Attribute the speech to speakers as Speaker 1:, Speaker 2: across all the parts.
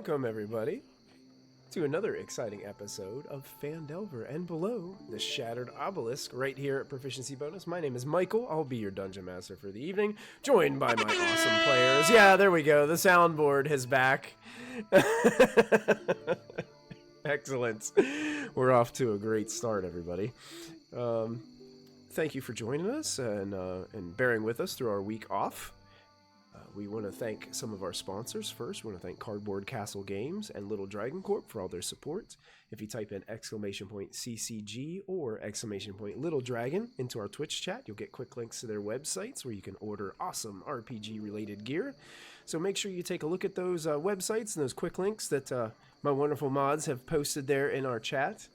Speaker 1: Welcome, everybody, to another exciting episode of Phandelver and Below, the Shattered Obelisk, right here at Proficiency Bonus. My name is Michael. I'll be your Dungeon Master for the evening, joined by my awesome players. Yeah, there we go. The soundboard is back. Excellent. We're off to a great start, everybody. Thank you for joining us and bearing with us through our week off. We want to thank some of our sponsors first. We want to thank Cardboard Castle Games and Little Dragon Corp for all their support. If you type in !CCG or !Little Dragon into our Twitch chat, you'll get quick links to their websites where you can order awesome RPG-related gear. So make sure you take a look at those websites and those quick links that my wonderful mods have posted there in our chat.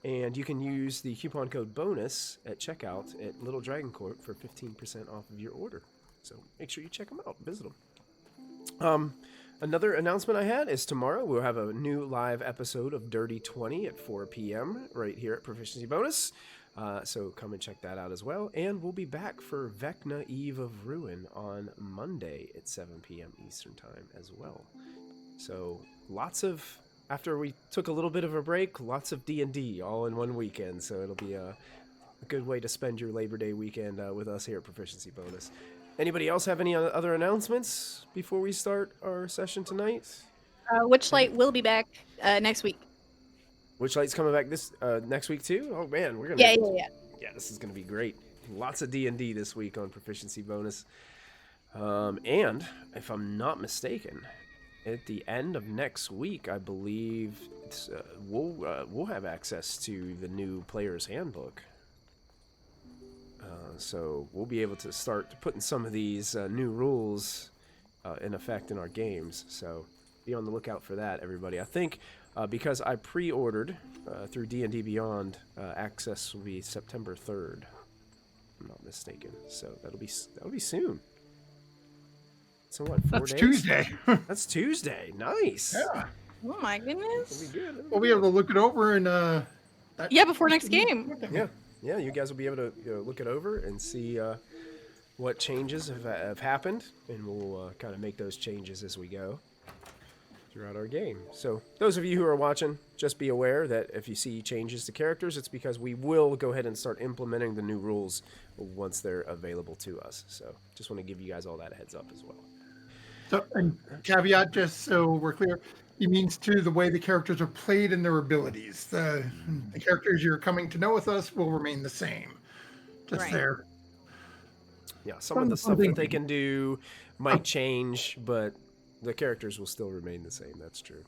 Speaker 1: And you can use the coupon code BONUS at checkout at Little Dragon Corp for 15% off of your order. So make sure you check them out, visit them. Another announcement I had is tomorrow we'll have a new live episode of Dirty 20 at 4 p.m. right here at Proficiency Bonus. So come and check that out as well. And we'll be back for Vecna Eve of Ruin on Monday at 7 p.m. Eastern Time as well. So after we took a little bit of a break, lots of D&D all in one weekend. So it'll be a good way to spend your Labor Day weekend with us here at Proficiency Bonus. Anybody else have any other announcements before we start our session tonight?
Speaker 2: Witchlight will be back next week.
Speaker 1: Witchlight's coming back this next week too? Oh man, we're gonna yeah, this is gonna be great. Lots of D&D this week on Proficiency Bonus. And if I'm not mistaken, at the end of next week, I believe we'll have access to the new Player's Handbook. So we'll be able to start putting some of these new rules in effect in our games. So be on the lookout for that, everybody. I think because I pre-ordered through D&D Beyond, access will be September 3rd. If I'm not mistaken. So that'll be soon. So what? 4 days?
Speaker 3: That's Tuesday.
Speaker 1: That's Tuesday. Nice.
Speaker 3: Yeah.
Speaker 2: Oh my goodness.
Speaker 1: That'll be good.
Speaker 3: We'll be able to look it over and
Speaker 2: Before next game.
Speaker 1: Yeah, you guys will be able to look it over and see what changes have happened, and we'll kind of make those changes as we go throughout our game. So those of you who are watching, just be aware that if you see changes to characters, it's because we will go ahead and start implementing the new rules once they're available to us. So just want to give you guys all that heads up as well.
Speaker 3: So, and caveat, just so we're clear, he means to the way the characters are played and their abilities. The characters you're coming to know with us will remain the same. Just right there.
Speaker 1: Yeah, some of the stuff that they can do might change, but the characters will still remain the same. That's true.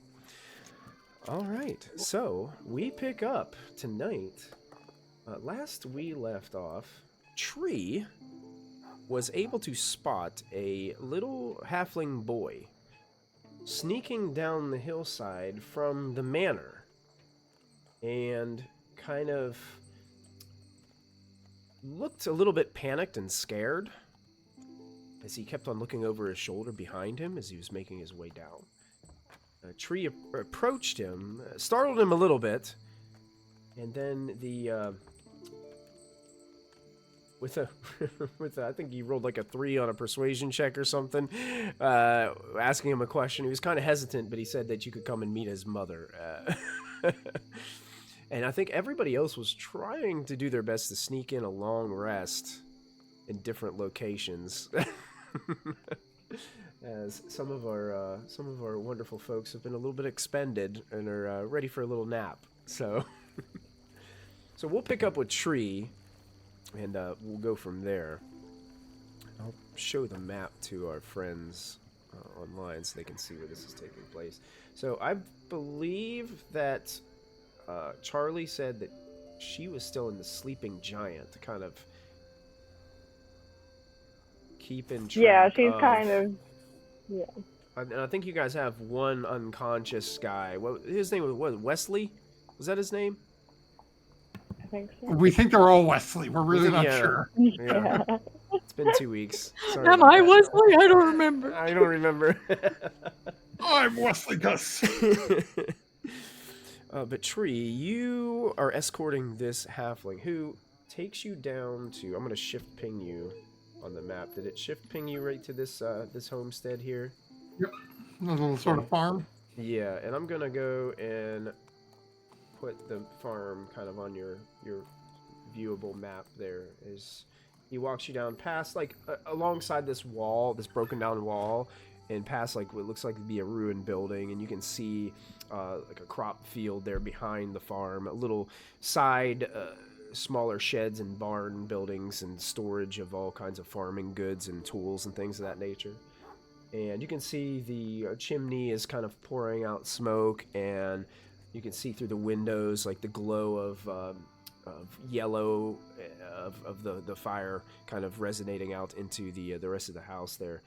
Speaker 1: All right, so we pick up tonight. Last we left off, Tree was able to spot a little halfling boy sneaking down the hillside from the manor and kind of looked a little bit panicked and scared as he kept on looking over his shoulder behind him as he was making his way down. A tree approached him, startled him a little bit, and then I think he rolled like a 3 on a persuasion check or something, asking him a question. He was kind of hesitant, but he said that you could come and meet his mother. And I think everybody else was trying to do their best to sneak in a long rest in different locations. As some of our wonderful folks have been a little bit expended and are ready for a little nap. So we'll pick up with Tree. And we'll go from there. I'll show the map to our friends online so they can see where this is taking place. So I believe that Charlie said that she was still in the Sleeping Giant to kind of keep in track.
Speaker 4: Yeah, she's kind of... Yeah.
Speaker 1: And I think you guys have one unconscious guy. His name was Wesley? Was that his name?
Speaker 4: Think so.
Speaker 3: We think they're all Wesley. We're really not sure.
Speaker 1: Yeah. It's been 2 weeks. Sorry
Speaker 2: Am I Wesley? I don't remember.
Speaker 1: I don't remember.
Speaker 3: I'm Wesley Gus.
Speaker 1: But Tree, you are escorting this halfling who takes you down to... I'm going to shift ping you on the map. Did it shift ping you right to this homestead here?
Speaker 3: Yep. A little sort of farm.
Speaker 1: Yeah, and I'm gonna go and put the farm kind of on your viewable map there. As he walks you down past, like, alongside this wall, this broken down wall, and past, like, what looks like to be a ruined building, and you can see, like, a crop field there behind the farm, a little side, smaller sheds and barn buildings and storage of all kinds of farming goods and tools and things of that nature. And you can see the chimney is kind of pouring out smoke, and you can see through the windows, like, the glow of yellow of the fire kind of resonating out into the rest of the house there.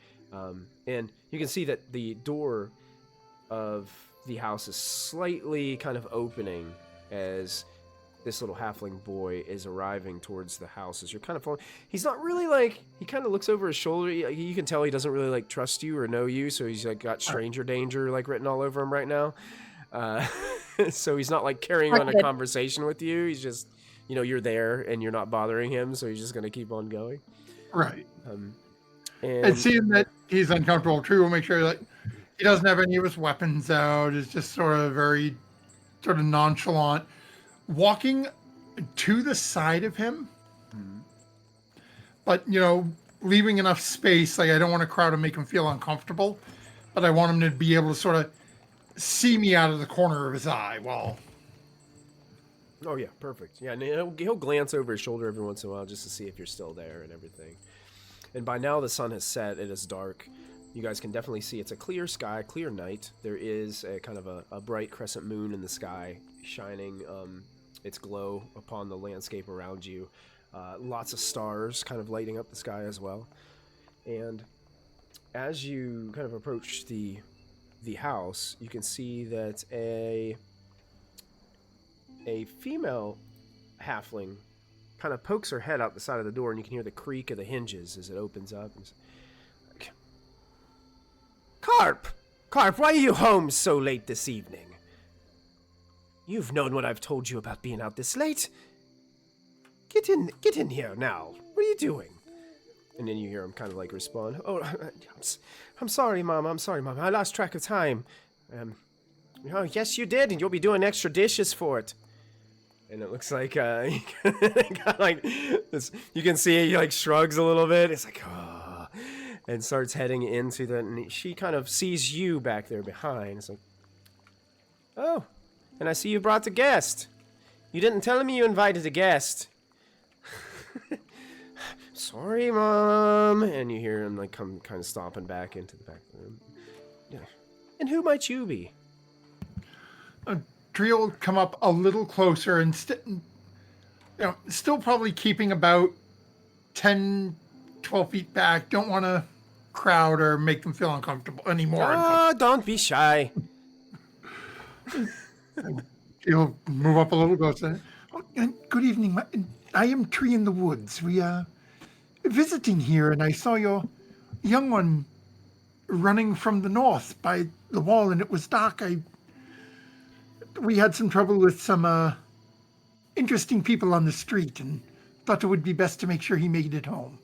Speaker 1: And you can see that the door of the house is slightly kind of opening as this little halfling boy is arriving towards the house. As you're kind of following, he's not really, like, he kind of looks over his shoulder. You can tell he doesn't really, like, trust you or know you, so he's, like, got stranger danger, like, written all over him right now. So he's not, like, carrying on a conversation with you. He's just, you know, you're there and you're not bothering him, so he's just going to keep on going.
Speaker 3: Right.
Speaker 1: And
Speaker 3: seeing that he's uncomfortable, Tree will make sure that he doesn't have any of his weapons out. It's just sort of very sort of nonchalant. Walking to the side of him, but, you know, leaving enough space. Like, I don't want to crowd and make him feel uncomfortable, but I want him to be able to sort of see me out of the corner of his eye while...
Speaker 1: Oh, yeah, perfect. Yeah, and he'll glance over his shoulder every once in a while just to see if you're still there and everything. And by now the sun has set. It is dark. You guys can definitely see it's a clear sky, clear night. There is a kind of a bright crescent moon in the sky shining its glow upon the landscape around you. Lots of stars kind of lighting up the sky as well. And as you kind of approach the house, you can see that a female halfling kind of pokes her head out the side of the door, and you can hear the creak of the hinges as it opens up. And Carp, why are you home so late this evening? You've known what I've told you about being out this late. Get in here now. What are you doing? And then you hear him kind of like respond, "Oh, I'm sorry, Mom. I lost track of time. Oh, yes, you did, and you'll be doing extra dishes for it." And it looks like like this. You can see he like shrugs a little bit. It's like, oh, and starts heading into the. And she kind of sees you back there behind. It's like, oh, and I see you brought a guest. You didn't tell me you invited a guest. Sorry, Mom. And you hear him like come kind of stomping back into the back room. Yeah. And who might you be?
Speaker 3: Tree will come up a little closer and still probably keeping about 10, 12 feet back. Don't want to crowd or make them feel uncomfortable anymore.
Speaker 1: Oh, don't be shy.
Speaker 3: He'll move up a little closer. Oh, good evening. I am Tree in the Woods. We are visiting here, and I saw your young one running from the north by the wall, and it was dark. We had some trouble with some interesting people on the street, and thought it would be best to make sure he made it home.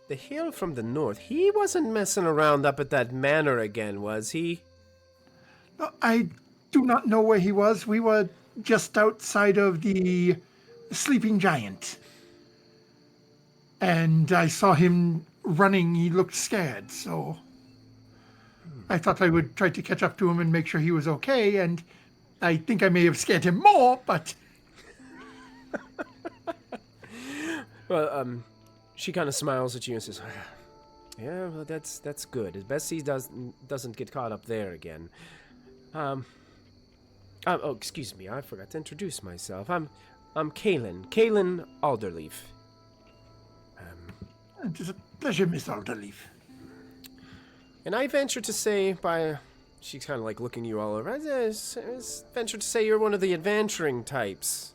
Speaker 1: The hill from the north, he wasn't messing around up at that manor again, was he?
Speaker 3: No, I do not know where he was. We were just outside of the Sleeping Giant. And I saw him running. He looked scared, so I thought I would try to catch up to him and make sure he was okay. And I think I may have scared him more, but...
Speaker 1: Well, she kind of smiles at you and says, "Yeah, well, that's good. As best he doesn't get caught up there again." Oh, excuse me, I forgot to introduce myself. I'm Kaelin Alderleaf.
Speaker 3: It is a pleasure, Miss Alderleaf.
Speaker 1: And I venture to say, she's kind of like looking you all over. I venture to say you're one of the adventuring types,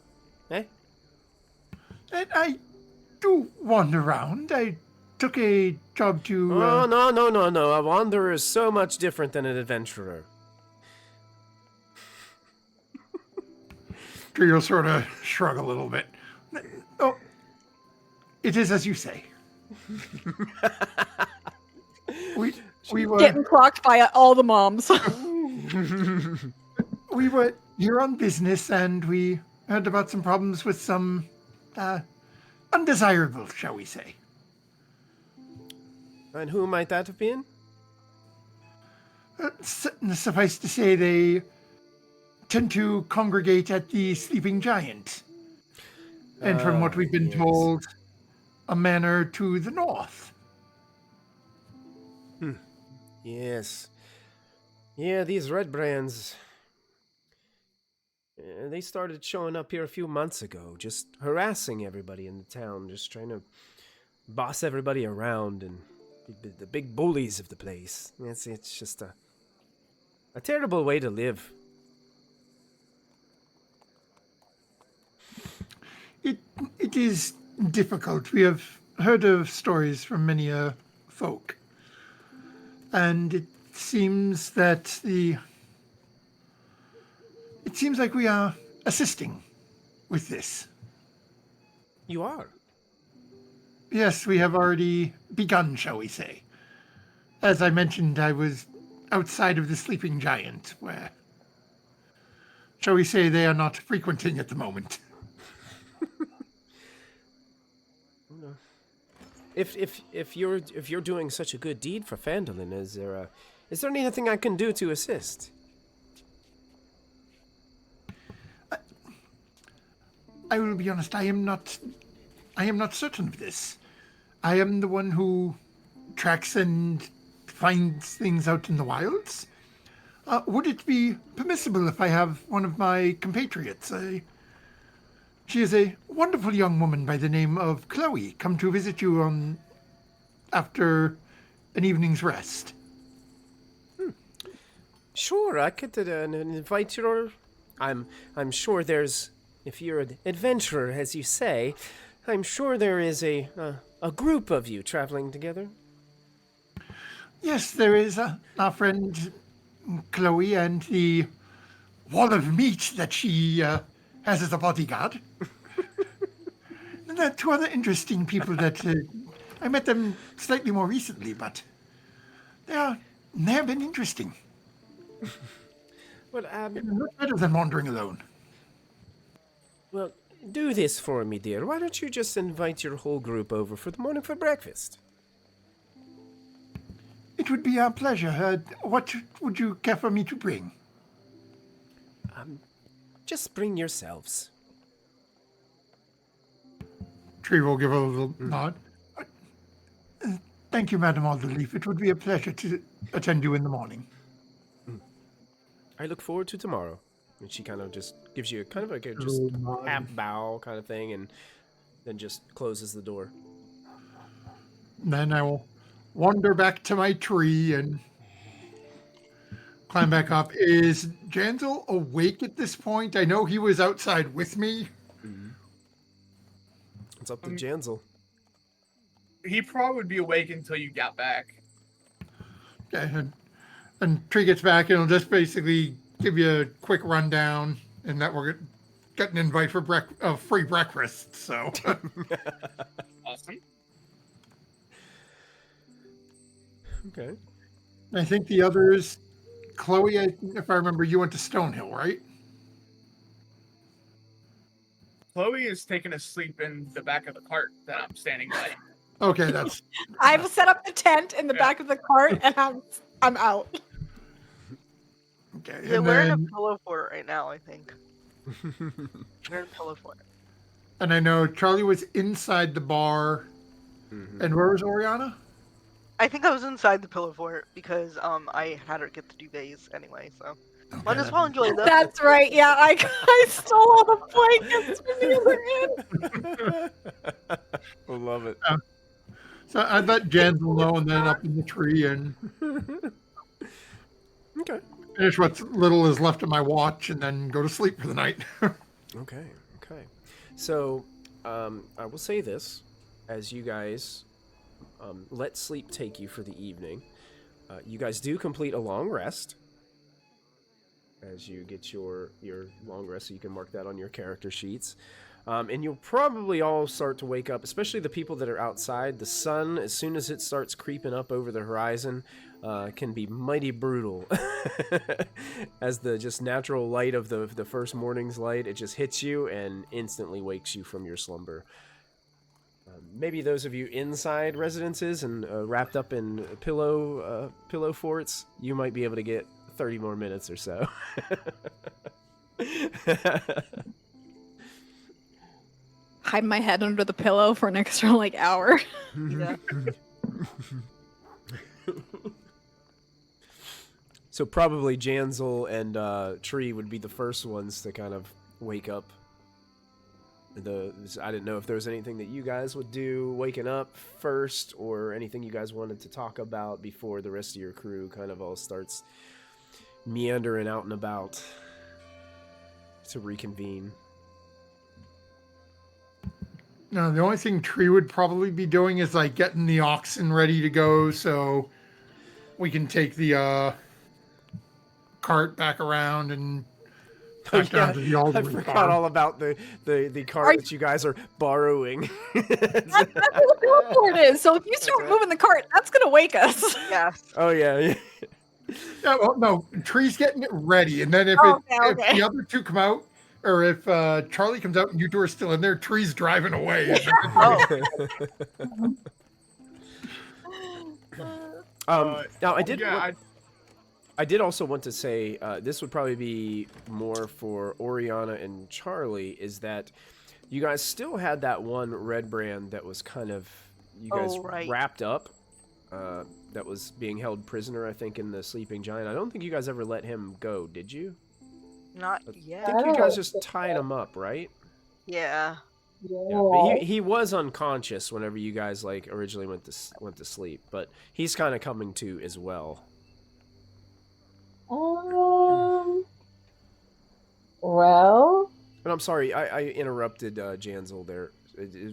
Speaker 1: eh?
Speaker 3: And I do wander around. I took a job to...
Speaker 1: Oh, no. A wanderer is so much different than an adventurer.
Speaker 3: You'll sort of shrug a little bit. Oh, it is as you say. We were
Speaker 2: Getting clocked by all the moms.
Speaker 3: we were here on business, and we heard about some problems with some undesirables, shall we say.
Speaker 1: And who might that have been?
Speaker 3: Suffice to say, they tend to congregate at the Sleeping Giant. And from what we've been
Speaker 1: yes.
Speaker 3: told, a manor to the north.
Speaker 1: Yes. Yeah, these Redbrands. They started showing up here a few months ago, just harassing everybody in the town, just trying to boss everybody around and be the big bullies of the place. It's just a terrible way to live.
Speaker 3: It is difficult. We have heard of stories from many folk. And it seems that it seems like we are assisting with this.
Speaker 1: You are?
Speaker 3: Yes, we have already begun, shall we say. As I mentioned, I was outside of the Sleeping Giant, where, shall we say, they are not frequenting at the moment.
Speaker 1: If you're doing such a good deed for Phandelver, is there anything I can do to assist?
Speaker 3: I will be honest, I am not certain of this. I am the one who tracks and finds things out in the wilds. Would it be permissible if I have one of my compatriots? She is a wonderful young woman by the name of Chloe, come to visit you after an evening's rest.
Speaker 1: Sure, I could invite your. I'm sure there's. If you're an adventurer, as you say, I'm sure there is a group of you traveling together.
Speaker 3: Yes, there is our friend Chloe and the wall of meat that she has as a bodyguard. And there are two other interesting people that I met them slightly more recently, but they have been interesting.
Speaker 1: Well,
Speaker 3: Not better than wandering alone.
Speaker 1: Well, do this for me, dear. Why don't you just invite your whole group over for the morning for breakfast?
Speaker 3: It would be our pleasure. What would you care for me to bring?
Speaker 1: Just bring yourselves.
Speaker 3: Tree will give a little nod. Thank you, Madam Alderleaf. It would be a pleasure to attend you in the morning.
Speaker 1: I look forward to tomorrow. And she kind of just gives you kind of like a just half bow kind of thing, and then just closes the door.
Speaker 3: Then I will wander back to my tree and climb back up. Is Jansel awake at this point? I know he was outside with me.
Speaker 1: It's up to Jansel.
Speaker 5: He probably would be awake until you got back.
Speaker 3: Okay, and Tree gets back and he'll just basically give you a quick rundown, and that we're getting an invite for free breakfast. So
Speaker 5: Awesome.
Speaker 1: Okay.
Speaker 3: I think the others, Chloe, if I remember, you went to Stonehill, right?
Speaker 5: Chloe is taking a sleep in the back of the cart that I'm standing by.
Speaker 3: Okay, that's
Speaker 2: I've set up the tent in the back of the cart, and I'm out.
Speaker 3: okay.
Speaker 6: Yeah,
Speaker 3: And
Speaker 6: we're in a
Speaker 3: then,
Speaker 6: pillow fort right now, I think. We're in a pillow fort.
Speaker 3: and I know Charlie was inside the bar, and where was Oriana?
Speaker 6: I think I was inside the pillow fort because I had her get the duvets anyway, so might as well enjoy that.
Speaker 2: That's right. Yeah, I stole all the blankets from the other end.
Speaker 1: I love it.
Speaker 3: So I let Jansel know, and then up in the tree and
Speaker 1: Okay.
Speaker 3: finish what little is left of my watch, and then go to sleep for the night.
Speaker 1: Okay. So, I will say this, as you guys let sleep take you for the evening. You guys do complete a long rest. As you get your long rest, so you can mark that on your character sheets. And you'll probably all start to wake up, especially the people that are outside. The sun, as soon as it starts creeping up over the horizon, can be mighty brutal. As the just natural light of the first morning's light, it just hits you and instantly wakes you from your slumber. Maybe those of you inside residences and wrapped up in pillow forts, you might be able to get 30 more minutes or so.
Speaker 2: Hide my head under the pillow for an extra hour.
Speaker 6: Yeah.
Speaker 1: So probably Janzel and Tree would be the first ones to kind of wake up. I didn't know if there was anything that you guys would do waking up first, or anything you guys wanted to talk about before the rest of your crew kind of all starts meandering out and about to reconvene.
Speaker 3: No, the only thing Tree would probably be doing is getting the oxen ready to go, so we can take the cart back around and back down to the
Speaker 1: I forgot all about the cart that you guys are borrowing.
Speaker 2: That's what the teleport is. So if you start moving the cart, that's gonna wake us.
Speaker 6: Yes.
Speaker 1: Oh yeah.
Speaker 3: Yeah, well, no, Tree's getting it ready, and then if the other two come out, or if Charlie comes out and you two are still in there, Tree's driving away.
Speaker 1: Now I did.
Speaker 5: Yeah,
Speaker 1: I did also want to say this would probably be more for Oriana and Charlie. Is that you guys still had that one Redbrand that was kind of wrapped up, that was being held prisoner, I think, in the Sleeping Giant. I don't think you guys ever let him go, did you?
Speaker 6: Not
Speaker 1: I
Speaker 6: yet.
Speaker 1: think you guys just tied him up, right?
Speaker 6: Yeah.
Speaker 1: Yeah, but he was unconscious whenever you guys originally went to sleep, but he's kind of coming to as well.
Speaker 4: Well.
Speaker 1: And I'm sorry, I interrupted Janzel there.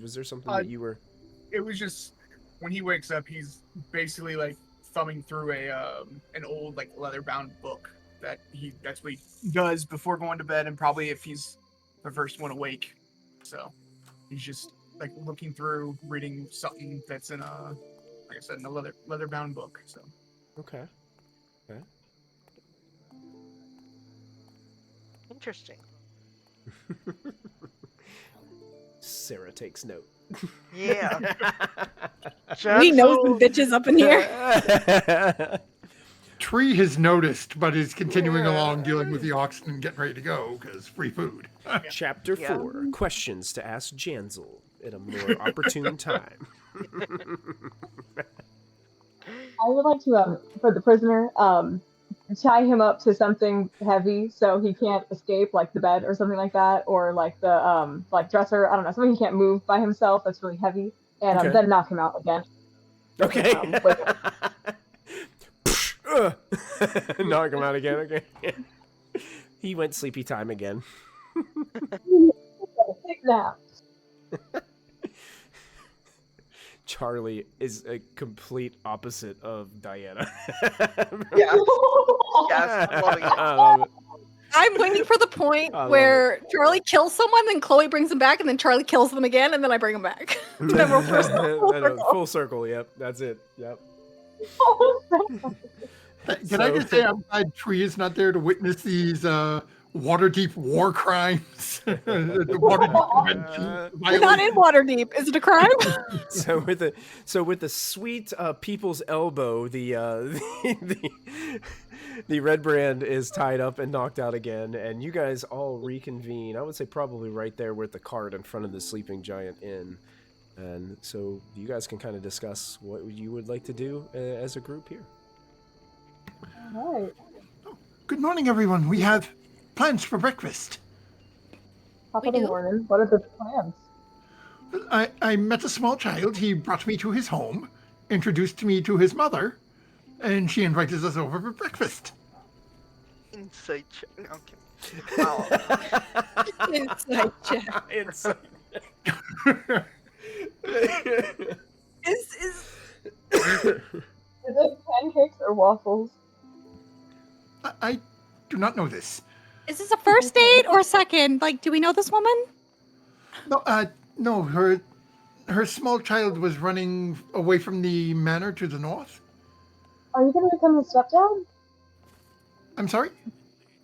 Speaker 1: Was there something that you were?
Speaker 5: It was just when he wakes up, he's basically thumbing through an old leather-bound book that's what he does before going to bed, and probably if he's the first one awake. So he's just looking through, reading something that's in a, like I said, in a leather-bound book. So
Speaker 1: Okay.
Speaker 6: Interesting.
Speaker 1: Sarah takes note.
Speaker 6: Yeah.
Speaker 2: We know some bitches up in here.
Speaker 3: Tree has noticed, but is continuing along dealing with the oxen and getting ready to go because free food.
Speaker 1: Chapter 4: Questions to ask Janzel at a more opportune time.
Speaker 4: I would like to, for the prisoner, tie him up to something heavy so he can't escape, like the bed or something like that, or the dresser. I don't know, something he can't move by himself that's really heavy, and then knock him out again.
Speaker 1: Okay. Knock him out again. Okay. He went sleepy time again.
Speaker 4: Take nap.
Speaker 1: Charlie is a complete opposite of Diana.
Speaker 6: Yeah. Yes, I'm loving it.
Speaker 1: I love it.
Speaker 2: I'm waiting for the point where Charlie kills someone, then Chloe brings them back, and then Charlie kills them again, and then I bring them back. Then we're
Speaker 1: full circle. Yep, that's it. Yep.
Speaker 3: Can I just say I'm glad Tree is not there to witness these Waterdeep war crimes? The Waterdeep Convention.
Speaker 2: We're not in Waterdeep. Is it a crime?
Speaker 1: So with the sweet people's elbow, the Redbrand is tied up and knocked out again, and you guys all reconvene. I would say probably right there with the cart in front of the Sleeping Giant Inn. And so you guys can kind of discuss what you would like to do as a group here.
Speaker 4: All right.
Speaker 3: Good morning, everyone. We have plans for breakfast.
Speaker 4: Top of the morning. What are the plans?
Speaker 3: I met a small child. He brought me to his home, introduced me to his mother, and she invited us over for breakfast.
Speaker 6: Inside check. Okay. Wow.
Speaker 2: Inside check.
Speaker 1: Inside.
Speaker 2: Is
Speaker 4: it pancakes or waffles?
Speaker 3: I do not know this.
Speaker 2: this a first date or second? Do we know this woman?
Speaker 3: No, her small child was running away from the manor to the north.
Speaker 4: Are you going to become the stepdad?
Speaker 3: I'm sorry?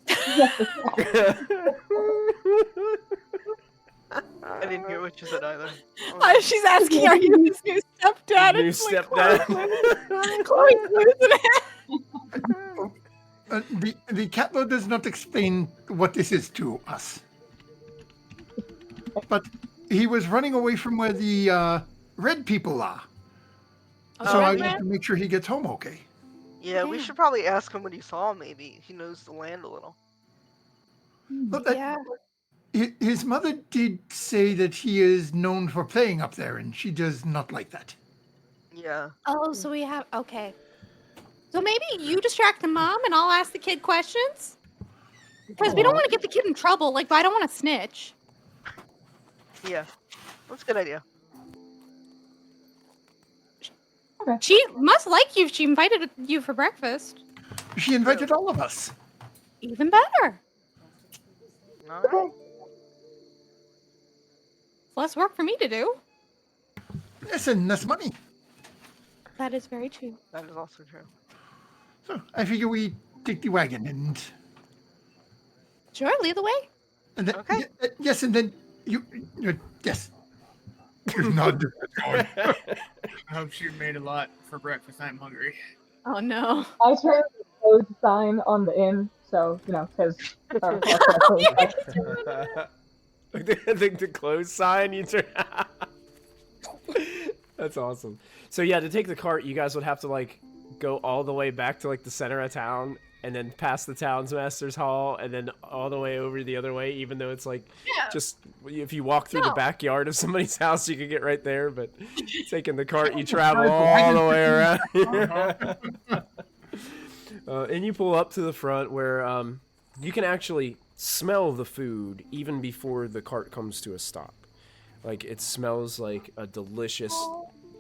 Speaker 4: Yes.
Speaker 6: I didn't hear what you said either.
Speaker 2: She's asking, are you his new stepdad?
Speaker 1: New
Speaker 2: It's like,
Speaker 1: stepdad.
Speaker 2: Chloe's losing it.
Speaker 3: The catload does not explain what this is to us. But he was running away from where the red people are. So I want to make sure he gets home okay.
Speaker 6: Yeah, we should probably ask him what he saw, maybe. He knows the land a little.
Speaker 3: But
Speaker 2: Yeah.
Speaker 3: his mother did say that he is known for playing up there, and she does not like that.
Speaker 6: Yeah.
Speaker 2: Oh, so we have, okay. So maybe you distract the mom and I'll ask the kid questions? Because we don't want to get the kid in trouble. Like, I don't want to snitch.
Speaker 6: Yeah. That's a good idea.
Speaker 4: Okay.
Speaker 2: She must like you if she invited you for breakfast.
Speaker 3: She invited all of us.
Speaker 2: Even better.
Speaker 6: All right.
Speaker 2: It's less work for me to do.
Speaker 3: Listen, that's money.
Speaker 2: That is very true.
Speaker 6: That is also true.
Speaker 3: So I figure we take the wagon and
Speaker 2: Sure, lead the way.
Speaker 3: then,
Speaker 6: Okay.
Speaker 3: yes, and then you yes. You're not doing it.
Speaker 5: I hope she made a lot for breakfast. I'm hungry.
Speaker 2: Oh, no.
Speaker 4: I turned the closed sign on the inn, so, because
Speaker 1: the closed sign you turn. That's awesome. So yeah, to take the cart, you guys would have to like go all the way back to like the center of town, and then past the townsmaster's hall, and then all the way over the other way. Even though it's like just if you walk through the backyard of somebody's house, you could get right there. But taking the cart, you travel all the way around. And you pull up to the front where you can actually smell the food even before the cart comes to a stop. Like, it smells like a delicious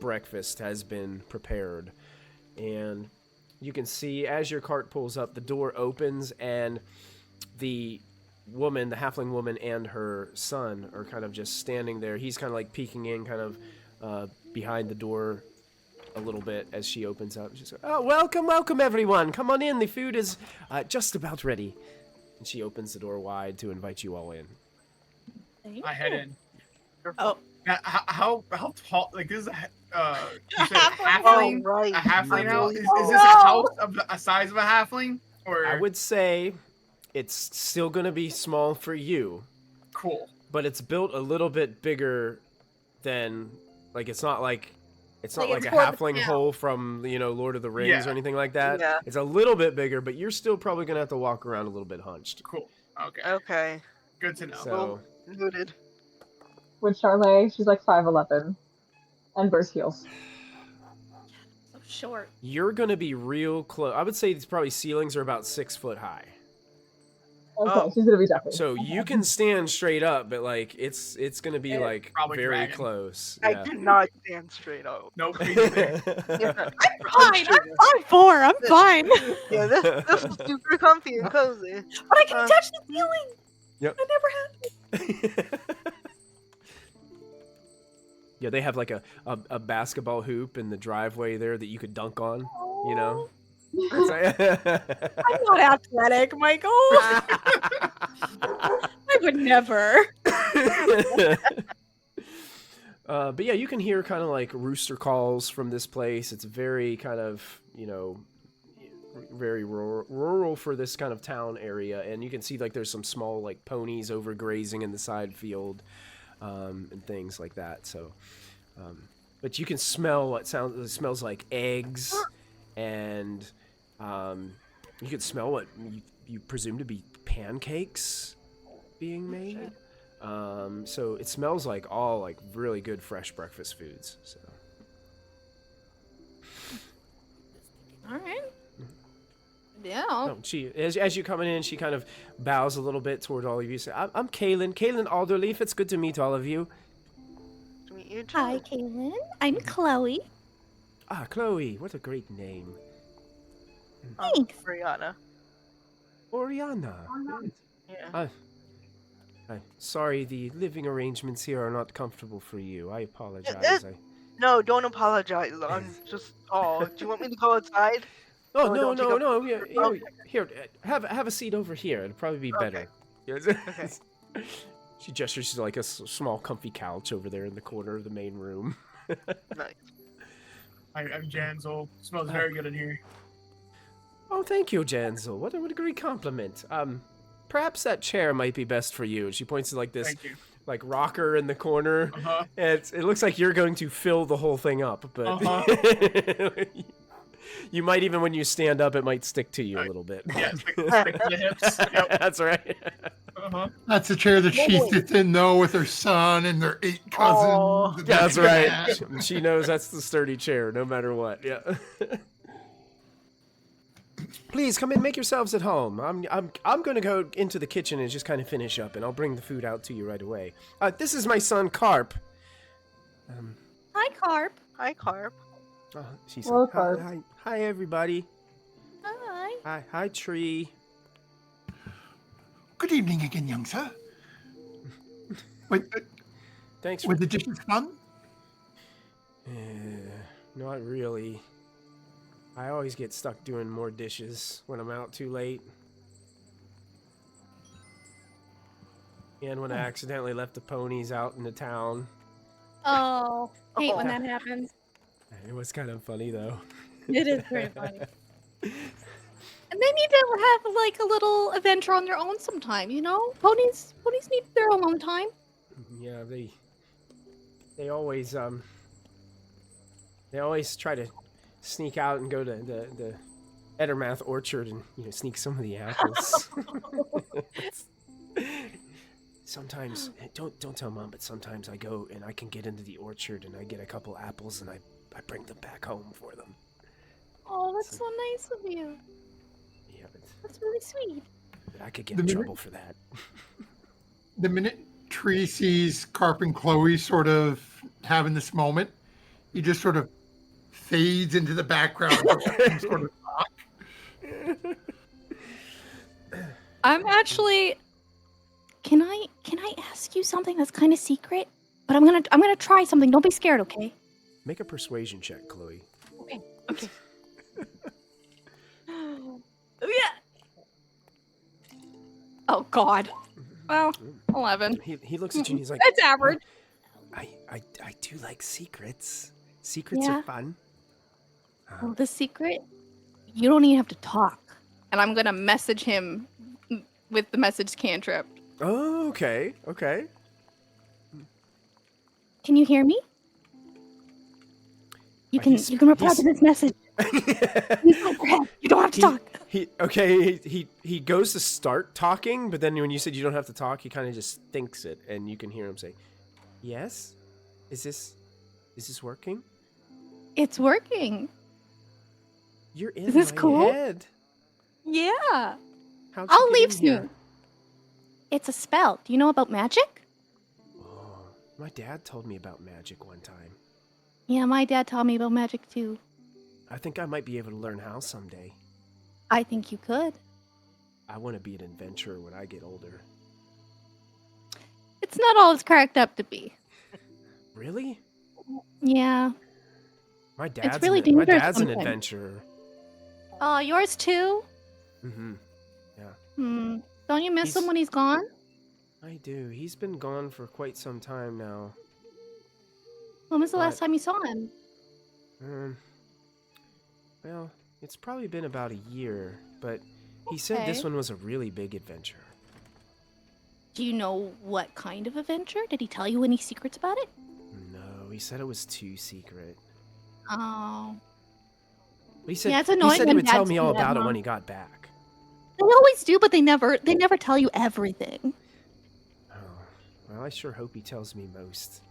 Speaker 1: breakfast has been prepared. And you can see as your cart pulls up, the door opens and the woman, the halfling woman, and her son are kind of just standing there. He's kind of like peeking in kind of behind the door a little bit as she opens up. She's like, "Oh, welcome everyone. Come on in. The food is just about ready." And she opens the door wide to invite you all in.
Speaker 5: I head in.
Speaker 2: Oh.
Speaker 5: Now, how tall? Like, this is you said
Speaker 2: halfling.
Speaker 5: halfling.
Speaker 6: Oh, right.
Speaker 5: A halfling
Speaker 6: I
Speaker 5: house?
Speaker 6: know.
Speaker 5: Is this a house of a size of a halfling? Or
Speaker 1: I would say it's still going to be small for you,
Speaker 5: cool.
Speaker 1: but it's built a little bit bigger than, like, it's not like a halfling hole from, Lord of the Rings or anything like that.
Speaker 6: Yeah.
Speaker 1: It's a little bit bigger, but you're still probably going to have to walk around a little bit hunched.
Speaker 5: Cool. Okay.
Speaker 6: Okay.
Speaker 5: Good to know.
Speaker 1: So,
Speaker 6: Noted.
Speaker 4: with Charlotte, she's like 5'11" and burst heels.
Speaker 2: So short.
Speaker 1: you're going to be real close. I would say these probably ceilings are about 6 foot high.
Speaker 4: Okay,
Speaker 6: Oh.
Speaker 4: she's gonna be definitely.
Speaker 1: So you can stand straight up, but like it's going to be like
Speaker 5: Probably
Speaker 1: very
Speaker 5: dragging.
Speaker 1: close.
Speaker 6: I
Speaker 1: Yeah.
Speaker 6: cannot stand straight up.
Speaker 5: Nope.
Speaker 6: Yeah.
Speaker 2: Fine, I'm 5'4". I'm fine.
Speaker 6: Yeah, this is super comfy and cozy.
Speaker 2: But I can touch the ceiling.
Speaker 1: Yep.
Speaker 2: I never have.
Speaker 1: Yeah, they have like a basketball hoop in the driveway there that you could dunk on,
Speaker 2: I'm not athletic, Michael. I would never.
Speaker 1: But yeah, you can hear kind of like rooster calls from this place. It's very kind of, very rural for this kind of town area. And you can see like there's some small like ponies over grazing in the side field and things like that. So, but you can smell what smells like eggs, and you can smell what you presume to be pancakes being made. So it smells like all like really good fresh breakfast foods. So.
Speaker 2: All right. Yeah.
Speaker 1: No, she as you coming in, she kind of bows a little bit toward all of you. Say, "I'm Kaylin Alderleaf. It's good to meet all of you."
Speaker 6: To meet you too.
Speaker 2: Hi, Kaylin. I'm Chloe.
Speaker 1: Ah, Chloe, what a great name.
Speaker 2: Thanks.
Speaker 6: Brianna.
Speaker 1: Oriana.
Speaker 6: Yeah.
Speaker 1: Sorry, the living arrangements here are not comfortable for you. I apologize.
Speaker 6: No, don't apologize. I'm just. Oh, do you want me to go outside?
Speaker 1: Oh,
Speaker 6: So I
Speaker 1: no,
Speaker 6: don't take
Speaker 1: no,
Speaker 6: up-
Speaker 1: no. Here,
Speaker 6: Okay.
Speaker 1: here, have a seat over here. It'd probably be better.
Speaker 6: Okay.
Speaker 1: She gestures to like a small comfy couch over there in the corner of the main room.
Speaker 6: Nice.
Speaker 5: I'm Janzel. Smells very good in here.
Speaker 1: Oh, thank you, Janzel. What a great compliment. Perhaps that chair might be best for you. She points to like this
Speaker 5: Thank you.
Speaker 1: like rocker in the corner.
Speaker 5: Uh-huh.
Speaker 1: And it looks like you're going to fill the whole thing up, but you might even when you stand up, it might stick to you a little bit.
Speaker 5: Yeah, stick to the hips. Yep.
Speaker 1: That's right.
Speaker 5: Uh-huh.
Speaker 3: That's the chair that she sits in, though, with her son and their 8 cousins.
Speaker 6: Aw.
Speaker 3: and
Speaker 1: Yeah, that's
Speaker 3: that.
Speaker 1: right. She knows that's the sturdy chair, no matter what. Yeah. Please come in, make yourselves at home. I'm going to go into the kitchen and just kind of finish up, and I'll bring the food out to you right away. This is my son Carp.
Speaker 2: Hi, Carp.
Speaker 6: Hi, Carp.
Speaker 1: She's
Speaker 4: Hello,
Speaker 1: like,
Speaker 4: Carp.
Speaker 1: hi, everybody.
Speaker 2: Hi.
Speaker 1: Hi, Tree.
Speaker 3: Good evening again, young sir. Wait,
Speaker 1: Thanks for...
Speaker 3: were the dishes fun?
Speaker 1: Not really. I always get stuck doing more dishes when I'm out too late. And when I accidentally left the ponies out in the town.
Speaker 2: Oh, hate when that happens.
Speaker 1: It was kind of funny, though.
Speaker 2: It is very funny. And they need to have like a little adventure on their own sometime, you know? Ponies need their own time.
Speaker 1: Yeah, they always try to sneak out and go to the Ettermath orchard and sneak some of the apples. Sometimes don't tell Mom, but sometimes I go and I can get into the orchard and I get a couple apples and I bring them back home for them.
Speaker 2: Oh, that's so nice of you.
Speaker 1: Yeah, but
Speaker 2: That's really sweet.
Speaker 1: I could get in trouble for that.
Speaker 3: The minute Tree sees Carp and Chloe sort of having this moment, he just sort of fades into the background. Sort of
Speaker 2: I'm actually. Can I ask you something that's kind of secret? But I'm gonna try something. Don't be scared, okay?
Speaker 1: Make a persuasion check, Chloe.
Speaker 2: Okay. Yeah. Oh God. Well, 11.
Speaker 1: He looks at you and he's like,
Speaker 2: That's average.
Speaker 1: I do like secrets. Secrets
Speaker 2: Yeah.
Speaker 1: are fun.
Speaker 2: Well, the secret, you don't even have to talk. And I'm gonna message him with the message cantrip.
Speaker 1: Oh, okay.
Speaker 2: Can you hear me? You can reply to this message. You don't have to talk.
Speaker 1: He goes to start talking, but then when you said you don't have to talk, he kind of just thinks it, and you can hear him say, "Yes, is this working?
Speaker 2: It's working.
Speaker 1: You're in
Speaker 2: Is this
Speaker 1: my
Speaker 2: cool?
Speaker 1: head.
Speaker 2: Yeah.
Speaker 1: How'd you
Speaker 2: I'll
Speaker 1: get
Speaker 2: leave
Speaker 1: in here?"
Speaker 2: soon. It's a spell. Do you know about magic?
Speaker 1: Oh, my dad told me about magic one time.
Speaker 2: Yeah, my dad taught me about magic too.
Speaker 1: I think I might be able to learn how someday.
Speaker 2: I think you could.
Speaker 1: I want to be an adventurer when I get older.
Speaker 2: It's not all it's cracked up to be.
Speaker 1: Really?
Speaker 2: Yeah.
Speaker 1: My dad's
Speaker 2: really
Speaker 1: my
Speaker 2: dangerous
Speaker 1: dad's an
Speaker 2: sometimes.
Speaker 1: adventurer.
Speaker 2: Oh, yours too?
Speaker 1: Mm-hmm.
Speaker 2: Don't you miss him when he's gone?
Speaker 1: I do. He's been gone for quite some time now.
Speaker 2: When was the last
Speaker 1: But-
Speaker 2: time you saw him?
Speaker 1: Well, it's probably been about a year, but he said this
Speaker 2: Okay.
Speaker 1: one was a really big adventure.
Speaker 2: Do you know what kind of adventure? Did he tell you any secrets about it?
Speaker 1: No, he said it was too secret.
Speaker 2: Oh.
Speaker 1: He said,
Speaker 2: Yeah, it's annoying
Speaker 1: he said he
Speaker 2: when
Speaker 1: would tell
Speaker 2: dads
Speaker 1: me
Speaker 2: do
Speaker 1: all
Speaker 2: that,
Speaker 1: about it
Speaker 2: huh?
Speaker 1: when he got back.
Speaker 2: They always do, but they never tell you everything.
Speaker 1: Oh, well, I sure hope he tells me most.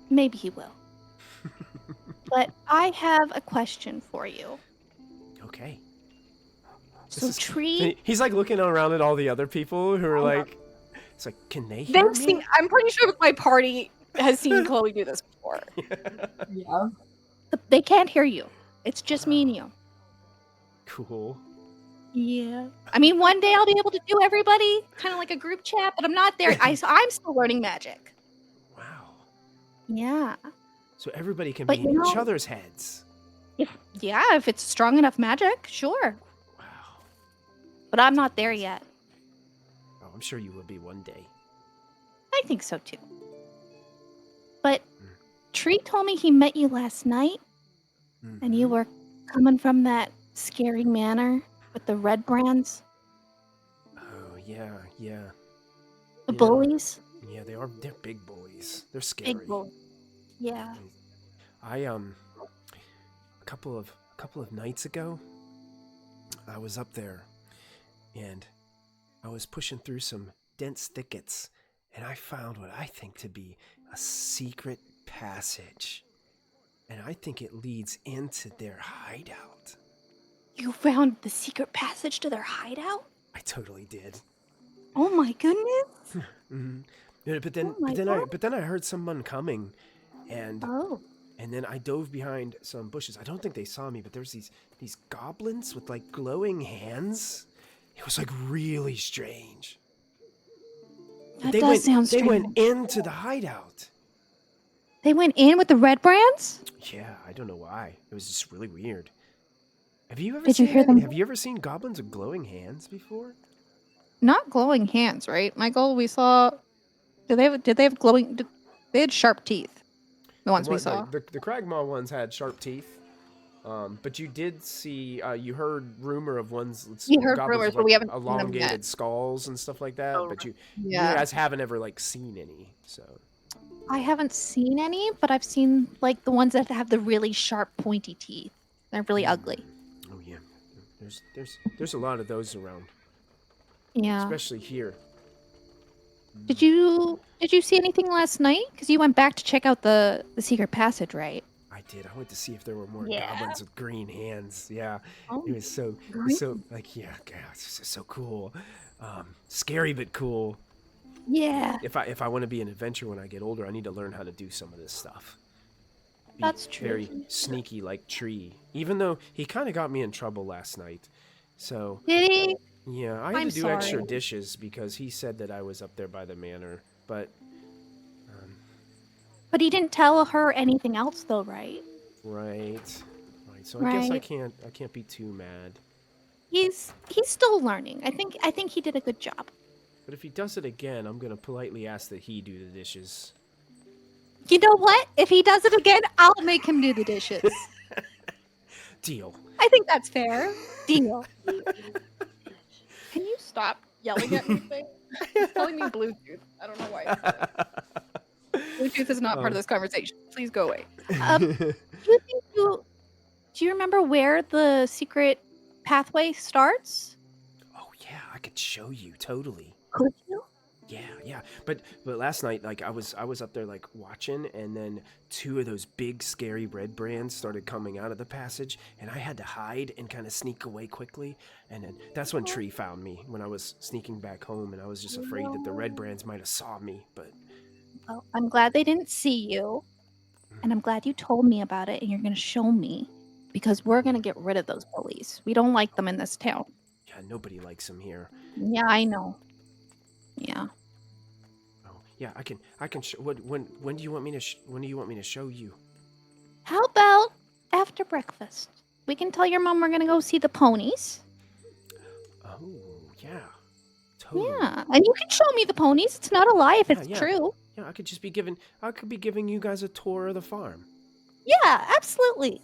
Speaker 2: Maybe he will. But I have a question for you.
Speaker 1: Okay.
Speaker 2: So Tree,
Speaker 1: He's like looking around at all the other people who are like, it's like, can they hear
Speaker 2: they've
Speaker 1: me?
Speaker 2: seen. I'm pretty sure my party has seen Chloe do this before.
Speaker 4: Yeah.
Speaker 2: They can't hear you. It's just me and you.
Speaker 1: Cool.
Speaker 2: Yeah. I mean, one day I'll be able to do everybody, kind of like a group chat, but I'm not there. I'm still learning magic.
Speaker 1: Wow.
Speaker 2: Yeah.
Speaker 1: So everybody can
Speaker 2: But
Speaker 1: be in each other's heads.
Speaker 2: If it's strong enough magic, sure.
Speaker 1: Wow.
Speaker 2: But I'm not there yet.
Speaker 1: Oh, I'm sure you will be one day.
Speaker 2: I think so too. But Tree told me he met you last night, and you were coming from that scary manor with the Redbrands.
Speaker 1: Oh, yeah.
Speaker 2: The bullies.
Speaker 1: Yeah, they're big bullies. They're scary.
Speaker 2: Big bullies. Yeah.
Speaker 1: I a couple of nights ago, I was up there, and I was pushing through some dense thickets, and I found what I think to be a secret passage, and I think it leads into their hideout.
Speaker 2: You found the secret passage to their hideout?
Speaker 1: I totally did.
Speaker 2: Oh my goodness!
Speaker 1: Yeah, but then I heard someone coming, and then I dove behind some bushes. I don't think they saw me, but there's these goblins with like glowing hands. It was like really strange.
Speaker 2: That does sound strange.
Speaker 1: They went into the hideout.
Speaker 2: They went in with the Redbrands?
Speaker 1: Yeah, I don't know why. It was just really weird. Have you ever Have you ever seen goblins with glowing hands before?
Speaker 2: Not glowing hands, right? Michael, we saw. Did they have glowing? They had sharp teeth. The ones we saw.
Speaker 1: The Cragmaw ones had sharp teeth. But you did see. You heard rumor of ones.
Speaker 2: You heard rumors, but we haven't seen them yet.
Speaker 1: Elongated skulls and stuff like that. But you guys haven't ever like seen any. So.
Speaker 2: I haven't seen any, but I've seen like the ones that have the really sharp, pointy teeth. They're really ugly.
Speaker 1: Oh yeah, there's a lot of those around.
Speaker 2: Yeah.
Speaker 1: Especially here.
Speaker 2: Did you see anything last night? Because you went back to check out the secret passage, right?
Speaker 1: I did. I went to see if there were more goblins with green hands. Yeah.
Speaker 2: Oh,
Speaker 1: It was so like it's so cool. Scary but cool.
Speaker 2: Yeah.
Speaker 1: If I want to be an adventurer when I get older, I need to learn how to do some of this stuff.
Speaker 2: That's true.
Speaker 1: Very sneaky like Tree. Even though he kind of got me in trouble last night. So
Speaker 2: Did he?
Speaker 1: yeah, I had to do extra dishes because he said that I was up there by the manor, but
Speaker 2: he didn't tell her anything else though, right?
Speaker 1: Right. So I guess I can't be too mad.
Speaker 2: He's still learning. I think he did a good job.
Speaker 1: But if he does it again, I'm going to politely ask that he do the dishes.
Speaker 2: You know what? If he does it again, I'll make him do the dishes.
Speaker 1: Deal.
Speaker 2: I think that's fair. Deal. Can you stop yelling at me? He's telling me Bluetooth. I don't know why. Bluetooth is not part of this conversation. Please go away. Do you remember where the secret pathway starts?
Speaker 1: Oh yeah, I could show you totally.
Speaker 2: Could you?
Speaker 1: Yeah. But last night, like I was up there like watching, and then two of those big scary Redbrands started coming out of the passage, and I had to hide and kind of sneak away quickly. And then that's when Tree found me when I was sneaking back home, and I was just afraid that the Redbrands might have saw me. But
Speaker 2: well, I'm glad they didn't see you, and I'm glad you told me about it, and you're gonna show me because we're gonna get rid of those bullies. We don't like them in this town.
Speaker 1: Yeah, nobody likes them here.
Speaker 2: Yeah, I know. Yeah.
Speaker 1: Oh, yeah. I can. When do you want me to show you?
Speaker 2: How about after breakfast? We can tell your mom we're gonna go see the ponies.
Speaker 1: Oh yeah. Totally.
Speaker 2: Yeah, and you can show me the ponies. It's not a lie if it's true.
Speaker 1: Yeah, I could be giving you guys a tour of the farm.
Speaker 2: Yeah, absolutely.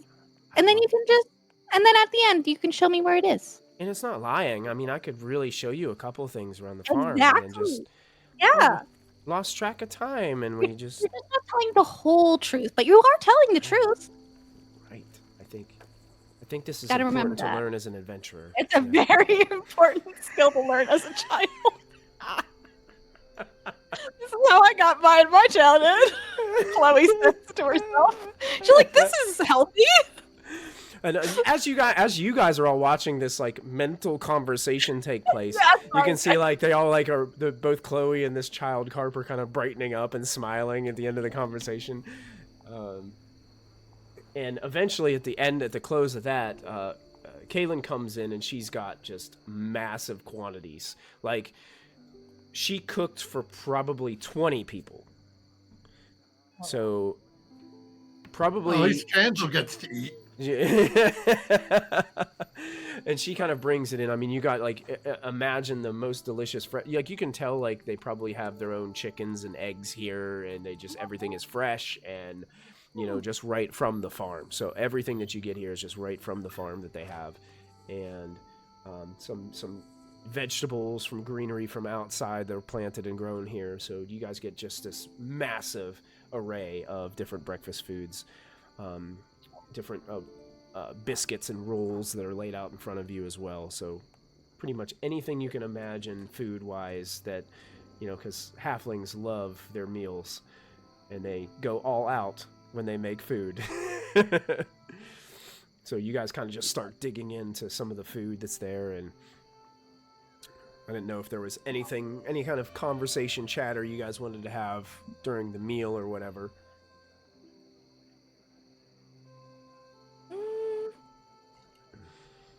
Speaker 2: And then at the end you can show me where it is.
Speaker 1: And it's not lying. I mean, I could really show you a couple things around the farm.
Speaker 2: Exactly.
Speaker 1: And just lost track of time, and we just...
Speaker 2: You're just not telling the whole truth, but you are telling the truth.
Speaker 1: Right. I think this is
Speaker 2: Gotta
Speaker 1: important to learn as an adventurer.
Speaker 2: It's a very important skill to learn as a child. This is how I got by in my childhood. Chloe says to herself. She's like, this is healthy.
Speaker 1: And as you guys are all watching this like mental conversation take place, you can see like they all like both Chloe and this child Carper kind of brightening up and smiling at the end of the conversation. And eventually at the close of that, Kaylin comes in and she's got just massive quantities. Like, she cooked for probably 20 people. So, probably...
Speaker 3: Well, at least Chancel gets to eat.
Speaker 1: And she kind of brings it in. I mean, you got, like, imagine the most delicious... like, you can tell, like, they probably have their own chickens and eggs here, and they just... everything is fresh and, you know, just right from the farm. So everything that you get here is just right from the farm that they have. And some vegetables from greenery from outside that are planted and grown here. So you guys get just this massive array of different breakfast foods, different biscuits and rolls that are laid out in front of you as well. So pretty much anything you can imagine food-wise that, you know, because halflings love their meals and they go all out when they make food. So you guys kind of just start digging into some of the food that's there, and I didn't know if there was anything, any kind of conversation, chatter you guys wanted to have during the meal or whatever.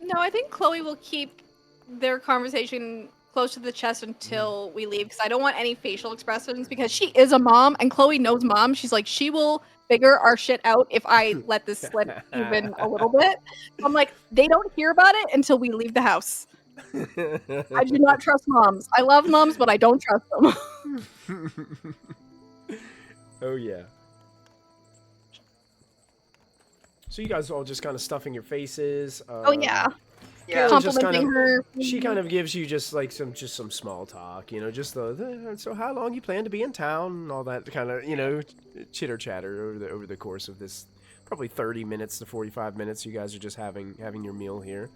Speaker 2: No, I think Chloe will keep their conversation close to the chest until we leave, because I don't want any facial expressions, because she is a mom, and Chloe knows mom. She's like, she will figure our shit out if I let this slip even a little bit. I'm like, they don't hear about it until we leave the house. I do not trust moms. I love moms, but I don't trust them.
Speaker 1: Oh, yeah. So you guys are all just kind of stuffing your faces.
Speaker 2: Oh, yeah.
Speaker 6: Yeah.
Speaker 2: Complimenting her.
Speaker 1: She kind of gives you just like some small talk, you know, just so how long you plan to be in town and all that kind of, you know, chitter chatter over the course of this probably 30 minutes to 45 minutes. You guys are just having your meal here.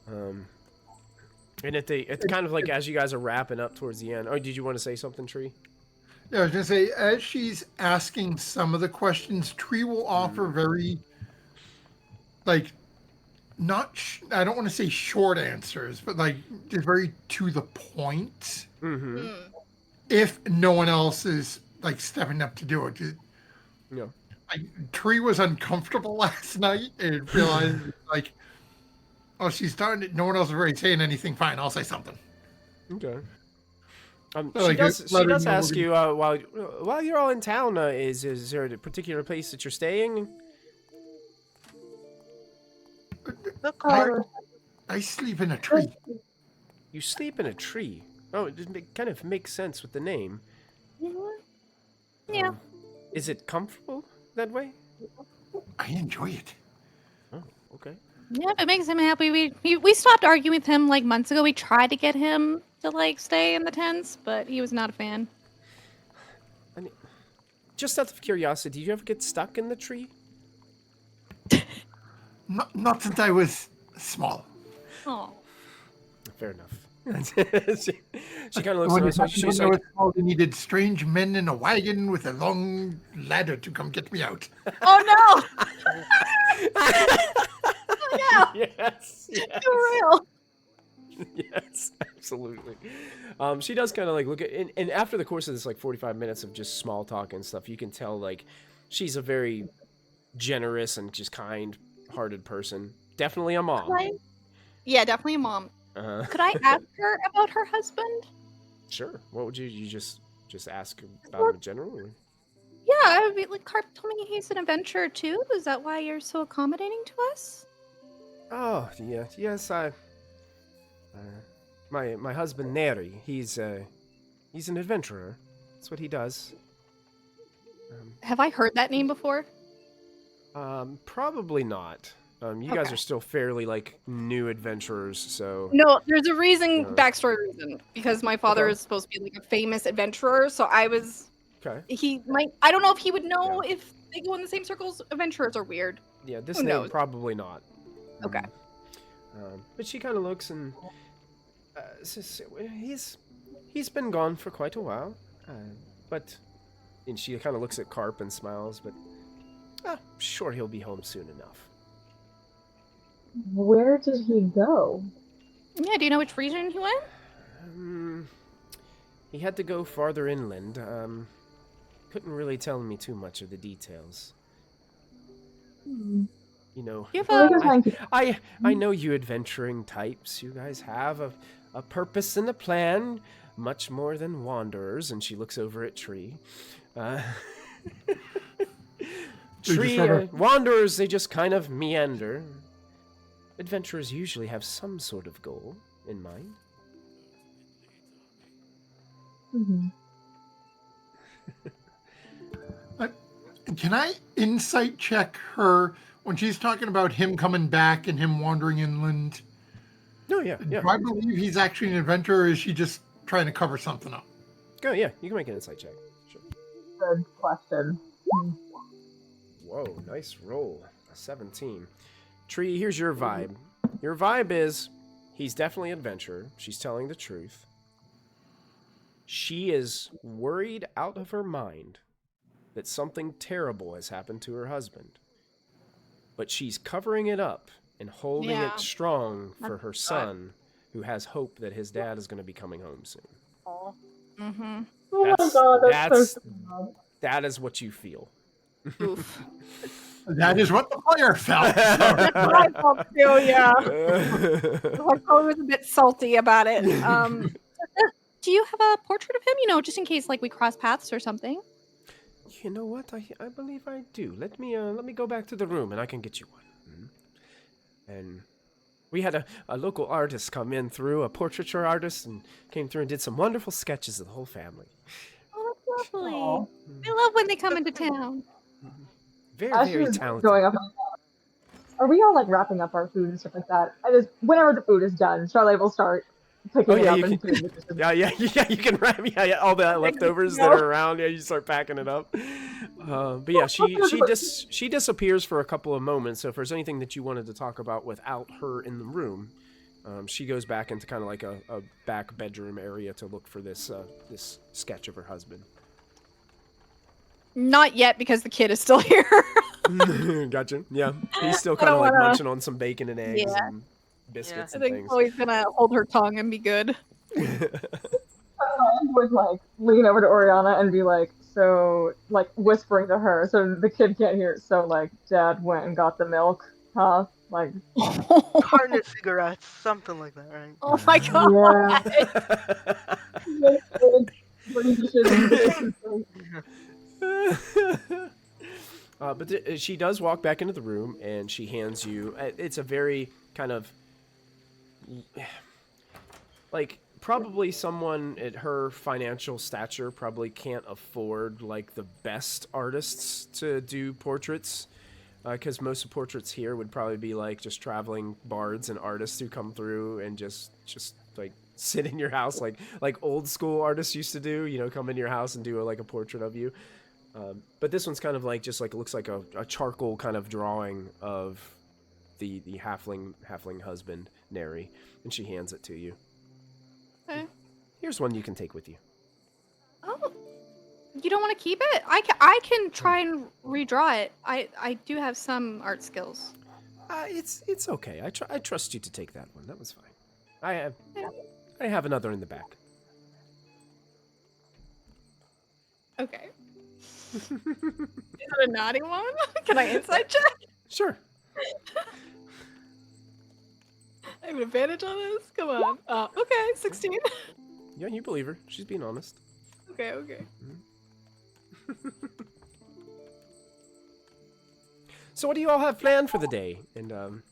Speaker 1: And it's kind of like as you guys are wrapping up towards the end. Oh, did you want to say something, Tree?
Speaker 3: Yeah, I was gonna say, as she's asking some of the questions, Tree will offer very, like, I don't want to say short answers, but like just very to the point.
Speaker 1: Mm-hmm.
Speaker 3: If no one else is like stepping up to do it.
Speaker 1: Yeah.
Speaker 3: Tree was uncomfortable last night and realized like, oh, she's starting to, no one else is really saying anything. Fine, I'll say something.
Speaker 1: Okay.
Speaker 3: So,
Speaker 1: she does ask you while you're all in town. Is there a particular place that you're staying?
Speaker 6: The car.
Speaker 3: I sleep in a tree.
Speaker 1: You sleep in a tree. Oh, it kind of makes sense with the name.
Speaker 2: Yeah.
Speaker 1: Is it comfortable that way?
Speaker 3: I enjoy it.
Speaker 1: Oh, okay.
Speaker 2: Yeah, it makes him happy. We stopped arguing with him like months ago. We tried to get him to like stay in the tents, but he was not a fan.
Speaker 1: I mean, just out of curiosity, did you ever get stuck in the tree?
Speaker 3: Not since I was small.
Speaker 2: Oh.
Speaker 1: Fair enough. she kind of looks at us. She's
Speaker 3: I
Speaker 1: like,
Speaker 3: was small, we needed strange men in a wagon with a long ladder to come get me out.
Speaker 2: Oh no! Oh no!
Speaker 1: yes.
Speaker 2: For real.
Speaker 1: Yes, absolutely. She does kind of like look at, and after the course of this like 45 minutes of just small talk and stuff, you can tell like she's a very generous and just kind-hearted person. Definitely a mom.
Speaker 2: Yeah, definitely a mom. Could I ask her about her husband?
Speaker 1: Sure. What would you just ask about him in general? Or?
Speaker 2: Yeah, I would be like, Carp told me he's an adventurer too. Is that why you're so accommodating to us?
Speaker 1: Oh, yeah. Yes, my husband Neri, he's an adventurer. That's what he does.
Speaker 2: Have I heard that name before?
Speaker 1: Probably not. You guys are still fairly like new adventurers, so
Speaker 2: No, there's a reason, backstory reason, because my father is supposed to be like a famous adventurer, so I was.
Speaker 1: Okay.
Speaker 2: He might. I don't know if he would know if they go in the same circles. Adventurers are weird.
Speaker 1: Yeah, this
Speaker 2: Who
Speaker 1: name
Speaker 2: knows?
Speaker 1: probably not.
Speaker 2: Okay.
Speaker 1: But she kind of looks and he's been gone for quite a while, but and she kind of looks at Carp and smiles, but sure he'll be home soon enough.
Speaker 4: Where did he go?
Speaker 2: Yeah, do you know which region he went?
Speaker 1: He had to go farther inland. Couldn't really tell me too much of the details. You know,
Speaker 2: You have
Speaker 4: Well, we
Speaker 2: a
Speaker 4: can try and keep-
Speaker 1: I know you adventuring types. You guys have a purpose and a plan, much more than wanderers. And she looks over at Tree. Tree, wanderers, they just kind of meander. Adventurers usually have some sort of goal in mind.
Speaker 4: Mhm.
Speaker 3: Can I insight check her when she's talking about him coming back and him wandering inland?
Speaker 1: Oh, yeah.
Speaker 3: Do I believe he's actually an adventurer, or is she just trying to cover something up?
Speaker 1: Go, yeah, you can make an insight check. Sure.
Speaker 4: Good question.
Speaker 1: Whoa, nice roll. A 17. Tree, here's your vibe. Your vibe is, he's definitely an adventurer. She's telling the truth. She is worried out of her mind that something terrible has happened to her husband. But she's covering it up and holding it strong for her son, who has hope that his dad is going to be coming home soon.
Speaker 2: Mm-hmm.
Speaker 4: Oh my god, that's so sad.
Speaker 1: That is what you feel.
Speaker 2: Oof.
Speaker 3: That is what the player felt.
Speaker 2: That's what I felt too, yeah. I probably was a bit salty about it. Do you have a portrait of him? You know, just in case, like, we cross paths or something.
Speaker 1: You know what? I believe I do. Let me go back to the room and I can get you one. And we had a local artist come in through, a portraiture artist, and came through and did some wonderful sketches of the whole family.
Speaker 2: Oh, that's lovely.
Speaker 4: Aw.
Speaker 2: I love when they come into town.
Speaker 1: Very,
Speaker 4: As she
Speaker 1: very
Speaker 4: was
Speaker 1: talented.
Speaker 4: going up, are we all like wrapping up our food and stuff like that? Whenever the food is done, Charlotte will start picking it up and putting it in the
Speaker 1: Yeah, you can wrap all the leftovers that are around. Yeah, you start packing it up. But yeah, she disappears for a couple of moments. So if there's anything that you wanted to talk about without her in the room, she goes back into kind of like a back bedroom area to look for this sketch of her husband.
Speaker 2: Not yet, because the kid is still here.
Speaker 1: Gotcha. Yeah, he's still kind of like munching on some bacon and eggs and biscuits
Speaker 2: I
Speaker 1: and
Speaker 2: think
Speaker 1: things.
Speaker 2: Chloe's gonna hold her tongue and be good.
Speaker 4: would like lean over to Oriana and be like, so like whispering to her so the kid can't hear it. So like, Dad went and got the milk, huh? Like,
Speaker 6: Carton of cigarettes, something like that, right?
Speaker 2: Oh my god.
Speaker 1: But she does walk back into the room and she hands you. It's a very kind of like probably someone at her financial stature probably can't afford like the best artists to do portraits. Because most of the portraits here would probably be like just traveling bards and artists who come through and just like sit in your house like old school artists used to do. You know, come in your house and do like a portrait of you. But this one's kind of like just like it looks like a charcoal kind of drawing of the halfling husband Neri, and she hands it to you.
Speaker 2: Okay.
Speaker 1: Here's one you can take with you.
Speaker 2: Oh, you don't want to keep it? I can try and redraw it. I do have some art skills.
Speaker 1: It's okay. I trust you to take that one. That was fine. I have another in the back.
Speaker 2: Okay. Is it a naughty one? Can I insight check?
Speaker 1: Sure.
Speaker 2: I have an advantage on this? Come on. Okay, 16.
Speaker 1: Yeah, you believe her. She's being honest.
Speaker 2: Okay.
Speaker 1: So what do you all have planned for the day? And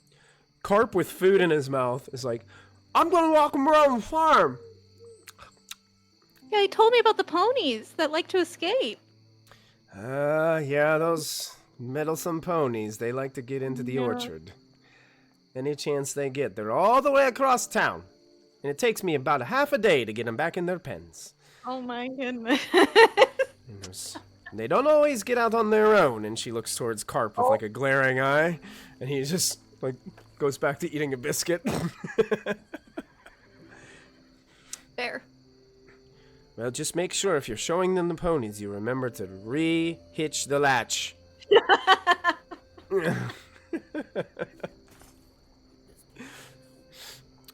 Speaker 1: Carp with food in his mouth is like, I'm gonna walk around the farm.
Speaker 2: Yeah, he told me about the ponies that like to escape.
Speaker 1: Yeah, those meddlesome ponies, they like to get into the orchard. Any chance they get. They're all the way across town. And it takes me about a half a day to get them back in their pens.
Speaker 2: Oh my goodness.
Speaker 1: And they don't always get out on their own. And she looks towards Carp with like a glaring eye. And he just like goes back to eating a biscuit.
Speaker 2: Fair.
Speaker 1: Well, just make sure if you're showing them the ponies, you remember to re-hitch the latch.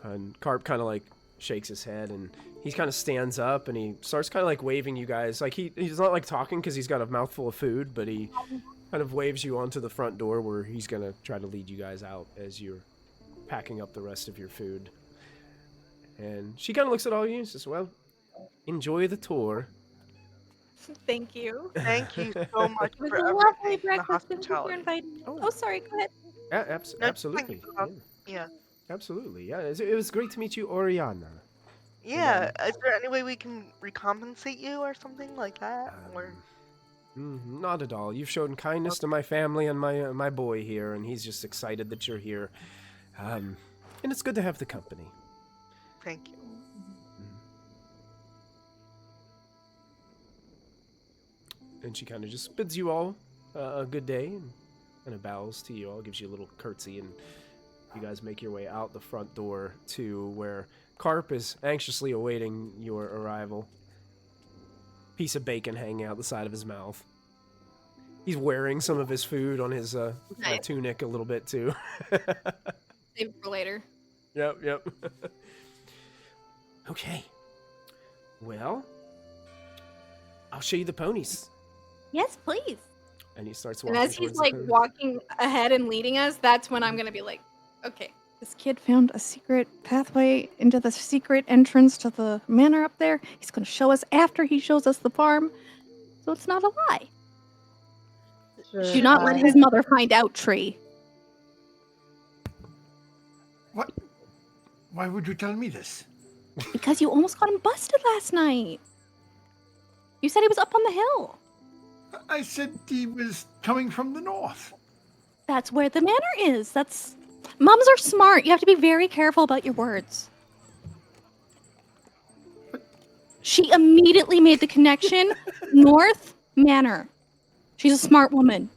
Speaker 1: And Carp kind of like shakes his head and he kind of stands up and he starts kind of like waving you guys. Like he's not like talking because he's got a mouthful of food, but he kind kind of waves you onto the front door where he's going to try to lead you guys out as you're packing up the rest of your food. And she kind of looks at all of you and says, well, enjoy the tour.
Speaker 2: Thank you.
Speaker 6: Thank you so much
Speaker 2: It was
Speaker 6: for
Speaker 2: a
Speaker 6: everything,
Speaker 2: lovely
Speaker 6: the
Speaker 2: breakfast. Thank you for
Speaker 6: hospitality.
Speaker 2: inviting me.
Speaker 1: Oh.
Speaker 2: Oh, sorry. Go ahead.
Speaker 6: No,
Speaker 1: Absolutely.
Speaker 6: thank you. Yeah.
Speaker 1: Absolutely. Yeah, it was great to meet you, Oriana.
Speaker 6: Yeah. Is there any way we can recompensate you or something like that? Or
Speaker 1: Not at all. You've shown kindness to my family and my boy here, and he's just excited that you're here. And it's good to have the company.
Speaker 6: thank you.
Speaker 1: And she kind of just bids you all a good day and kind of bows to you all, gives you a little curtsy, and you guys make your way out the front door to where Carp is anxiously awaiting your arrival. Piece of bacon hanging out the side of his mouth. He's wearing some of his food on his
Speaker 2: Nice.
Speaker 1: tunic a little bit too.
Speaker 2: Save it for later.
Speaker 1: Yep. Okay. Well, I'll show you the ponies.
Speaker 2: Yes, please.
Speaker 1: And he starts
Speaker 2: And
Speaker 1: walking
Speaker 2: as he's
Speaker 1: towards
Speaker 2: like
Speaker 1: the ponies.
Speaker 2: walking ahead and leading us, that's when I'm gonna be like, okay, this kid found a secret pathway into the secret entrance to the manor up there. He's gonna show us after he shows us the farm, so it's not a lie.
Speaker 4: Sure,
Speaker 2: Do not let his mother find out, Tree.
Speaker 3: What? Why would you tell me this?
Speaker 2: Because you almost got him busted last night. You said he was up on the hill.
Speaker 3: I said he was coming from the north.
Speaker 2: That's where the manor is. Moms are smart. You have to be very careful about your words. She immediately made the connection. North Manor. She's a smart woman.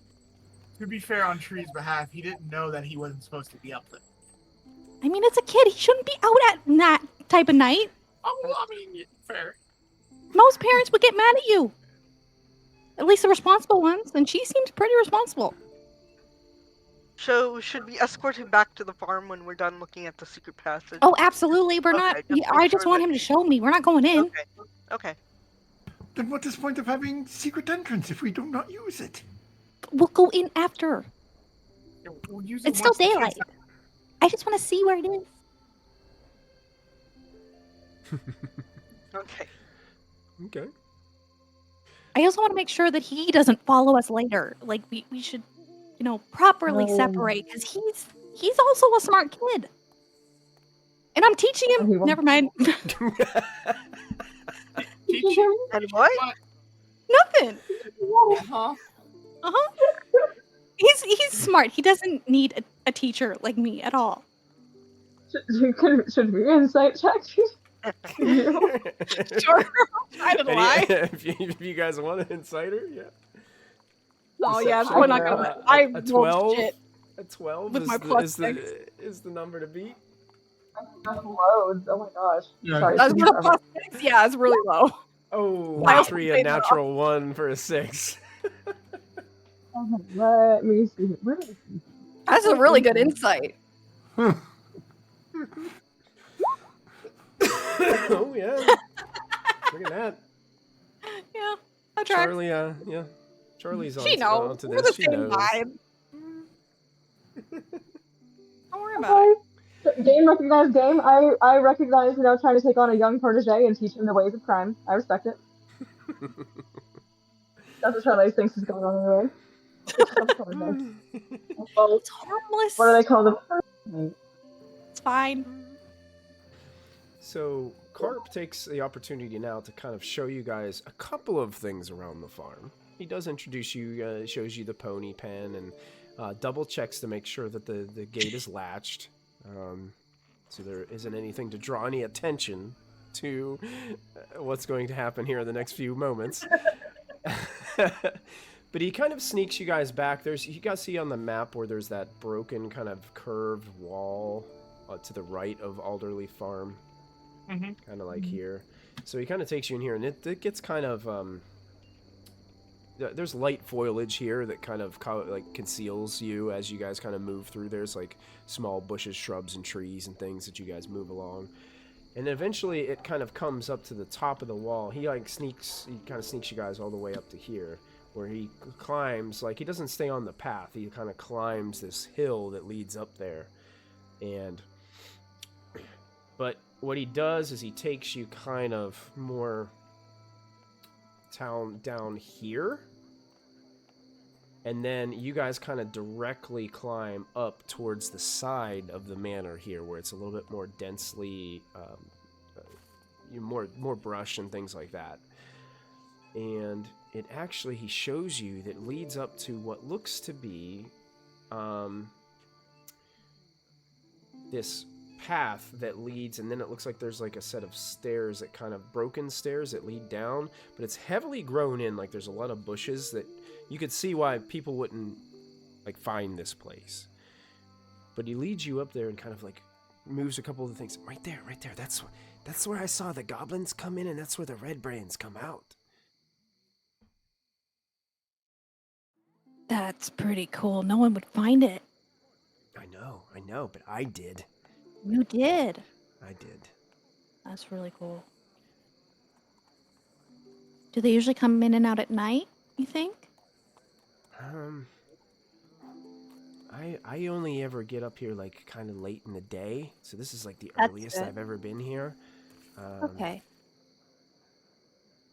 Speaker 5: To be fair, on Tree's behalf, he didn't know that he wasn't supposed to be up there.
Speaker 2: I mean, it's a kid. He shouldn't be out at that type of night.
Speaker 5: Oh, well, I mean, fair.
Speaker 2: Most parents would get mad at you. At least the responsible ones. And she seems pretty responsible.
Speaker 6: So, should we escort him back to the farm when we're done looking at the secret passage?
Speaker 2: Oh, absolutely. We're not.
Speaker 6: Okay, just
Speaker 2: Yeah,
Speaker 6: make
Speaker 2: I just
Speaker 6: sure
Speaker 2: want
Speaker 6: that-
Speaker 2: him to show me. We're not going in.
Speaker 6: Okay.
Speaker 3: Then what is the point of having secret entrance if we do not use it?
Speaker 2: We'll go in after.
Speaker 5: Yeah, we'll use it
Speaker 2: It's still
Speaker 5: once the kid's
Speaker 2: daylight. I just want to see where it is.
Speaker 6: Okay.
Speaker 1: Okay.
Speaker 2: I also want to make sure that he doesn't follow us later. Like we should, properly
Speaker 4: No.
Speaker 2: separate because he's also a smart kid. And I'm teaching
Speaker 4: Oh, he
Speaker 2: him.
Speaker 4: won't-
Speaker 2: Never mind.
Speaker 5: Teach
Speaker 6: And what?
Speaker 2: Nothing.
Speaker 5: huh?
Speaker 2: Uh-huh. He's smart. He doesn't need a teacher like me at all.
Speaker 4: Should we insight check?
Speaker 2: Sure. Try to lie.
Speaker 1: if you guys want an insider, yeah.
Speaker 2: Oh yeah,
Speaker 1: Deception,
Speaker 2: we're not gonna. I
Speaker 1: a
Speaker 2: rolled
Speaker 1: 12.
Speaker 2: shit.
Speaker 1: A 12
Speaker 2: With
Speaker 1: is,
Speaker 2: my
Speaker 1: the,
Speaker 2: plus
Speaker 1: is, is the number to beat.
Speaker 4: Loads. Oh my gosh.
Speaker 3: Yeah.
Speaker 4: Sorry.
Speaker 2: That's with a plus 6. Yeah, it's really low.
Speaker 1: Oh,
Speaker 2: I
Speaker 1: Tree, a
Speaker 2: played it off.
Speaker 1: natural 1 for a 6.
Speaker 4: Let me see. Where is he?
Speaker 2: That's a really good insight.
Speaker 1: Oh, yeah. Look at that.
Speaker 2: Yeah, that tracks.
Speaker 1: Charlie, yeah. Charlie's on
Speaker 2: She knows.
Speaker 1: onto
Speaker 2: We're
Speaker 1: this.
Speaker 2: the
Speaker 1: She
Speaker 2: same
Speaker 1: knows.
Speaker 2: vibe. Don't worry about it.
Speaker 4: Okay. Game recognized game. I recognize, trying to take on a young protege and teach him the ways of crime. I respect it. That's what Charlie thinks is going on anyway. Well,
Speaker 2: It's harmless.
Speaker 4: what do they call them?
Speaker 2: It's fine.
Speaker 1: So, Carp takes the opportunity now to kind of show you guys a couple of things around the farm. He does introduce you, shows you the pony pen, and double checks to make sure that the gate is latched. So there isn't anything to draw any attention to what's going to happen here in the next few moments. But he kind of sneaks you guys back. You guys see on the map where there's that broken kind of curved wall to the right of Alderley Farm.
Speaker 5: Mm-hmm.
Speaker 1: Kind of like here. So he kind of takes you in here, and it gets kind of there's light foliage here that kind of conceals you as you guys kind of move through. There's like small bushes, shrubs, and trees and things that you guys move along. And eventually it kind of comes up to the top of the wall. He kind of sneaks you guys all the way up to here, where he climbs, like he doesn't stay on the path. He kind of climbs this hill that leads up there. But what he does is he takes you kind of more down here. And then you guys kind of directly climb up towards the side of the manor here, where it's a little bit more densely, more brush and things like that. And it actually, he shows you that leads up to what looks to be this path that leads, and then it looks like there's like a set of stairs, that kind of broken stairs that lead down, but it's heavily grown in. Like there's a lot of bushes that you could see why people wouldn't like find this place. But he leads you up there and kind of like moves a couple of the things. Right there. That's where I saw the goblins come in, and that's where the Redbrands come out.
Speaker 2: That's pretty cool. No one would find it.
Speaker 1: I know, but I did.
Speaker 2: You did.
Speaker 1: I did.
Speaker 2: That's really cool. Do they usually come in and out at night, you think?
Speaker 1: I only ever get up here like kind of late in the day, so this is like the
Speaker 2: That's
Speaker 1: earliest
Speaker 2: good.
Speaker 1: I've ever been here.
Speaker 2: Okay.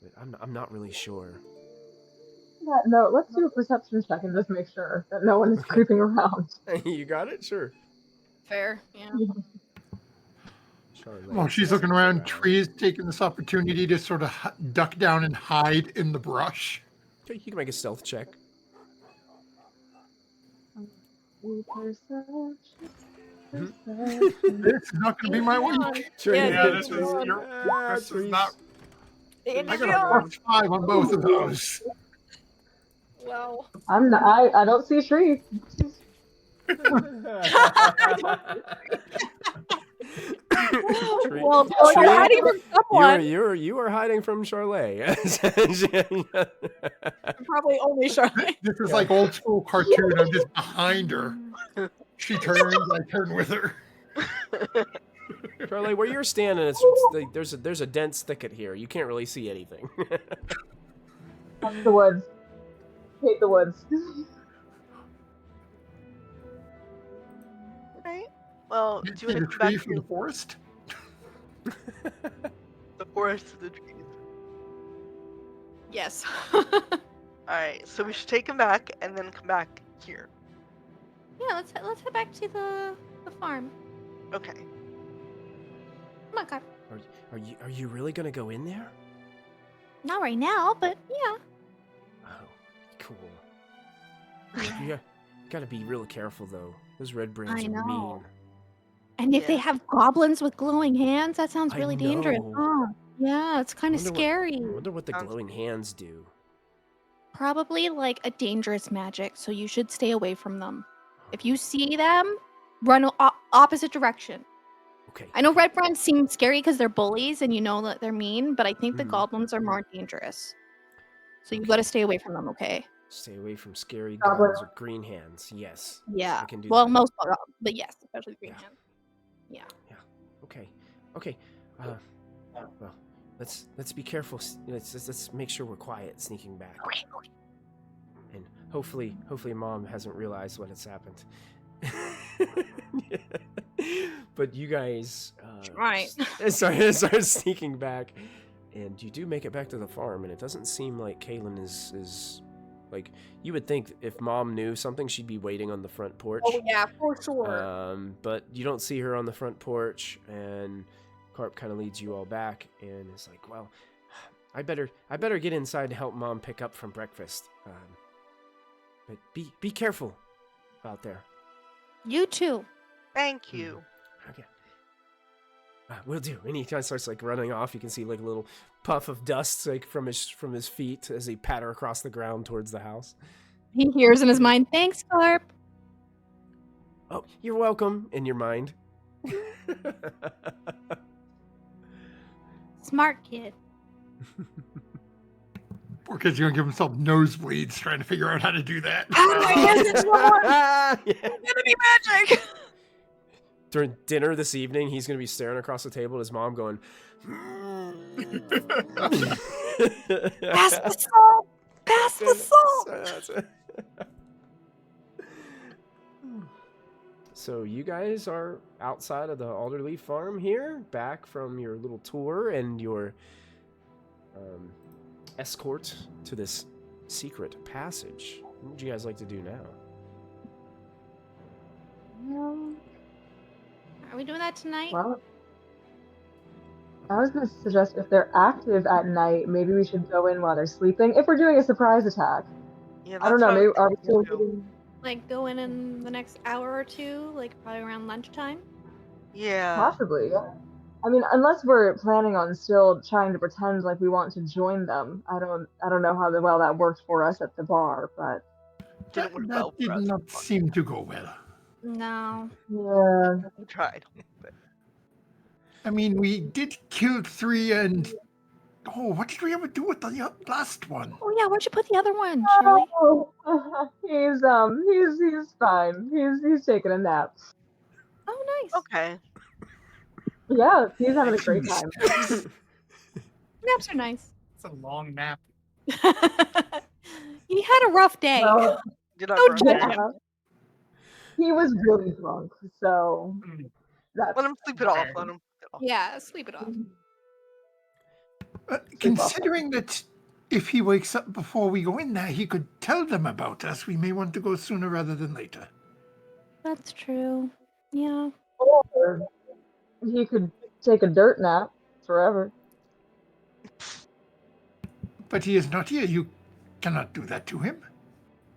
Speaker 1: But I'm not really sure.
Speaker 4: Yeah, no, let's do a perception check and just make sure that no one is creeping around.
Speaker 1: You got it? Sure.
Speaker 2: Fair, yeah.
Speaker 1: Charlotte.
Speaker 3: While she's looking around, Tree is taking this opportunity to sort of duck down and hide in the brush.
Speaker 1: Okay, you can make a stealth check.
Speaker 4: Perception.
Speaker 3: This is not going to be my week.
Speaker 5: Yeah, this is not.
Speaker 3: I got a +5 on both of those.
Speaker 2: Well,
Speaker 4: I'm not, I don't see trees.
Speaker 2: well, you're hiding from someone.
Speaker 1: You are hiding from Charlotte.
Speaker 2: Probably only Charlotte.
Speaker 3: This is like old school cartoon. I'm just behind her. She turns, I turn with her.
Speaker 1: Charlotte, where you're standing, there's a dense thicket here. You can't really see anything.
Speaker 4: That's the woods. Hate the woods.
Speaker 6: Right. Well, do you
Speaker 3: See the
Speaker 6: want to come
Speaker 3: tree
Speaker 6: back
Speaker 3: from
Speaker 6: to
Speaker 3: the forest?
Speaker 6: the forest of the trees?
Speaker 2: Yes.
Speaker 6: Alright, so we should take him back and then come back here.
Speaker 2: Yeah, let's head back to the farm.
Speaker 6: Okay.
Speaker 2: Come on, Carp.
Speaker 1: Are you really gonna go in there?
Speaker 2: Not right now, but yeah.
Speaker 1: Oh, cool. You gotta be real careful though. Those Redbrands
Speaker 2: I
Speaker 1: are
Speaker 2: know.
Speaker 1: mean.
Speaker 2: And if they
Speaker 6: Yeah.
Speaker 2: have goblins with glowing hands, that sounds
Speaker 1: I
Speaker 2: really dangerous.
Speaker 1: know.
Speaker 2: Huh? Yeah, it's kind of
Speaker 1: Wonder what-
Speaker 2: scary.
Speaker 1: I wonder what the
Speaker 6: Sounds-
Speaker 1: glowing hands do.
Speaker 2: Probably like a dangerous magic, so you should stay away from them. If you see them, run opposite direction.
Speaker 1: Okay.
Speaker 2: I know Redbrands seem scary because they're bullies and you know that they're mean, but I think the
Speaker 1: Mhm.
Speaker 2: goblins are more dangerous. So you gotta stay away from them, okay?
Speaker 1: Stay away from scary
Speaker 4: Goblin.
Speaker 1: goblins with green hands. Yes.
Speaker 2: Yeah.
Speaker 1: I can do
Speaker 2: Well,
Speaker 1: that.
Speaker 2: most, but yes, especially the green
Speaker 1: Yeah.
Speaker 2: hand. Yeah.
Speaker 1: Okay. Okay. Well, let's be careful. Let's make sure we're quiet sneaking back.
Speaker 2: Okay. Okay.
Speaker 1: And hopefully Mom hasn't realized what has happened. But you guys
Speaker 2: Right.
Speaker 1: start sneaking back, and you do make it back to the farm, and it doesn't seem like Kaylin is like, you would think if Mom knew something, she'd be waiting on the front porch.
Speaker 2: Oh yeah, for sure.
Speaker 1: But you don't see her on the front porch, and Carp kind of leads you all back and is like, well, I better get inside to help Mom pick up from breakfast. But be careful out there.
Speaker 2: You too.
Speaker 6: Thank you.
Speaker 1: Okay. Will do. And he kind of starts like running off. You can see like a little puff of dust like from his feet as he patter across the ground towards the house.
Speaker 2: He hears in his mind, "Thanks, Carp."
Speaker 1: Oh, you're welcome in your mind.
Speaker 2: Smart kid.
Speaker 3: Poor kid's going to give himself nosebleeds trying to figure out how to do that.
Speaker 2: Infinity magic.
Speaker 1: During dinner this evening, he's going to be staring across the table at his mom going,
Speaker 2: Pass the salt. Pass Yes, the salt.
Speaker 1: So you guys are outside of the Alderleaf farm here, back from your little tour and your escort to this secret passage. What would you guys like to do now?
Speaker 2: Are we doing that tonight?
Speaker 4: Well, I was going to suggest if they're active at night, maybe we should go in while they're sleeping. If we're doing a surprise attack.
Speaker 6: Yeah,
Speaker 4: I don't know, maybe are we still doing...
Speaker 2: Like go in the next hour or two, like probably around lunchtime?
Speaker 6: Yeah.
Speaker 4: Possibly, yeah. I mean, unless we're planning on still trying to pretend like we want to join them. I don't know how well that worked for us at the bar, but
Speaker 6: Didn't work
Speaker 3: That
Speaker 6: well for
Speaker 3: did
Speaker 6: us.
Speaker 3: not seem to go well.
Speaker 2: No.
Speaker 4: yeah.
Speaker 6: We tried. But
Speaker 3: I mean, we did kill 3 and... Oh, what did we ever do with the last one?
Speaker 2: Oh yeah, where'd you put the other one, Shirley?
Speaker 4: Oh, he's fine. He's taking a nap.
Speaker 2: Oh, nice.
Speaker 6: okay.
Speaker 4: Yeah, he's having a great time.
Speaker 2: Naps are nice.
Speaker 5: It's a long nap.
Speaker 2: He had a rough day.
Speaker 4: Well,
Speaker 6: Did not
Speaker 2: Don't
Speaker 6: burn
Speaker 2: judge
Speaker 6: it.
Speaker 2: him.
Speaker 4: he was really drunk, so
Speaker 5: Mm.
Speaker 4: that's
Speaker 6: Let him sleep it off. Let him.
Speaker 2: Yeah, sleep it off.
Speaker 3: Considering that if he wakes up before we go in there, he could tell them about us, we may want to go sooner rather than later.
Speaker 2: That's true. Yeah.
Speaker 4: or he could take a dirt nap forever.
Speaker 3: But he is not here. You cannot do that to him.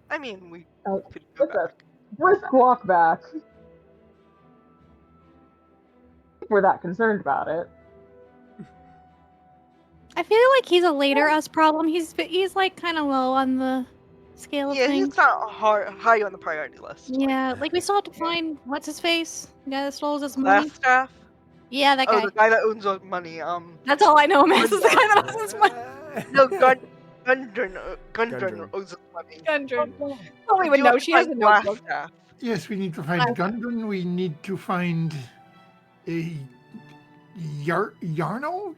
Speaker 6: I mean, we
Speaker 4: Oh,
Speaker 6: could go
Speaker 4: it's a
Speaker 6: back.
Speaker 4: brisk walk back. If we're that concerned about it.
Speaker 2: I feel like he's a later us problem. He's like kind of low on the scale of
Speaker 6: Yeah,
Speaker 2: things.
Speaker 6: he's not high on the priority list.
Speaker 2: Yeah, like we still have to find what's his face, the guy that stole his money.
Speaker 6: Last staff.
Speaker 2: Yeah, that
Speaker 6: Oh,
Speaker 2: guy.
Speaker 6: the guy that owns our money.
Speaker 2: That's all I know, man. Is the guy that owns his money.
Speaker 6: No, Gundren owes us money.
Speaker 2: Gundren. Oh, we would
Speaker 6: do
Speaker 2: know.
Speaker 6: have to
Speaker 2: She has a
Speaker 6: find Last
Speaker 2: notebook.
Speaker 6: staff.
Speaker 3: Yes, we need to find Gundren. We need to find a Yarno?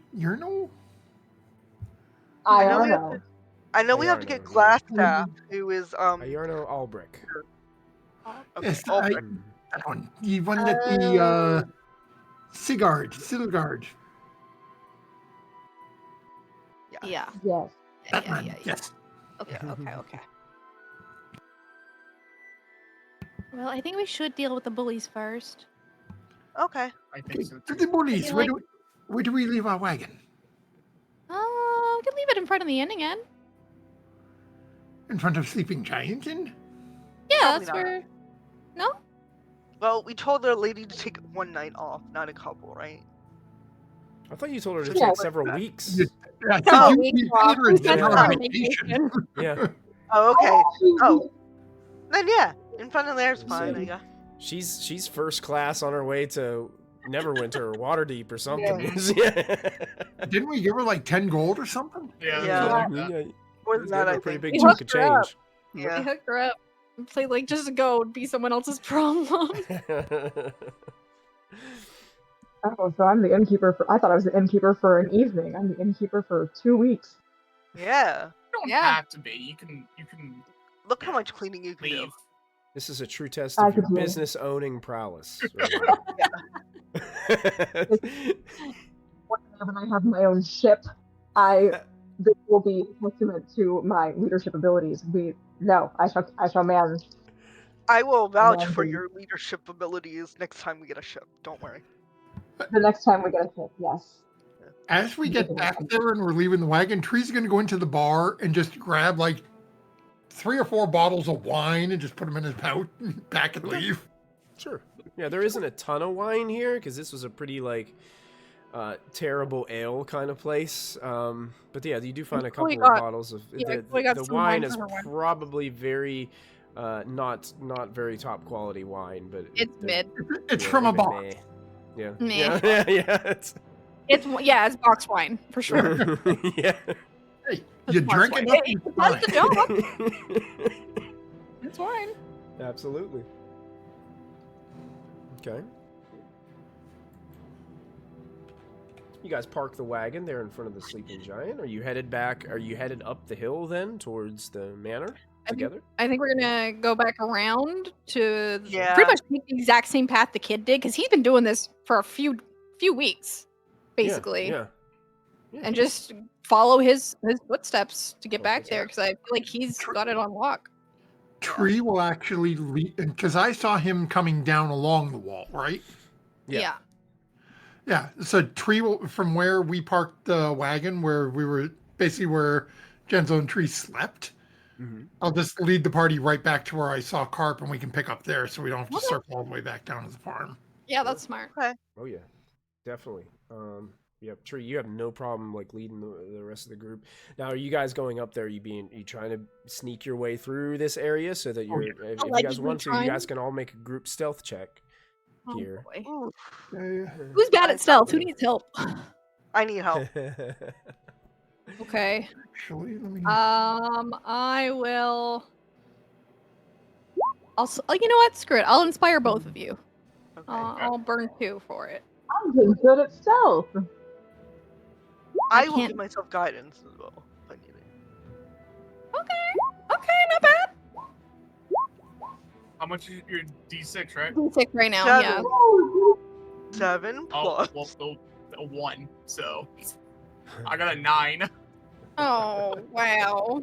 Speaker 4: I
Speaker 6: know
Speaker 4: don't
Speaker 6: we have
Speaker 4: know.
Speaker 6: I know we have to get
Speaker 1: Yarno,
Speaker 6: Glass staff, who is
Speaker 1: Ayarno Albrick.
Speaker 6: okay,
Speaker 3: Yes,
Speaker 6: Albrecht.
Speaker 3: that one. The one that the Sigard.
Speaker 2: Yeah.
Speaker 4: Yes.
Speaker 3: That
Speaker 2: Yeah,
Speaker 3: man.
Speaker 2: yeah.
Speaker 3: Yes.
Speaker 2: Okay. Well, I think we should deal with the bullies first.
Speaker 6: Okay.
Speaker 5: I think so
Speaker 3: To
Speaker 5: too.
Speaker 3: the bullies.
Speaker 2: feel
Speaker 3: Where do we leave our wagon?
Speaker 2: We can leave it in front of the inn again.
Speaker 3: In front of Sleeping Giant Inn?
Speaker 2: Yeah,
Speaker 6: Probably
Speaker 2: that's
Speaker 6: not.
Speaker 2: where. No.
Speaker 6: Well, we told our lady to take one night off, not a couple, right?
Speaker 1: I thought you told her to
Speaker 4: Yeah,
Speaker 1: take several weeks.
Speaker 3: I think
Speaker 2: Oh,
Speaker 3: you
Speaker 2: we
Speaker 3: paid
Speaker 2: dropped-
Speaker 3: her
Speaker 2: we
Speaker 3: instead
Speaker 1: spent
Speaker 3: of
Speaker 1: our
Speaker 3: on vacation.
Speaker 1: Yeah.
Speaker 6: Oh, okay.
Speaker 4: Oh.
Speaker 6: Then yeah, in front of there's fine, I guess.
Speaker 1: She's first class on her way to Neverwinter or Waterdeep or something.
Speaker 3: Didn't we give her like 10 gold or something?
Speaker 5: Yeah.
Speaker 6: Yeah.
Speaker 5: something like that.
Speaker 1: You
Speaker 6: More
Speaker 1: guys
Speaker 6: than
Speaker 1: gave
Speaker 6: that,
Speaker 1: her
Speaker 6: I
Speaker 1: a pretty
Speaker 6: think.
Speaker 1: big
Speaker 2: We
Speaker 1: chunk of
Speaker 2: hooked her up.
Speaker 1: change.
Speaker 2: We
Speaker 6: Yeah.
Speaker 2: hooked her up. And played like just go and be someone else's problem.
Speaker 4: Oh, so I'm the innkeeper for. I thought I was the innkeeper for an evening. I'm the innkeeper for 2 weeks.
Speaker 6: Yeah.
Speaker 5: You don't
Speaker 2: Yeah.
Speaker 5: have to be. You can
Speaker 6: Look how much cleaning you can do.
Speaker 5: leave.
Speaker 1: This is a true test
Speaker 4: I
Speaker 1: of your
Speaker 4: could do it.
Speaker 1: business owning prowess.
Speaker 4: When I have my own ship, this will be testament to my leadership abilities. I shall man.
Speaker 6: I will vouch for
Speaker 4: Amazing.
Speaker 6: your leadership abilities next time we get a ship. Don't worry.
Speaker 4: The next time we get a ship, yes.
Speaker 3: As we get back there and we're leaving the wagon, Tree's going to go into the bar and just grab like 3 or 4 bottles of wine and just put them in his pouch, pack and leave.
Speaker 1: Sure. Yeah, there isn't a ton of wine here because this was a pretty like terrible ale kind of place. But yeah, you do find a
Speaker 2: Chloe
Speaker 1: couple of
Speaker 2: got-
Speaker 1: bottles of
Speaker 2: yeah, Chloe got
Speaker 1: the
Speaker 2: some
Speaker 1: wine
Speaker 2: wine
Speaker 1: is
Speaker 2: for her wine.
Speaker 1: probably very not very top quality wine, but
Speaker 2: It's mid.
Speaker 3: It's
Speaker 1: yeah,
Speaker 3: from a
Speaker 1: even
Speaker 3: box.
Speaker 1: meh. Yeah.
Speaker 2: Meh.
Speaker 1: Yeah.
Speaker 2: It's box wine for sure.
Speaker 1: Yeah.
Speaker 3: Hey,
Speaker 2: That's
Speaker 3: you
Speaker 2: box
Speaker 3: drink
Speaker 2: wine.
Speaker 3: enough,
Speaker 2: Hey,
Speaker 3: you're
Speaker 2: it does the
Speaker 3: fine.
Speaker 2: job. It's wine.
Speaker 1: Absolutely. Okay. You guys park the wagon there in front of the sleeping giant. Are you headed back? Are you headed up the hill then towards the manor together?
Speaker 2: I think we're gonna go back around to
Speaker 6: Yeah.
Speaker 2: pretty much take the exact same path the kid did, because he's been doing this for a few weeks, basically,
Speaker 1: Yeah.
Speaker 2: and just follow his footsteps to get
Speaker 1: Follow
Speaker 2: back
Speaker 1: his
Speaker 2: there, because I feel like he's got it on lock.
Speaker 3: Tree will actually lead, because I saw him coming down along the wall, right?
Speaker 1: Yeah.
Speaker 3: Yeah. So Tree will, from where we parked the wagon, where we were basically where Genzo and Tree slept.
Speaker 1: Mm-hmm.
Speaker 3: I'll just lead the party right back to where I saw Carp, and we can pick up there, so we don't have to circle all the way back down to the farm.
Speaker 2: Yeah, that's smart.
Speaker 6: Okay.
Speaker 1: Oh yeah, definitely. Yep, Tree, you have no problem like leading the rest of the group. Now, are you guys going up there? Are you trying to sneak your way through this area so that you're, if you guys want to, you guys can all make a group stealth check here.
Speaker 2: Boy.
Speaker 6: Ooh,
Speaker 2: Who's bad at stealth? Who needs help?
Speaker 6: I need help.
Speaker 2: Okay.
Speaker 3: Actually, let me.
Speaker 2: I will. You know what? Screw it. I'll inspire both of you.
Speaker 6: Okay.
Speaker 2: I'll burn 2 for it.
Speaker 4: I'm getting good at stealth.
Speaker 6: I will
Speaker 2: can't-
Speaker 6: give myself guidance as well. If I need it.
Speaker 2: Okay, not bad.
Speaker 5: How much is your D6, right?
Speaker 2: D6 right now,
Speaker 6: 7.
Speaker 2: yeah.
Speaker 6: 7
Speaker 5: Oh,
Speaker 6: plus.
Speaker 5: well, a 1, so I got a 9.
Speaker 2: Oh, wow.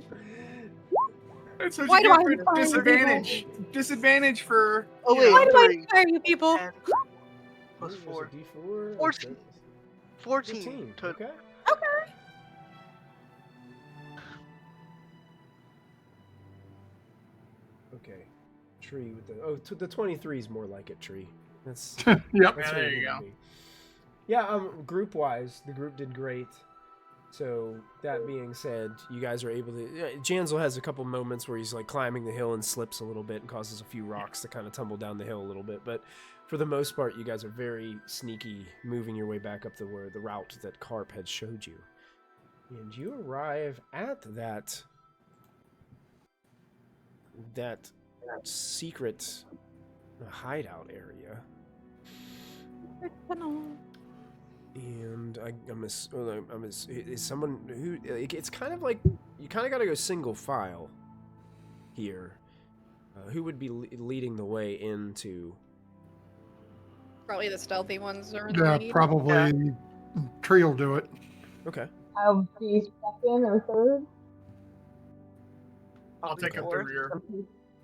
Speaker 5: That's what
Speaker 2: Why
Speaker 5: you
Speaker 2: do
Speaker 5: get
Speaker 2: I
Speaker 5: for
Speaker 2: inspire
Speaker 5: disadvantage. Disadvantage for.
Speaker 6: Oh
Speaker 5: you
Speaker 6: wait,
Speaker 5: know,
Speaker 2: Why do I
Speaker 6: 3.
Speaker 2: inspire you people?
Speaker 6: 10 plus 4.
Speaker 1: D4.
Speaker 6: 14. 14.
Speaker 1: 14.
Speaker 6: Total.
Speaker 1: Okay.
Speaker 2: Okay.
Speaker 1: Okay. Tree with the 23 is more like it. Tree. That's.
Speaker 3: Yep.
Speaker 5: Yeah,
Speaker 1: That's
Speaker 5: there
Speaker 1: what it
Speaker 5: you
Speaker 1: would
Speaker 5: go.
Speaker 1: be. Yeah, group wise, the group did great. So that being said, you guys are able to. Jansel has a couple moments where he's like climbing the hill and slips a little bit and causes a few rocks to kind of tumble down the hill a little bit. But for the most part, you guys are very sneaky, moving your way back up the route that Carp had showed you, and you arrive at that secret hideout area. And is someone who, it's kind of like, you kind of got to go single file here. Who would be leading the way into?
Speaker 2: Probably the stealthy ones are in the
Speaker 3: Yeah,
Speaker 2: lead.
Speaker 3: probably Tree will do it.
Speaker 1: Okay.
Speaker 4: I'll be second or third.
Speaker 5: I'll take up the
Speaker 6: Fourth.
Speaker 5: rear.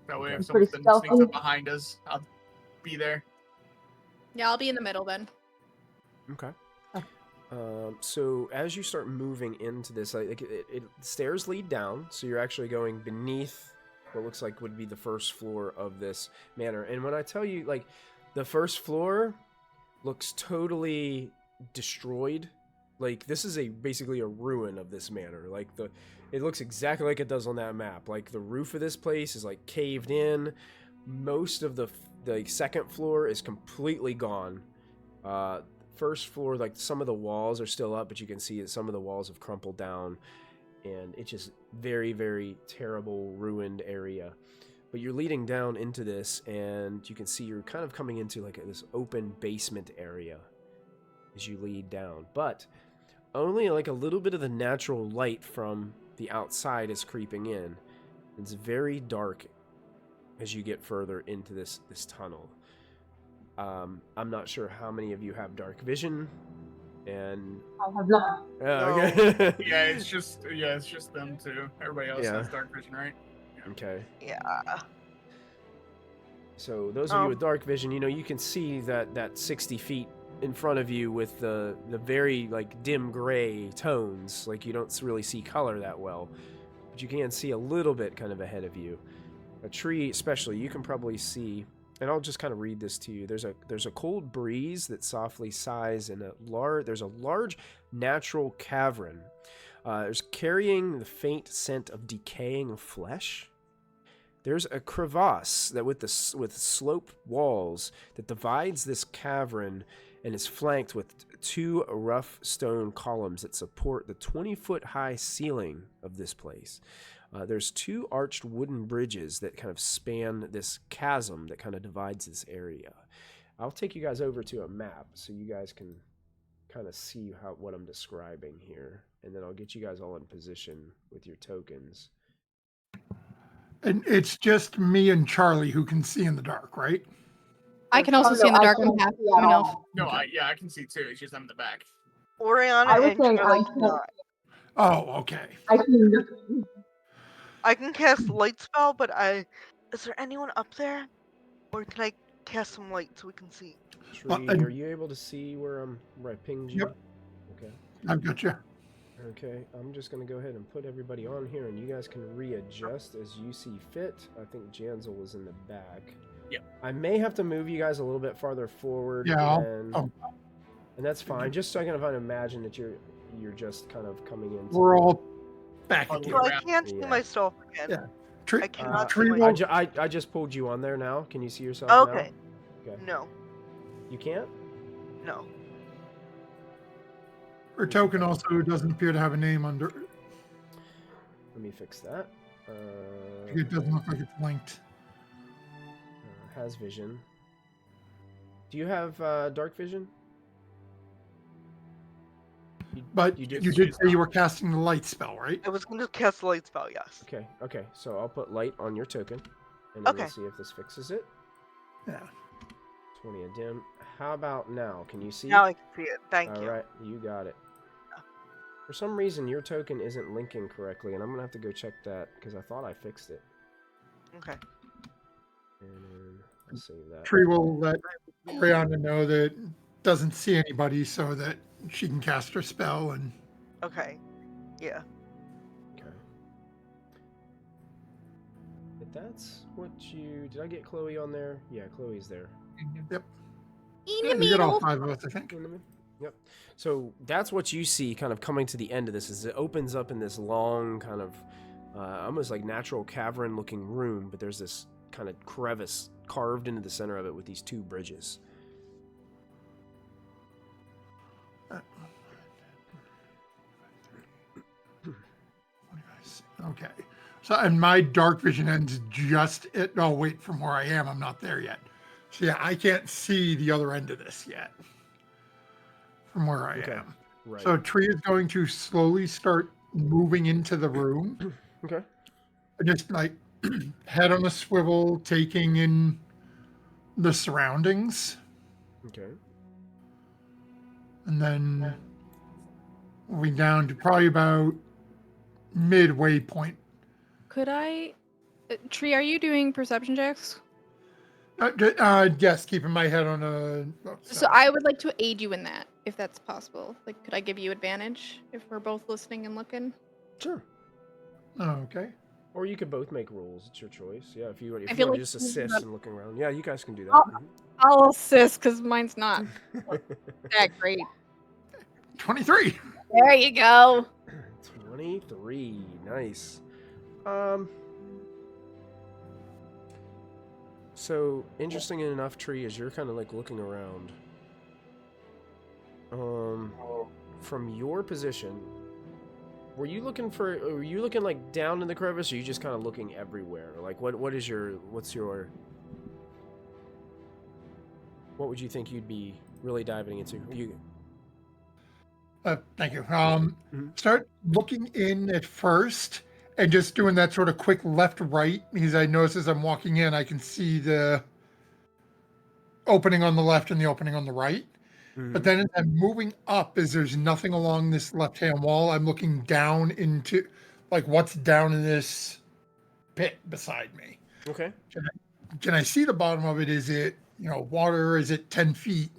Speaker 5: That way,
Speaker 4: I'm
Speaker 5: if
Speaker 4: pretty
Speaker 5: something
Speaker 4: stealthy.
Speaker 5: sneaks up behind us, I'll be there.
Speaker 2: Yeah, I'll be in the middle then.
Speaker 1: Okay. So as you start moving into this, like stairs lead down, so you're actually going beneath what looks like would be the first floor of this manor. And when I tell you, like, the first floor looks totally destroyed. Like, this is basically a ruin of this manor. Like, it looks exactly like it does on that map. Like, the roof of this place is like caved in. Most of the second floor is completely gone. First floor, like, some of the walls are still up, but you can see that some of the walls have crumpled down, and it's just very, very terrible, ruined area. But you're leading down into this, and you can see you're kind of coming into like this open basement area as you lead down. But only like a little bit of the natural light from the outside is creeping in. It's very dark as you get further into this tunnel. I'm not sure how many of you have dark vision, and
Speaker 4: I have not.
Speaker 1: okay.
Speaker 5: Yeah, it's just them two. Everybody else
Speaker 1: Yeah.
Speaker 5: has dark vision, right?
Speaker 1: Okay.
Speaker 6: Yeah.
Speaker 1: So those of you with dark vision, you can see that 60 feet in front of you with the very like dim gray tones. Like, you don't really see color that well, but you can see a little bit kind of ahead of you. A tree, especially, you can probably see. And I'll just kind of read this to you. There's a cold breeze that softly sighs, and there's a large natural cavern. There's carrying the faint scent of decaying flesh. There's a crevasse that with slope walls that divides this cavern, and is flanked with 2 rough stone columns that support the 20-foot high ceiling of this place. There's 2 arched wooden bridges that kind of span this chasm that kind of divides this area. I'll take you guys over to a map so you guys can kind of see what I'm describing here, and then I'll get you guys all in position with your tokens.
Speaker 3: And it's just me and Charlie who can see in the dark, right?
Speaker 2: I can also see in the dark. I'm half human elf.
Speaker 5: No, I can see too. It's just I'm in the back.
Speaker 6: Oriana
Speaker 4: I was
Speaker 6: and
Speaker 4: saying
Speaker 6: Charlie
Speaker 4: I
Speaker 6: cannot.
Speaker 3: Oh, okay.
Speaker 4: I can.
Speaker 6: I can cast light spell, but is there anyone up there? Or can I cast some light so we can see?
Speaker 1: Tree, are you able to see where I pinged you?
Speaker 3: Yep.
Speaker 1: Okay.
Speaker 3: I've got you.
Speaker 1: Okay, I'm just going to go ahead and put everybody on here, and you guys can readjust as you see fit. I think Janzel was in the back.
Speaker 5: Yeah.
Speaker 1: I may have to move you guys a little bit farther forward.
Speaker 3: Yeah.
Speaker 1: And that's fine, just so I can kind of imagine that you're just kind of coming in.
Speaker 3: We're all back
Speaker 5: Oh,
Speaker 3: again.
Speaker 6: So I can't see
Speaker 1: Yeah.
Speaker 6: myself again.
Speaker 3: Yeah.
Speaker 6: I cannot see
Speaker 3: Tree
Speaker 6: myself.
Speaker 3: will-
Speaker 1: I just pulled you on there now. Can you see yourself
Speaker 6: Okay.
Speaker 1: now? Okay.
Speaker 6: No.
Speaker 1: You can't?
Speaker 6: No.
Speaker 3: Her token also doesn't appear to have a name under.
Speaker 1: Let me fix that.
Speaker 3: It doesn't look like it's linked.
Speaker 1: Has vision. Do you have dark vision?
Speaker 3: But you did say you were casting the light spell, right?
Speaker 6: I was going to cast the light spell, yes.
Speaker 1: Okay. So I'll put light on your token, and then we'll
Speaker 6: Okay.
Speaker 1: see if this fixes it.
Speaker 3: Yeah.
Speaker 1: 20 a dim. How about now? Can you see?
Speaker 6: Now I can see it. Thank you.
Speaker 1: All right, you got it. For some reason, your token isn't linking correctly, and I'm gonna have to go check that because I thought I fixed it.
Speaker 6: Okay.
Speaker 1: And then let's save that.
Speaker 3: Tree will let Brianna know that doesn't see anybody so that she can cast her spell and
Speaker 6: Okay. Yeah.
Speaker 1: Okay. If that's what you... Did I get Chloe on there? Yeah, Chloe's there.
Speaker 3: you get all 5 of us, I think.
Speaker 1: Yep. So that's what you see kind of coming to the end of this is it opens up in this long kind of almost like natural cavern looking room, but there's this kind of crevice carved into the center of it with these 2 bridges.
Speaker 3: Okay. So, and my dark vision ends just at, oh, wait, from where I am, I'm not there yet. So, yeah, I can't see the other end of this yet from where I am.
Speaker 1: Right.
Speaker 3: So, Tree is going to slowly start moving into the room.
Speaker 1: Okay.
Speaker 3: Just like head on a swivel, taking in the surroundings.
Speaker 1: Okay.
Speaker 3: And then we down to probably about midway point.
Speaker 2: Could I... Tree, are you doing perception checks?
Speaker 3: Yes, keeping my head on a...
Speaker 2: So I would like to aid you in that, if that's possible. Like, could I give you advantage if we're both listening and looking?
Speaker 1: Sure.
Speaker 3: Okay.
Speaker 1: Or you could both make rolls. It's your choice. Yeah, if you want
Speaker 2: feel
Speaker 1: to
Speaker 2: like
Speaker 1: just
Speaker 2: this is
Speaker 1: assist
Speaker 2: a-
Speaker 1: and looking around. Yeah, you guys can do that.
Speaker 2: I'll-
Speaker 1: Mhm.
Speaker 2: I'll assist, because mine's not that great.
Speaker 3: 23.
Speaker 2: There you go.
Speaker 1: 23. Nice. So interesting enough, Tree, as you're kind of like looking around. From your position, were you looking like down in the crevice, or are you just kind of looking everywhere? Like what would you think you'd be really diving into?
Speaker 3: Thank you. Start looking in at first and just doing that sort of quick left-right, because I notice as I'm walking in, I can see the opening on the left and the opening on the right. But then as I'm moving up, as there's nothing along this left-hand wall, I'm looking down into, like, what's down in this pit beside me.
Speaker 1: Okay.
Speaker 3: Can I see the bottom of it? Is it, water? Is it 10 feet?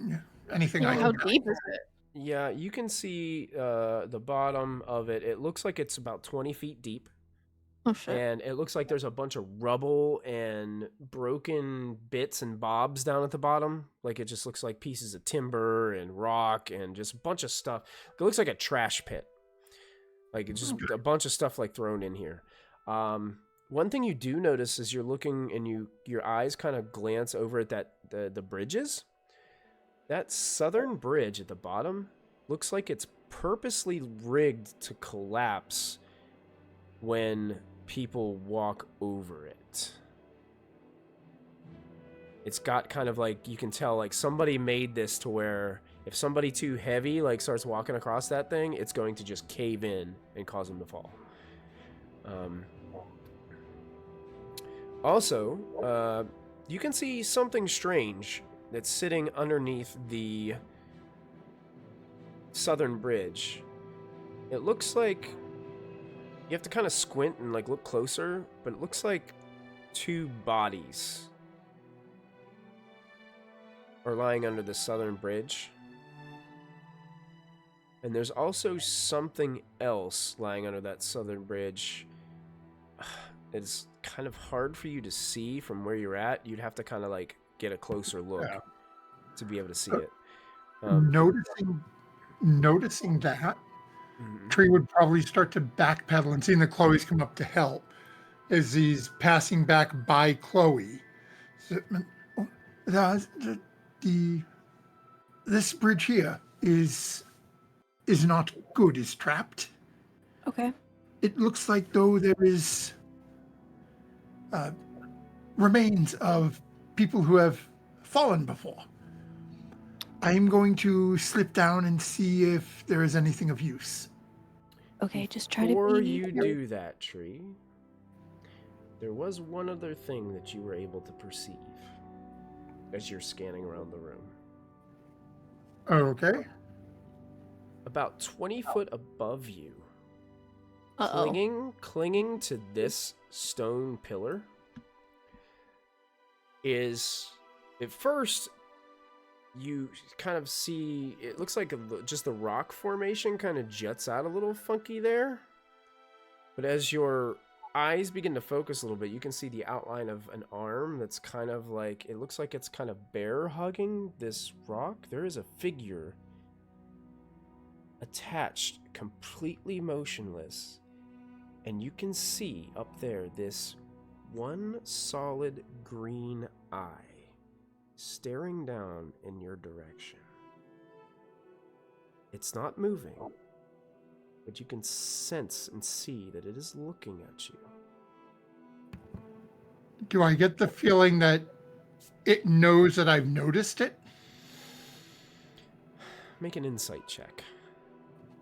Speaker 3: Anything I
Speaker 2: How
Speaker 3: can...
Speaker 2: deep is it?
Speaker 1: Yeah, you can see the bottom of it. It looks like it's about 20 feet deep.
Speaker 2: Oh, shit.
Speaker 1: And it looks like there's a bunch of rubble and broken bits and bobs down at the bottom. Like it just looks like pieces of timber and rock and just a bunch of stuff. It looks like a trash pit. Like it's just a bunch of stuff like thrown in here. One thing you do notice is you're looking and your eyes kind of glance over at the bridges. That southern bridge at the bottom looks like it's purposely rigged to collapse when people walk over it. It's got kind of like, you can tell like somebody made this to where If somebody too heavy like starts walking across that thing, it's going to just cave in and cause them to fall. Also, you can see something strange that's sitting underneath the southern bridge. It looks like you have to kind of squint and like look closer, but it looks like two bodies are lying under the southern bridge. And there's also something else lying under that southern bridge. It's kind of hard for you to see from where you're at. You'd have to kind of like get a closer look to be able to see it.
Speaker 3: Noticing that, Tree would probably start to backpedal and seeing that Chloe's come up to help as he's passing back by Chloe. This bridge here is not good, is trapped.
Speaker 2: Okay.
Speaker 3: It looks like though there is remains of people who have fallen before. I am going to slip down and see if there is anything of use.
Speaker 2: Okay, just try
Speaker 1: Before
Speaker 2: to be...
Speaker 1: you do that, Tree, there was one other thing that you were able to perceive as you're scanning around the room.
Speaker 3: Okay.
Speaker 1: About 20 foot above you,
Speaker 2: Uh-oh.
Speaker 1: clinging to this stone pillar is, at first, you kind of see, it looks like just the rock formation kind of juts out a little funky there. But as your eyes begin to focus a little bit, you can see the outline of an arm that's kind of like, it looks like it's kind of bear hugging this rock. There is a figure attached, completely motionless. And you can see up there this one solid green eye staring down in your direction. It's not moving, but you can sense and see that it is looking at you.
Speaker 3: Do I get the feeling that it knows that I've noticed it?
Speaker 1: Make an insight check.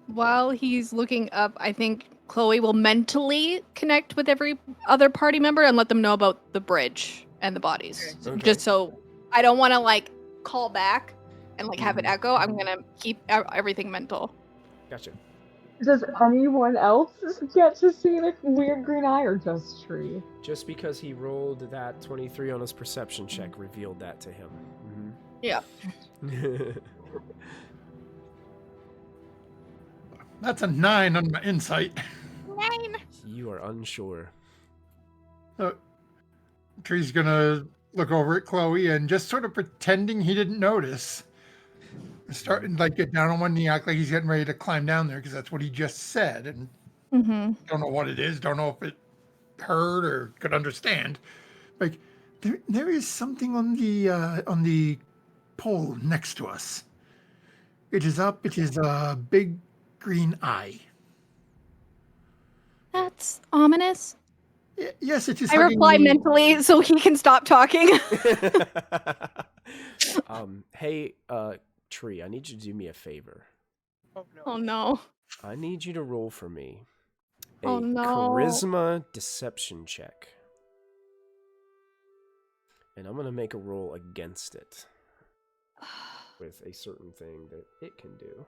Speaker 2: While he's looking up, I think Chloe will mentally connect with every other party member and let them know about the bridge and the bodies.
Speaker 1: Okay.
Speaker 2: Just so I don't want to like call back and like have it echo. I'm gonna keep everything mental.
Speaker 1: Gotcha.
Speaker 4: Does anyone else get to see the weird green eye or just Tree?
Speaker 1: Just because he rolled that 23 on his perception check revealed that to him.
Speaker 2: Yeah.
Speaker 3: That's a 9 on my insight.
Speaker 2: 9.
Speaker 1: You are unsure.
Speaker 3: Tree's gonna look over at Chloe and just sort of pretending he didn't notice. Starting like get down on one knee, act like he's getting ready to climb down there because that's what he just said, and don't know what it is, don't know if it heard or could understand. Like there is something on the pole next to us. It is up. It is a big green eye.
Speaker 2: That's ominous.
Speaker 3: Yes, it is.
Speaker 2: I reply mentally so he can stop talking.
Speaker 1: Hey, Tree, I need you to do me a favor.
Speaker 6: Oh no.
Speaker 2: Oh no.
Speaker 1: I need you to roll for me a
Speaker 2: Oh, no.
Speaker 1: charisma deception check. And I'm going to make a roll against it with a certain thing that it can do.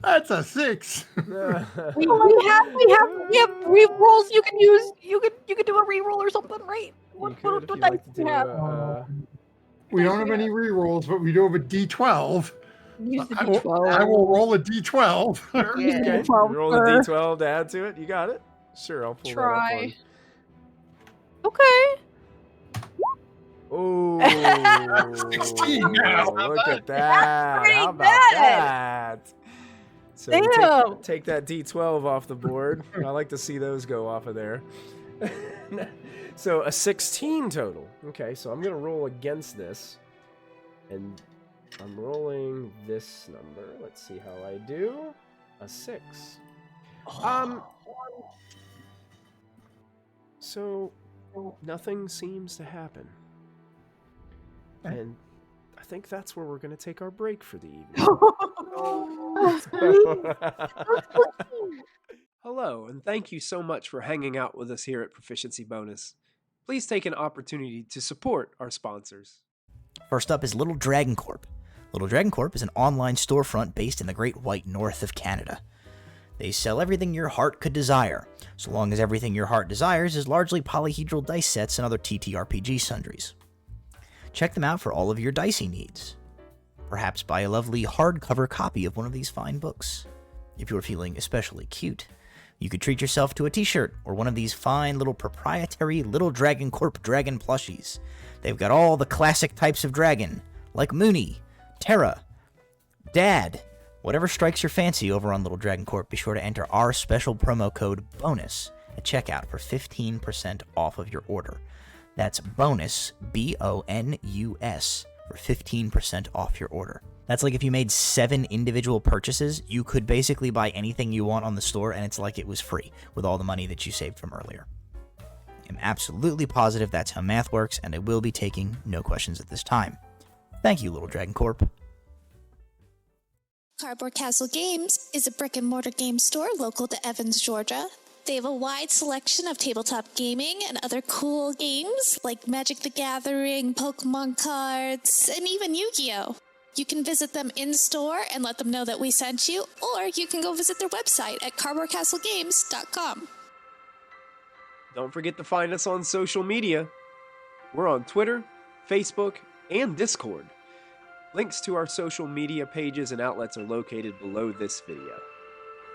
Speaker 3: That's a 6.
Speaker 2: we have re-rolls you can use. You could do a re-roll or something, right?
Speaker 1: You could, if you'd like to do
Speaker 3: We don't have any rerolls, but we do have a D12.
Speaker 2: Use the
Speaker 3: I will
Speaker 2: D12.
Speaker 3: roll a D12.
Speaker 6: Yeah.
Speaker 1: Okay, roll a D12 to add to it. You got it. Sure, I'll pull
Speaker 2: Try.
Speaker 1: that up
Speaker 2: Okay.
Speaker 1: Oh,
Speaker 3: 16 now.
Speaker 1: Look at that.
Speaker 2: pretty
Speaker 1: How about
Speaker 2: bad.
Speaker 1: that? So we
Speaker 2: Damn.
Speaker 1: take that D12 off the board. I like to see those go off of there. So a 16 total. Okay, so I'm going to roll against this. And I'm rolling this number. Let's see how I do. A 6. So nothing seems to happen. And I think that's where we're going to take our break for the evening. Hello, and thank you so much for hanging out with us here at Proficiency Bonus. Please take an opportunity to support our sponsors.
Speaker 7: First up is Little Dragon Corp. Little Dragon Corp is an online storefront based in the Great White North of Canada. They sell everything your heart could desire, so long as everything your heart desires is largely polyhedral dice sets and other TTRPG sundries. Check them out for all of your dicey needs. Perhaps buy a lovely hardcover copy of one of these fine books. If you're feeling especially cute, you could treat yourself to a t-shirt or one of these fine little proprietary Little Dragon Corp dragon plushies. They've got all the classic types of dragon, like Mooney, Terra, Dad. Whatever strikes your fancy over on Little Dragon Corp, be sure to enter our special promo code BONUS at checkout for 15% off of your order. That's BONUS, BONUS, for 15% off your order. That's like if you made 7 individual purchases, you could basically buy anything you want on the store, and it's like it was free with all the money that you saved from earlier. I'm absolutely positive that's how math works, and I will be taking no questions at this time. Thank you, Little Dragon Corp.
Speaker 8: Cardboard Castle Games is a brick-and-mortar game store local to Evans, Georgia. They have a wide selection of tabletop gaming and other cool games like Magic the Gathering, Pokemon cards, and even Yu-Gi-Oh! You can visit them in-store and let them know that we sent you, or you can go visit their website at cardboardcastlegames.com.
Speaker 1: Don't forget to find us on social media. We're on Twitter, Facebook, and Discord. Links to our social media pages and outlets are located below this video.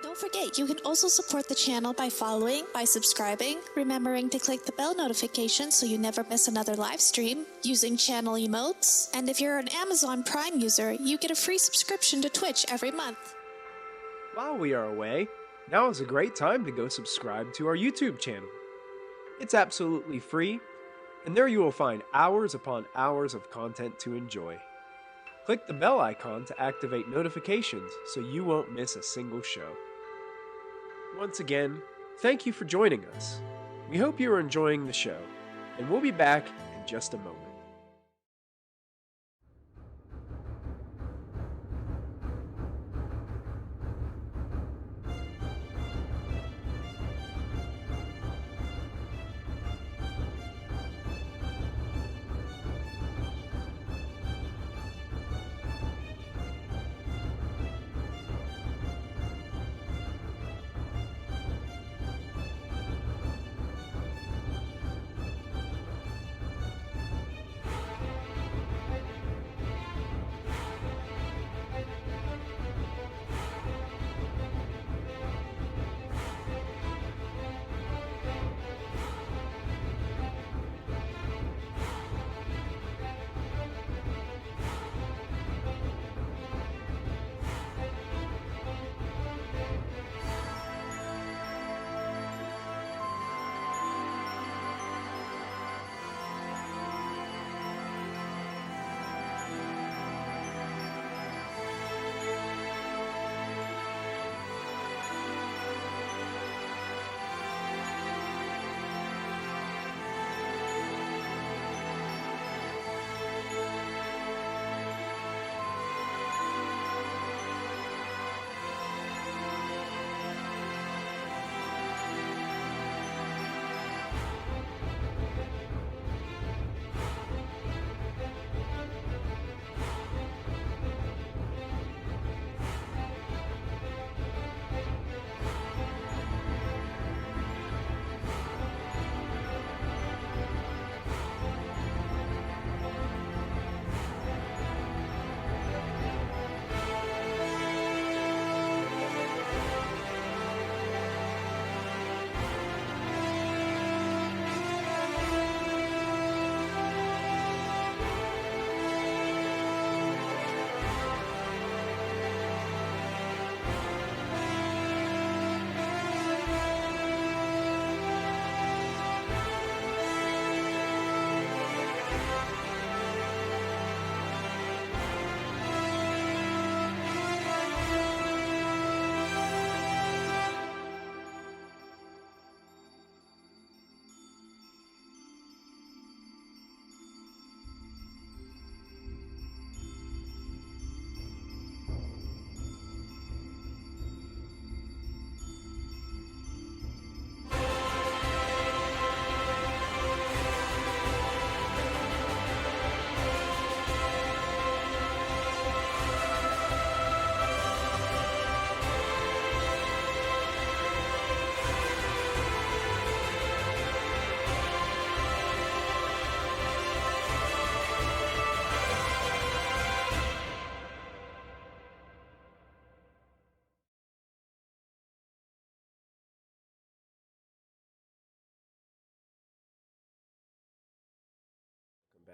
Speaker 8: Don't forget, you can also support the channel by following, by subscribing, remembering to click the bell notification so you never miss another live stream, using channel emotes, and if you're an Amazon Prime user, you get a free subscription to Twitch every month.
Speaker 1: While we are away, now is a great time to go subscribe to our YouTube channel. It's absolutely free, and there you will find hours upon hours of content to enjoy. Click the bell icon to activate notifications so you won't miss a single show. Once again, thank you for joining us. We hope you are enjoying the show, and we'll be back in just a moment.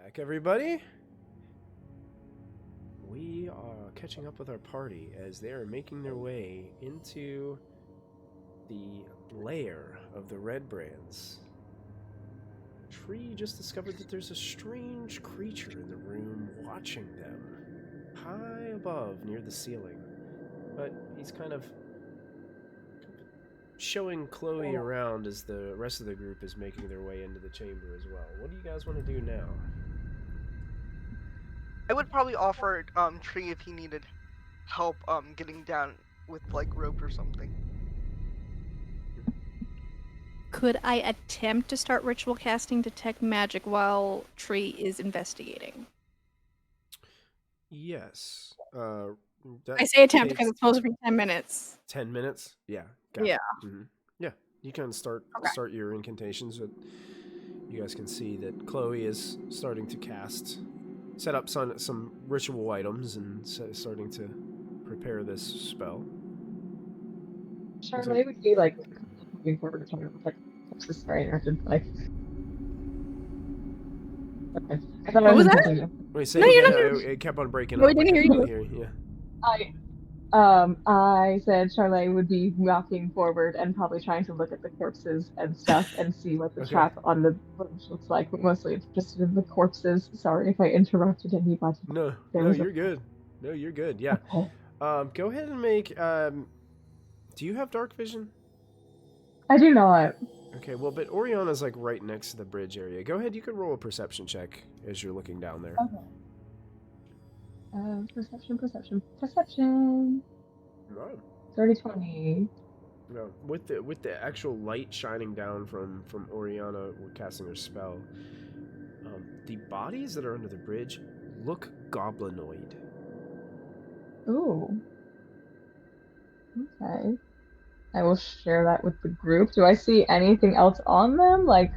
Speaker 1: back, everybody. We are catching up with our party as they are making their way into the lair of the Redbrands. Tree just discovered that there's a strange creature in the room watching them, high above near the ceiling. But he's kind of showing Chloe around as the rest of the group is making their way into the chamber as well. What do you guys want to do now?
Speaker 6: I would probably offer Tree if he needed help getting down with like rope or something.
Speaker 2: Could I attempt to start ritual casting detect magic while Tree is investigating?
Speaker 1: Yes.
Speaker 2: I say attempt because it's supposed to be 10 minutes.
Speaker 1: 10 minutes? Yeah.
Speaker 2: Yeah.
Speaker 1: Yeah. You can start your incantations. But you guys can see that Chloe is starting to set up some ritual items and starting to prepare this spell.
Speaker 4: Charlotte would be like moving forward and trying to protect this sorry, I did like. Okay. I thought
Speaker 2: What was that?
Speaker 4: continue.
Speaker 1: Wait, say
Speaker 2: No,
Speaker 1: it
Speaker 2: you're
Speaker 1: again.
Speaker 2: not.
Speaker 1: It kept on breaking
Speaker 2: No,
Speaker 1: up.
Speaker 2: I didn't hear you.
Speaker 1: Yeah.
Speaker 4: I said Charlotte would be walking forward and probably trying to look at the corpses and stuff and see what the trap on the bridge looks like, but mostly interested in the corpses. Sorry if I interrupted anybody.
Speaker 1: No, you're good. No, you're good. Yeah.
Speaker 4: Okay.
Speaker 1: Go ahead and make. Do you have dark vision?
Speaker 4: I do not.
Speaker 1: Okay, well, but Oriana's like right next to the bridge area. Go ahead, you can roll a perception check as you're looking down there.
Speaker 4: Okay. Perception.
Speaker 1: Right.
Speaker 4: 30-20.
Speaker 1: No, with the actual light shining down from Oriana casting her spell, the bodies that are under the bridge look goblinoid.
Speaker 4: Ooh. Okay. I will share that with the group. Do I see anything else on them? Like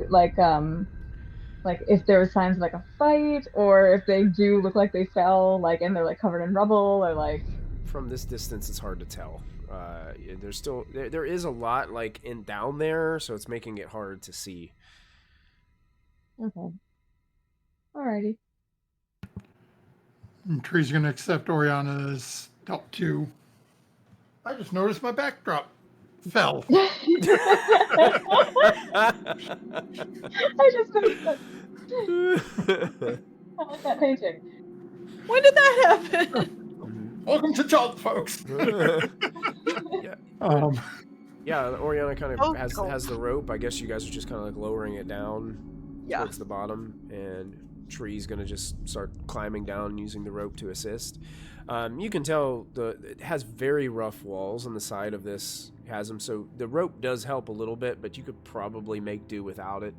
Speaker 4: if there were signs of like a fight, or if they do look like they fell, like and they're like covered in rubble, or like.
Speaker 1: From this distance, it's hard to tell. There's still there is a lot like down there, so it's making it hard to see.
Speaker 4: Okay. Alrighty.
Speaker 3: And Tree's gonna accept Oriana's help too. I just noticed my backdrop fell.
Speaker 4: I just noticed that. I like that painting.
Speaker 2: When did that happen?
Speaker 3: Welcome to Jump, folks.
Speaker 1: Yeah.
Speaker 3: Yeah,
Speaker 1: Oriana kind of has the rope. I guess you guys are just kind of like lowering it down towards the bottom, and Tree's gonna just start climbing down using the rope to assist. You can tell it has very rough walls on the side of this chasm, so the rope does help a little bit, but you could probably make do without it.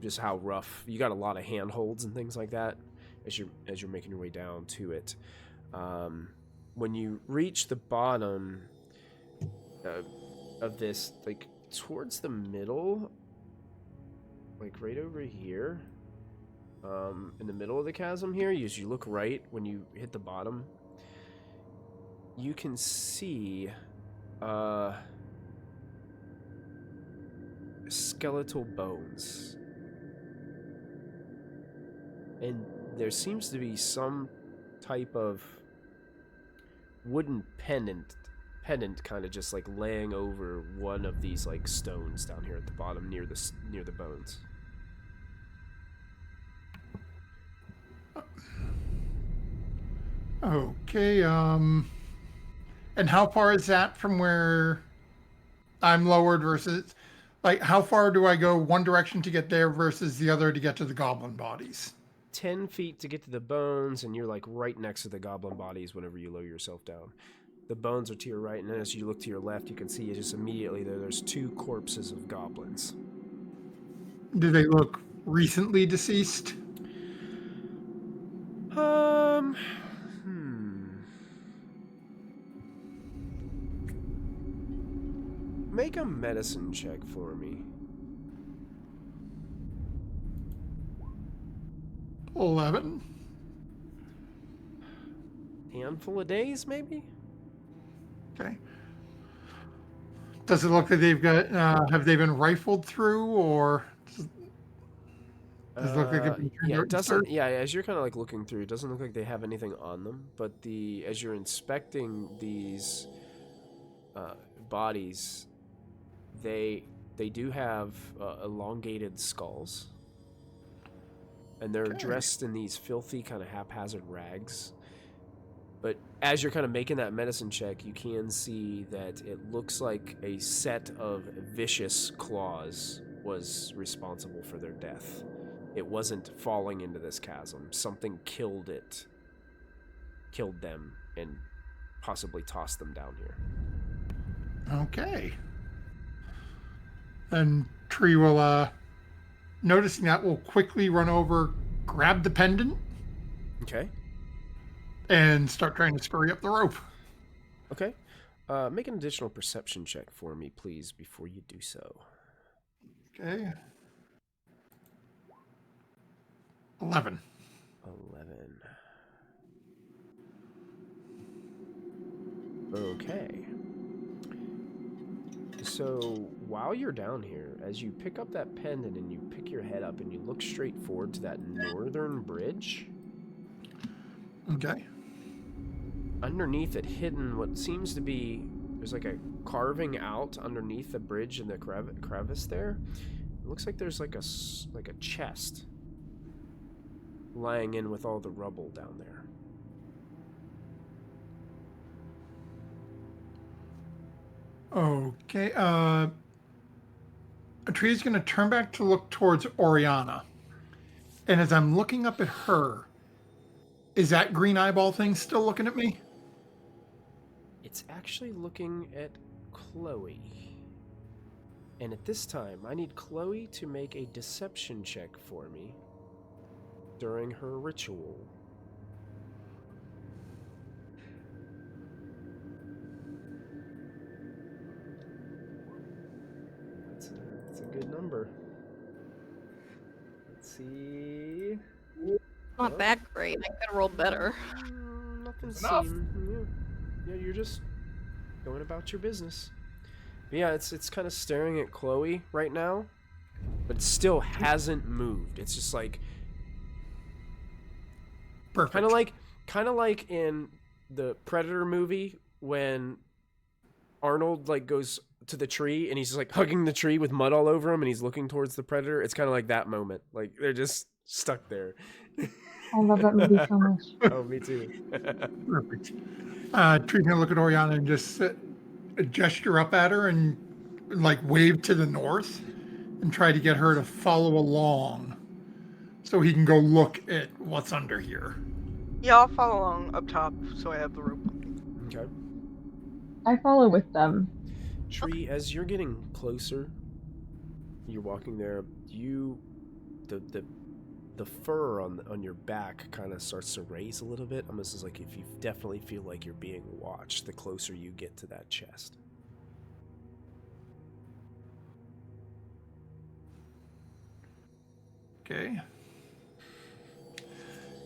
Speaker 1: Just how rough. You got a lot of handholds and things like that as you're making your way down to it. When you reach the bottom of this, like towards the middle, like right over here, in the middle of the chasm here, as you look right when you hit the bottom, you can see skeletal bones, and there seems to be some type of wooden pendant kind of just like laying over one of these like stones down here at the bottom near the bones.
Speaker 3: Okay, and how far is that from where I'm lowered versus, like, how far do I go one direction to get there versus the other to get to the goblin bodies?
Speaker 1: 10 feet to get to the bones, and you're like right next to the goblin bodies whenever you lower yourself down. The bones are to your right, and then as you look to your left, you can see just immediately there's two corpses of goblins.
Speaker 3: Do they look recently deceased?
Speaker 1: Make a medicine check for me.
Speaker 3: 11.
Speaker 1: Handful of days, maybe?
Speaker 3: Okay. Does it look like they've got, have they been rifled through, or? Does it look like they've been turned
Speaker 1: Yeah,
Speaker 3: out
Speaker 1: it
Speaker 3: and
Speaker 1: doesn't.
Speaker 3: served?
Speaker 1: Yeah, as you're kind of like looking through, it doesn't look like they have anything on them. But as you're inspecting these bodies, they do have elongated skulls, and they're dressed in these filthy kind of haphazard rags. But as you're kind of making that medicine check, you can see that it looks like a set of vicious claws was responsible for their death. It wasn't falling into this chasm. Something killed them, and possibly tossed them down here.
Speaker 3: Okay. And Tree will, noticing that, will quickly run over, grab the pendant,
Speaker 1: Okay.
Speaker 3: and start trying to scurry up the rope.
Speaker 1: Okay. Make an additional perception check for me, please, before you do so.
Speaker 3: Okay. 11.
Speaker 1: 11. Okay. So, while you're down here, as you pick up that pendant and you pick your head up and you look straight forward to that northern bridge,
Speaker 3: Okay.
Speaker 1: underneath it, hidden what seems to be, there's like a carving out underneath the bridge in the crevice there. It looks like there's like a chest lying in with all the rubble down there.
Speaker 3: Okay. Tree's going to turn back to look towards Oriana. And as I'm looking up at her, is that green eyeball thing still looking at me?
Speaker 1: It's actually looking at Chloe. And at this time, I need Chloe to make a deception check for me during her ritual. That's a good number. Let's see.
Speaker 2: Not that great. I could have rolled better.
Speaker 1: Nothing's
Speaker 5: Enough.
Speaker 1: Yeah, you're just going about your business. But yeah, it's kind of staring at Chloe right now, but it still hasn't moved. It's just like
Speaker 3: Perfect.
Speaker 1: kind of like in the Predator movie when Arnold like goes to the tree and he's just like hugging the tree with mud all over him and he's looking towards the Predator. It's kind of like that moment. Like they're just stuck there.
Speaker 4: I love that movie so much.
Speaker 1: Oh, me too.
Speaker 3: Perfect. Tree's going to look at Oriana and just gesture up at her and like wave to the north and try to get her to follow along so he can go look at what's under here.
Speaker 6: Yeah, I'll follow along up top so I have the rope.
Speaker 1: Okay.
Speaker 4: I follow with them.
Speaker 1: Tree, as you're getting closer, you're walking there, the fur on your back kind of starts to raise a little bit, almost as like if you definitely feel like you're being watched the closer you get to that chest.
Speaker 3: Okay.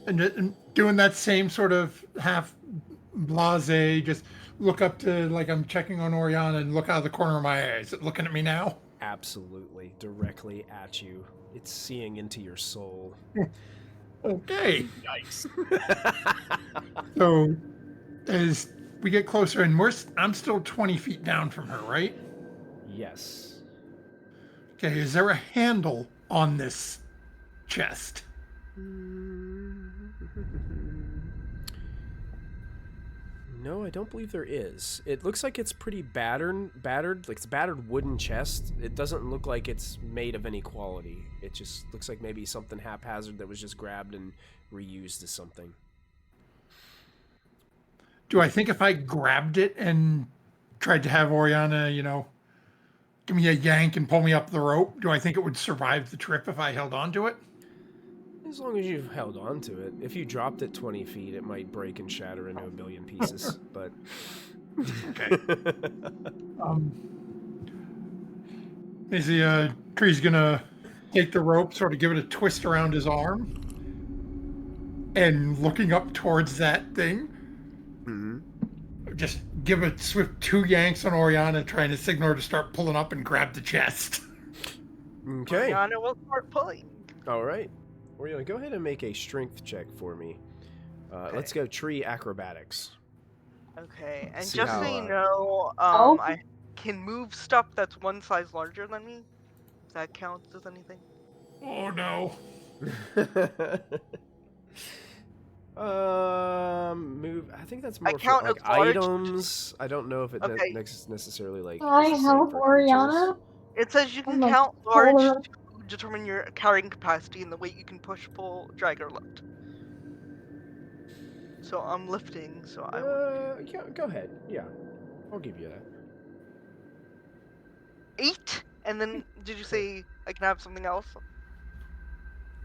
Speaker 3: And doing that same sort of half blasé, just look up to like I'm checking on Oriana and look out of the corner of my eye. Is it looking at me now?
Speaker 1: Absolutely, directly at you. It's seeing into your soul.
Speaker 3: Okay.
Speaker 5: Yikes.
Speaker 3: So as we get closer, and I'm still 20 feet down from her, right?
Speaker 1: Yes.
Speaker 3: Okay, is there a handle on this chest?
Speaker 1: No, I don't believe there is. It looks like it's pretty battered, like it's a battered wooden chest. It doesn't look like it's made of any quality. It just looks like maybe something haphazard that was just grabbed and reused as something.
Speaker 3: Do I think if I grabbed it and tried to have Oriana, give me a yank and pull me up the rope, do I think it would survive the trip if I held on to it?
Speaker 1: As long as you've held on to it. If you dropped it 20 feet, it might break and shatter into a billion pieces, but...
Speaker 3: Okay. Tree's gonna take the rope, sort of give it a twist around his arm, and looking up towards that thing, just give a swift 2 yanks on Oriana, trying to signal her to start pulling up and grab the chest.
Speaker 1: Okay.
Speaker 6: Oriana will start pulling.
Speaker 1: All right. Oriana, go ahead and make a strength check for me.
Speaker 6: Okay.
Speaker 1: Let's go tree acrobatics.
Speaker 6: Okay, and
Speaker 1: See
Speaker 6: just
Speaker 1: how,
Speaker 6: so you know,
Speaker 4: Oh.
Speaker 6: I can move stuff that's one size larger than me. If that counts as anything.
Speaker 3: Oh no.
Speaker 1: Move. I think that's
Speaker 6: I
Speaker 1: more for
Speaker 6: count
Speaker 1: like
Speaker 6: as large.
Speaker 1: items. I don't know if it
Speaker 6: Okay.
Speaker 1: necessarily like.
Speaker 4: Can I
Speaker 1: is the same
Speaker 4: help
Speaker 1: for
Speaker 4: Oriana?
Speaker 6: It says you
Speaker 4: I'm
Speaker 6: can
Speaker 4: like,
Speaker 6: count
Speaker 4: pull
Speaker 6: large
Speaker 4: her.
Speaker 6: to determine your carrying capacity and the weight you can push, pull, drag, or lift. So I'm lifting, so I would
Speaker 1: Yeah, go ahead. Yeah, I'll give you that.
Speaker 6: 8. And then did you say I can have something else?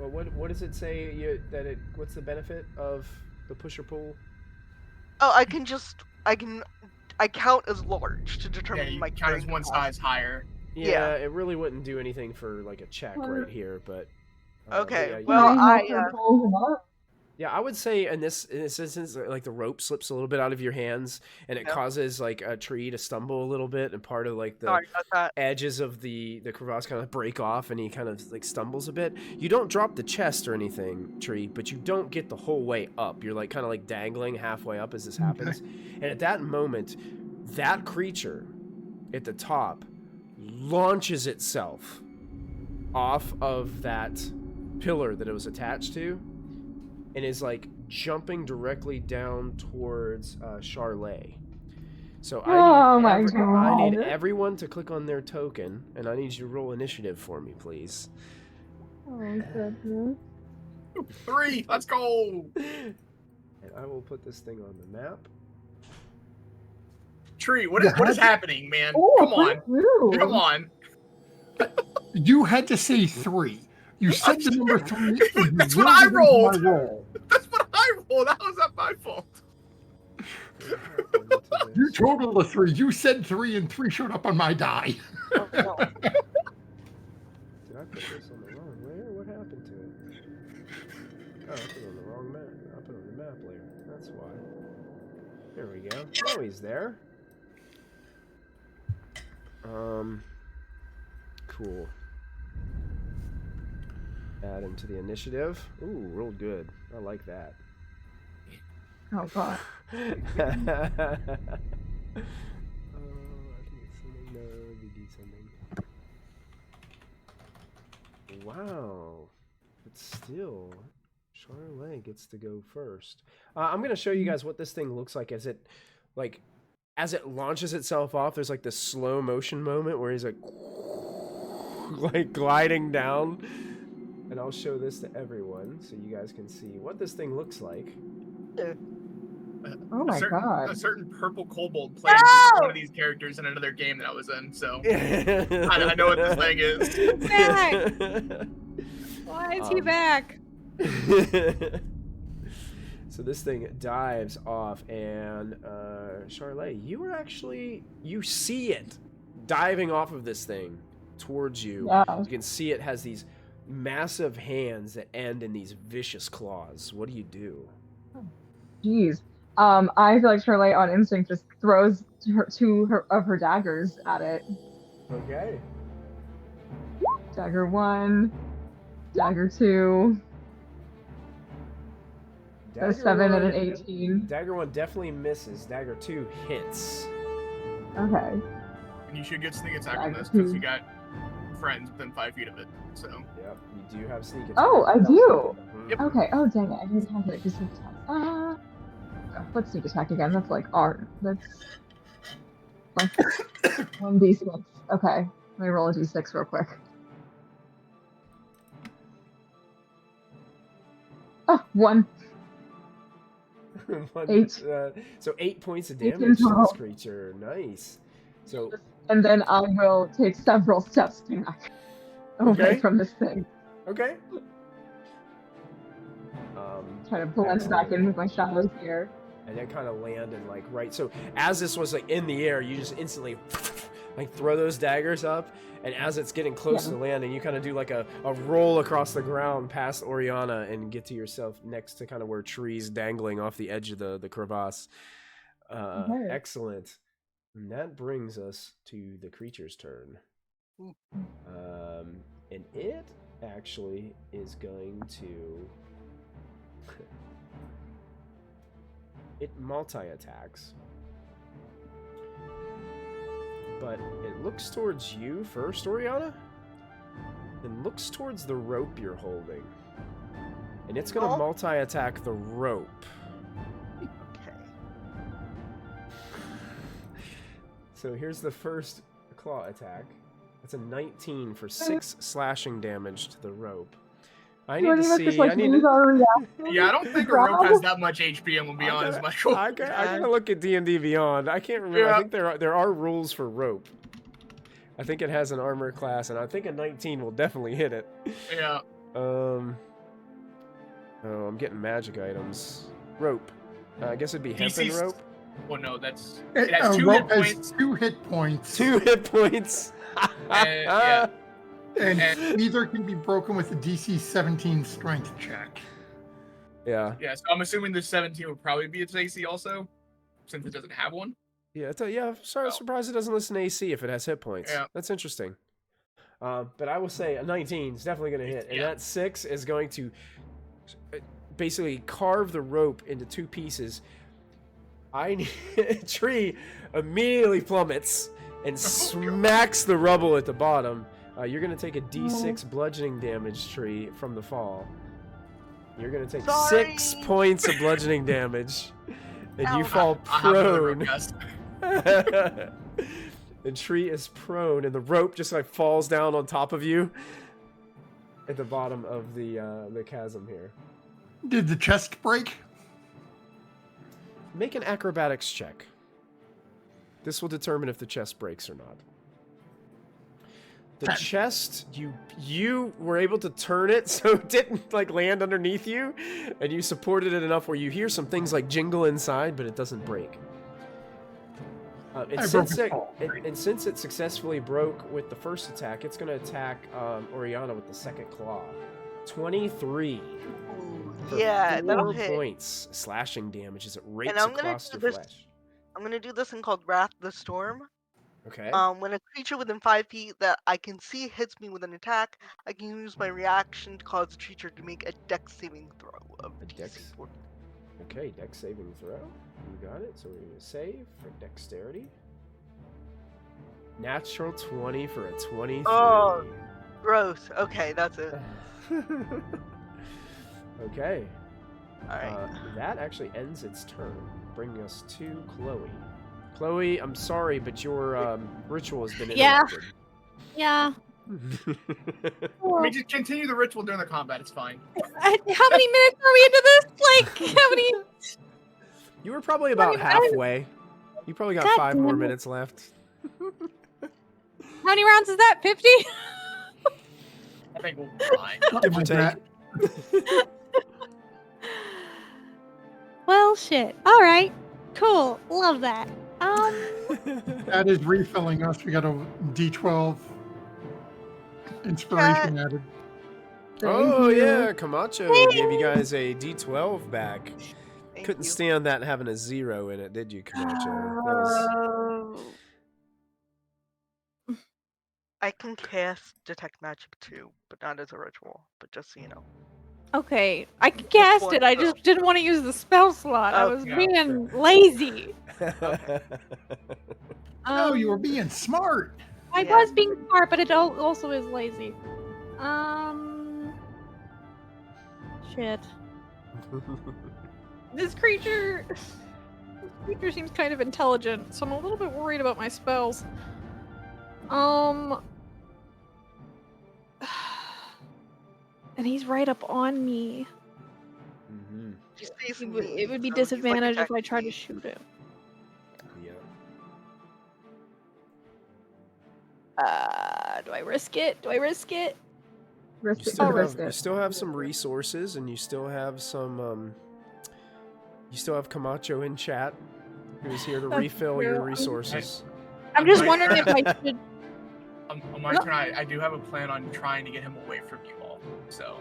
Speaker 1: Well, what does it say? What's the benefit of the push or pull?
Speaker 6: Oh, I count as large to
Speaker 5: Yeah,
Speaker 6: determine
Speaker 5: you
Speaker 6: my
Speaker 5: count as
Speaker 6: carrying
Speaker 5: one
Speaker 6: capacity.
Speaker 5: size higher.
Speaker 6: Yeah.
Speaker 1: It really wouldn't do anything for like a check right here, but
Speaker 6: Okay.
Speaker 1: yeah,
Speaker 4: Can
Speaker 6: Well,
Speaker 4: I help her pull him up?
Speaker 1: yeah, I would say in this instance, like the rope slips a little bit out of your hands, and it
Speaker 6: Yeah.
Speaker 1: causes like a tree to stumble a little bit, and part of like the
Speaker 6: Sorry about that.
Speaker 1: edges of the crevasse kind of break off, and he kind of like stumbles a bit. You don't drop the chest or anything, tree, but you don't get the whole way up. You're like kind of like dangling halfway up as this happens, and at that moment, that creature at the top launches itself off of that pillar that it was attached to, and is like jumping directly down towards Charlet. So I need everyone to click on their token, and I need you to roll initiative for me, please.
Speaker 4: Oh, goodness.
Speaker 5: 3. Let's go.
Speaker 1: And I will put this thing on the map.
Speaker 5: Tree, what is happening, man?
Speaker 4: Oh,
Speaker 5: Come on.
Speaker 4: rude.
Speaker 5: Come on.
Speaker 3: You had to say 3. You said the number 3.
Speaker 5: That's what I rolled.
Speaker 3: Roll.
Speaker 5: That's what I rolled. How is that my fault?
Speaker 3: You totaled a 3. You said 3, and 3 showed up on my die.
Speaker 6: Oh, no.
Speaker 1: Did I put this on the wrong layer? What happened to it? Oh, I put it on the wrong map. I put it on the map layer. That's why. There we go. Oh, he's there. Cool. Add him to the initiative. Ooh, real good. I like that.
Speaker 4: Oh, God.
Speaker 1: Wow. But still, Charlotte gets to go first. I'm going to show you guys what this thing looks like as it launches itself off. There's like this slow motion moment where he's like gliding down. And I'll show this to everyone so you guys can see what this thing looks like.
Speaker 4: Oh my God.
Speaker 5: A certain purple kobold played one of these characters in another game that I was in, so I know what this thing is.
Speaker 2: Back. Why is he back?
Speaker 1: So this thing dives off, and Charlotte, you see it diving off of this thing towards you.
Speaker 4: Yeah.
Speaker 1: You can see it has these massive hands that end in these vicious claws. What do you do?
Speaker 4: Jeez. I feel like Charlotte on instinct just throws two of her daggers at it.
Speaker 1: Okay.
Speaker 4: Dagger 1, dagger 2. A 7 and an 18.
Speaker 1: Dagger 1 definitely misses. Dagger 2 hits.
Speaker 4: Okay.
Speaker 5: And you should get sneak attack on this because you got friends within 5 feet of it. So.
Speaker 1: Yep, you do have sneak attack.
Speaker 4: Oh, I do.
Speaker 5: Yep.
Speaker 4: Okay. Oh, dang it! I didn't have it. Just sneak attack. What's sneak attack again? That's like R. That's like 1d6. Okay. Let me roll a d6 real quick. Oh, 1. 8.
Speaker 1: So 8 points of damage to this creature. Nice. So.
Speaker 4: And then I will take several steps back away from this thing.
Speaker 1: Okay.
Speaker 4: Try to blend back in with my shadows here.
Speaker 1: And then kind of land and like right. So as this was like in the air, you just instantly like throw those daggers up, and as it's getting close to landing, you kind of do like a roll across the ground past Oriana and get to yourself next to kind of where trees dangling off the edge of the crevasse. Excellent. And that brings us to the creature's turn. And it actually is going to... It multi-attacks. But it looks towards you first, Oriana, and looks towards the rope you're holding. And it's going to multi-attack the rope.
Speaker 6: Okay.
Speaker 1: So here's the first claw attack. That's a 19 for 6 slashing damage to the rope. I need to see.
Speaker 5: Yeah, I don't think a rope has that much HP. I'm gonna be honest, Michael.
Speaker 1: I gotta look at D&D Beyond. I can't remember.
Speaker 5: Yeah.
Speaker 1: I think there are rules for rope. I think it has an armor class, and I think a 19 will definitely hit it.
Speaker 5: Yeah.
Speaker 1: Oh, I'm getting magic items. Rope. I guess it'd be hempen rope.
Speaker 5: Well, no, that's it has 2 hit points.
Speaker 3: 2 hit points.
Speaker 1: 2 hit points.
Speaker 5: Yeah.
Speaker 3: And neither can be broken with a DC 17 strength check.
Speaker 1: Yeah.
Speaker 5: Yeah, so I'm assuming the 17 would probably be its AC also, since it doesn't have one.
Speaker 1: Yeah, sorry, surprised it doesn't listen to AC if it has hit points.
Speaker 5: Yeah.
Speaker 1: That's interesting. But I will say a 19 is definitely going to hit, and that 6 is going to basically carve the rope into 2 pieces. Tree immediately plummets and smacks the rubble at the bottom. You're going to take a D6 bludgeoning damage, Tree, from the fall. You're going to take 6 points of bludgeoning damage, and you fall prone. And Tree is prone, and the rope just like falls down on top of you at the bottom of the chasm here.
Speaker 3: Did the chest break?
Speaker 1: Make an acrobatics check. This will determine if the chest breaks or not. The chest, you were able to turn it so it didn't like land underneath you, and you supported it enough where you hear some things like jingle inside, but it doesn't break. And since it successfully broke with the first attack, it's going to attack Oriana with the second claw. 23.
Speaker 6: Yeah, that'll
Speaker 1: 4
Speaker 6: hit.
Speaker 1: points slashing damage as it rakes
Speaker 6: And I'm gonna
Speaker 1: across
Speaker 6: do
Speaker 1: your
Speaker 6: this.
Speaker 1: flesh.
Speaker 6: I'm gonna do this thing called Wrath the Storm.
Speaker 1: Okay.
Speaker 6: When a creature within 5 feet that I can see hits me with an attack, I can use my reaction to cause the creature to make a dex saving throw of DC 14.
Speaker 1: Okay, dex saving throw. You got it. So we're going to save for dexterity. Natural 20 for a 23.
Speaker 6: Oh, gross. Okay, that's it.
Speaker 1: Okay.
Speaker 6: Alright.
Speaker 1: That actually ends its turn, bringing us to Chloe. Chloe, I'm sorry, but your ritual has been interrupted.
Speaker 2: Yeah.
Speaker 5: I mean, just continue the ritual during the combat. It's fine.
Speaker 2: How many minutes are we into this? Like, how many?
Speaker 1: You were probably about halfway. You probably got 5 more minutes left.
Speaker 2: How many rounds is that? 50?
Speaker 5: I think we'll be fine.
Speaker 1: Give or take.
Speaker 2: Well, shit. All right. Cool. Love that.
Speaker 3: That is refilling us. We got a D12 inspiration added.
Speaker 1: Oh yeah, Camacho gave you guys a D12 back. Couldn't stand that having a 0 in it, did you, Camacho?
Speaker 6: I can cast Detect Magic too, but not as a ritual. But just so you know.
Speaker 2: Okay, I can cast it. I just didn't want to use the spell slot. I was being lazy.
Speaker 3: No, you were being smart.
Speaker 2: I was being smart, but it also is lazy. Shit. This creature seems kind of intelligent, so I'm a little bit worried about my spells. And he's right up on me. It would be disadvantage if I try to shoot him.
Speaker 1: Yeah.
Speaker 2: Do I risk it?
Speaker 1: You still have some resources, and you still have some. You still have Camacho in chat, who's here to refill your resources.
Speaker 2: I'm just wondering if I should.
Speaker 5: On my turn, I do have a plan on trying to get him away from you all. So.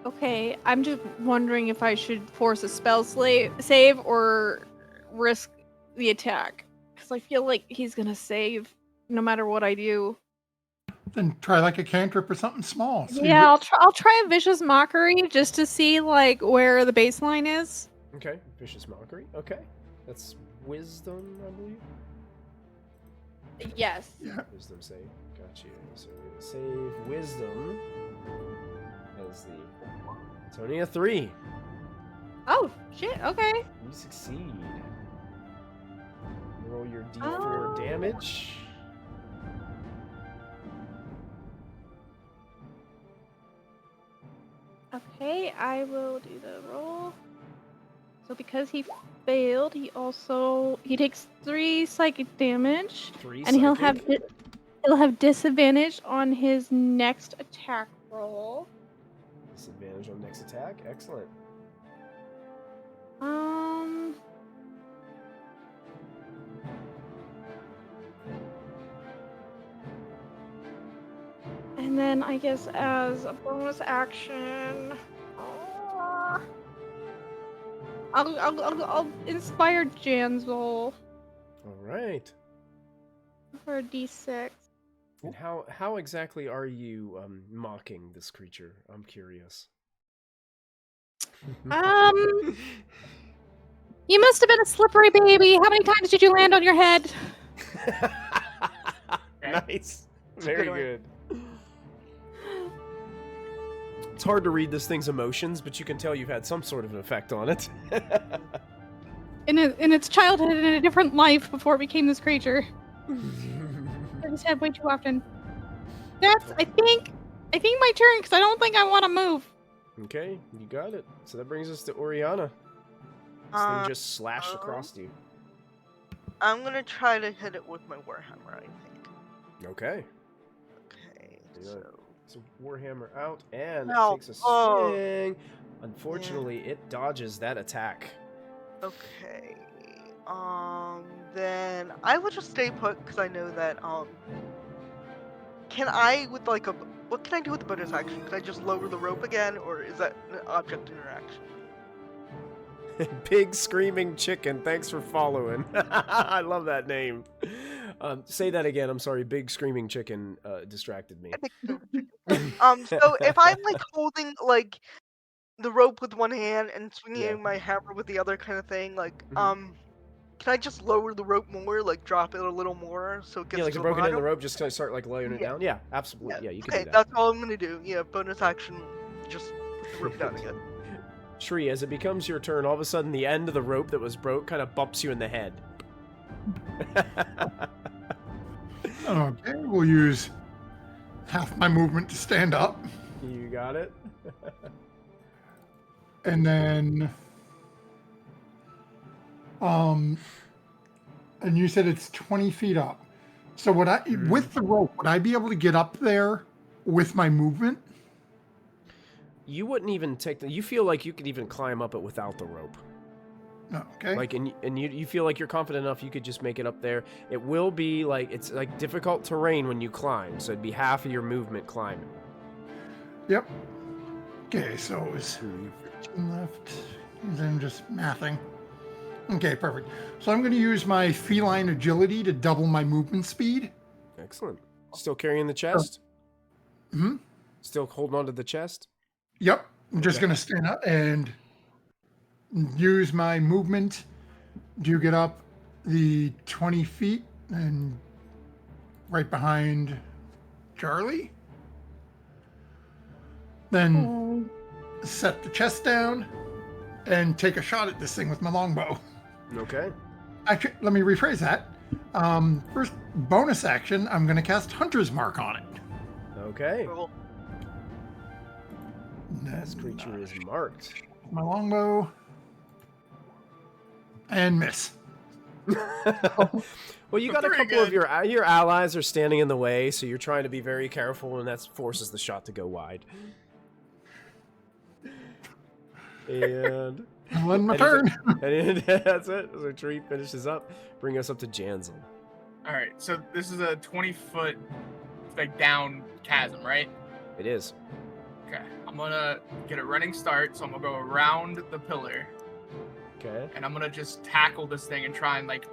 Speaker 2: Okay, I'm just wondering if I should force a spell save or risk the attack, because I feel like he's gonna save no matter what I do.
Speaker 3: Then try like a cantrip or something small. See
Speaker 2: Yeah, I'll try a vicious mockery just to see like where the baseline is.
Speaker 1: Okay, vicious mockery. Okay, that's wisdom, I believe.
Speaker 2: Yes.
Speaker 3: Yeah.
Speaker 1: Wisdom save. Got you. So we're gonna save wisdom as the. It's only a 3.
Speaker 2: Oh shit. Okay.
Speaker 1: You succeed. Roll your d4
Speaker 2: Oh.
Speaker 1: damage.
Speaker 2: Okay, I will do the roll. So because he failed, he takes 3 psychic damage,
Speaker 1: 3
Speaker 2: and he'll
Speaker 1: psychic.
Speaker 2: have disadvantage on his next attack roll.
Speaker 1: Disadvantage on next attack. Excellent.
Speaker 2: And then I guess as a bonus action, I'll inspire Janzel
Speaker 1: All right.
Speaker 2: for a d6.
Speaker 1: And how exactly are you mocking this creature? I'm curious.
Speaker 2: You must have been a slippery baby. How many times did you land on your head?
Speaker 1: Nice. Very
Speaker 6: good one.
Speaker 1: good. It's hard to read this thing's emotions, but you can tell you've had some sort of an effect on it.
Speaker 2: In its childhood, in a different life before it became this creature. I just had way too often. I think my turn because I don't think I want to move.
Speaker 1: Okay, you got it. So that brings us to Oriana. This thing just slashed across you.
Speaker 6: I'm gonna try to hit it with my Warhammer, I think.
Speaker 1: Okay.
Speaker 6: Okay,
Speaker 1: Yeah.
Speaker 6: so...
Speaker 1: So Warhammer out and
Speaker 6: Ow.
Speaker 1: takes a
Speaker 6: Oh.
Speaker 1: swing. Unfortunately, it dodges that attack.
Speaker 6: Okay. Then I will just stay put because I know that, can I, with like a... What can I do with the bonus action? Can I just lower the rope again, or is that an object interaction?
Speaker 1: Big Screaming Chicken, thanks for following. I love that name. Say that again, I'm sorry. Big Screaming Chicken distracted me.
Speaker 6: So if I'm like holding like the rope with one hand and swinging
Speaker 1: Yeah.
Speaker 6: my hammer with the other kind of thing, like,
Speaker 1: Mhm.
Speaker 6: can I just lower the rope more, like drop it a little more so it gets
Speaker 1: Yeah, like
Speaker 6: to
Speaker 1: the
Speaker 6: the
Speaker 1: broken end of
Speaker 6: bottom?
Speaker 1: the rope, just kind of start like layering it
Speaker 6: Yeah.
Speaker 1: down. Yeah, absolutely. Yeah, you can
Speaker 6: Okay,
Speaker 1: do that.
Speaker 6: that's all I'm gonna do. Yeah, bonus action, just put the rope down again.
Speaker 1: Shri, as it becomes your turn, all of a sudden the end of the rope that was broke kind of bumps you in the head.
Speaker 3: Okay, we'll use half my movement to stand up.
Speaker 1: You got it.
Speaker 3: And then, and you said it's 20 feet up. So would I, with the rope, would I be able to get up there with my movement?
Speaker 1: You wouldn't even take the. You feel like you could even climb up it without the rope.
Speaker 3: No, okay.
Speaker 1: Like, and you feel like you're confident enough you could just make it up there. It will be like it's like difficult terrain when you climb, so it'd be half of your movement climbing.
Speaker 3: Yep. Okay, so it was 15 left. And then just mathing. Okay, perfect. So I'm going to use my feline agility to double my movement speed.
Speaker 1: Excellent. Still carrying the chest?
Speaker 3: Hmm?
Speaker 1: Still holding on to the chest?
Speaker 3: Yep. I'm just
Speaker 1: Okay.
Speaker 3: going to stand up and use my movement to get up the 20 feet and right behind Charlie. Then set the chest down and take a shot at this thing with my longbow.
Speaker 1: Okay.
Speaker 3: Actually, let me rephrase that. First bonus action, I'm going to cast Hunter's Mark on it.
Speaker 1: Okay.
Speaker 6: Cool.
Speaker 1: This creature is marked.
Speaker 3: My longbow and miss.
Speaker 1: Well, you got a
Speaker 5: Very
Speaker 1: couple of
Speaker 5: good.
Speaker 1: your allies are standing in the way, so you're trying to be very careful, and that forces the shot to go wide. And
Speaker 3: Then my turn.
Speaker 1: and that's it. So tree finishes up. Bring us up to Janzel.
Speaker 5: All right, so this is a 20-foot like down chasm, right?
Speaker 1: It is.
Speaker 5: Okay, I'm gonna get a running start, so I'm gonna go around the pillar,
Speaker 1: Okay.
Speaker 5: and I'm gonna just tackle this thing and try and like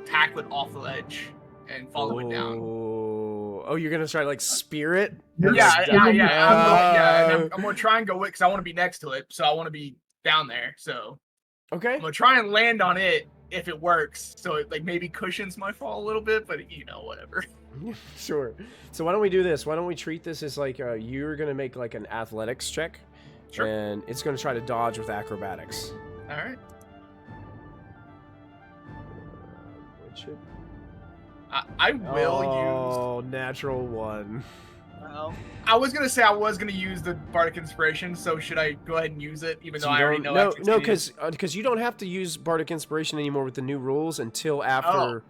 Speaker 5: tackle it off the ledge and follow it down.
Speaker 1: Oh, Oh, you're gonna try like spear it?
Speaker 5: Yeah.
Speaker 1: Uh,
Speaker 5: I'm gonna try and go because I want to be next to it, so I want to be down there. So
Speaker 1: Okay.
Speaker 5: I'm gonna try and land on it if it works. So it like maybe cushions my fall a little bit, but whatever.
Speaker 1: Sure. So why don't we do this? Why don't we treat this as like you're gonna make like an athletics check,
Speaker 5: Sure.
Speaker 1: and it's gonna try to dodge with acrobatics.
Speaker 5: All right.
Speaker 1: Which it...
Speaker 5: I will use.
Speaker 1: Oh, natural one.
Speaker 5: I was gonna say I was gonna use the Bardic Inspiration, so should I go ahead and use it, even though I already know?
Speaker 1: No, because you don't have to use Bardic Inspiration anymore with the new rules until after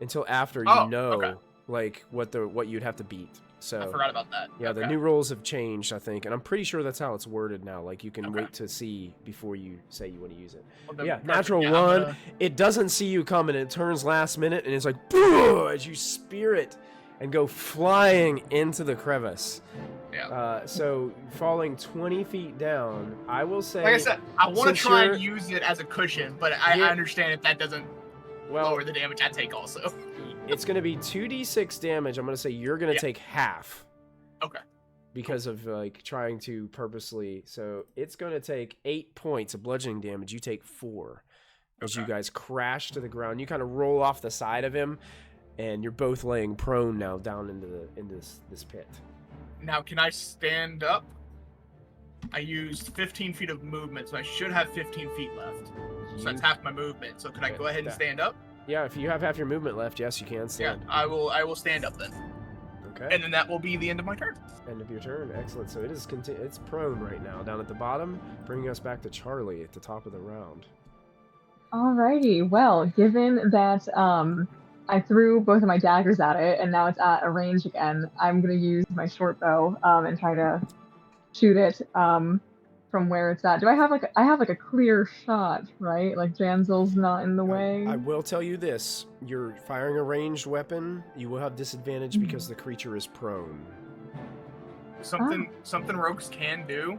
Speaker 1: you know
Speaker 5: okay.
Speaker 1: like what you'd have to beat. So
Speaker 5: I forgot about that.
Speaker 1: Yeah, the new rules have changed, I think, and I'm pretty sure that's how it's worded now. Like you can wait to see before you say you want to use it.
Speaker 5: Well,
Speaker 1: yeah,
Speaker 5: perfect.
Speaker 1: natural
Speaker 5: Yeah,
Speaker 1: one. It doesn't see you coming. It turns last minute, and it's like boo, as you spear it and go flying into the crevice.
Speaker 5: Yeah.
Speaker 1: So falling 20 feet down, I will say.
Speaker 5: Like I said, I want to
Speaker 1: since
Speaker 5: try
Speaker 1: you're-
Speaker 5: and use it as a cushion, but I understand if that doesn't lower the damage I take also.
Speaker 1: It's going to be 2d6 damage. I'm going to say you're going to take half.
Speaker 5: Okay.
Speaker 1: Because of like trying to purposely. So it's going to take 8 points of bludgeoning damage. You take 4 as you guys crash to the ground. You kind of roll off the side of him, and you're both laying prone now down into this pit.
Speaker 5: Now, can I stand up? I used 15 feet of movement, so I should have 15 feet left. So that's half my movement. So can I go ahead and stand up?
Speaker 1: Yeah, if you have half your movement left, yes, you can stand.
Speaker 5: Yeah, I will stand up then.
Speaker 1: Okay.
Speaker 5: And then that will be the end of my turn.
Speaker 1: End of your turn. Excellent. So it is it's prone right now down at the bottom, bringing us back to Charlie at the top of the round.
Speaker 4: Alrighty. Well, given that I threw both of my daggers at it, and now it's at a range again, I'm gonna use my short bow and try to shoot it from where it's at. Do I have like a clear shot, right? Like Janzel's not in the way.
Speaker 1: I will tell you this: you're firing a ranged weapon. You will have disadvantage because the creature is prone.
Speaker 5: Something rogues can do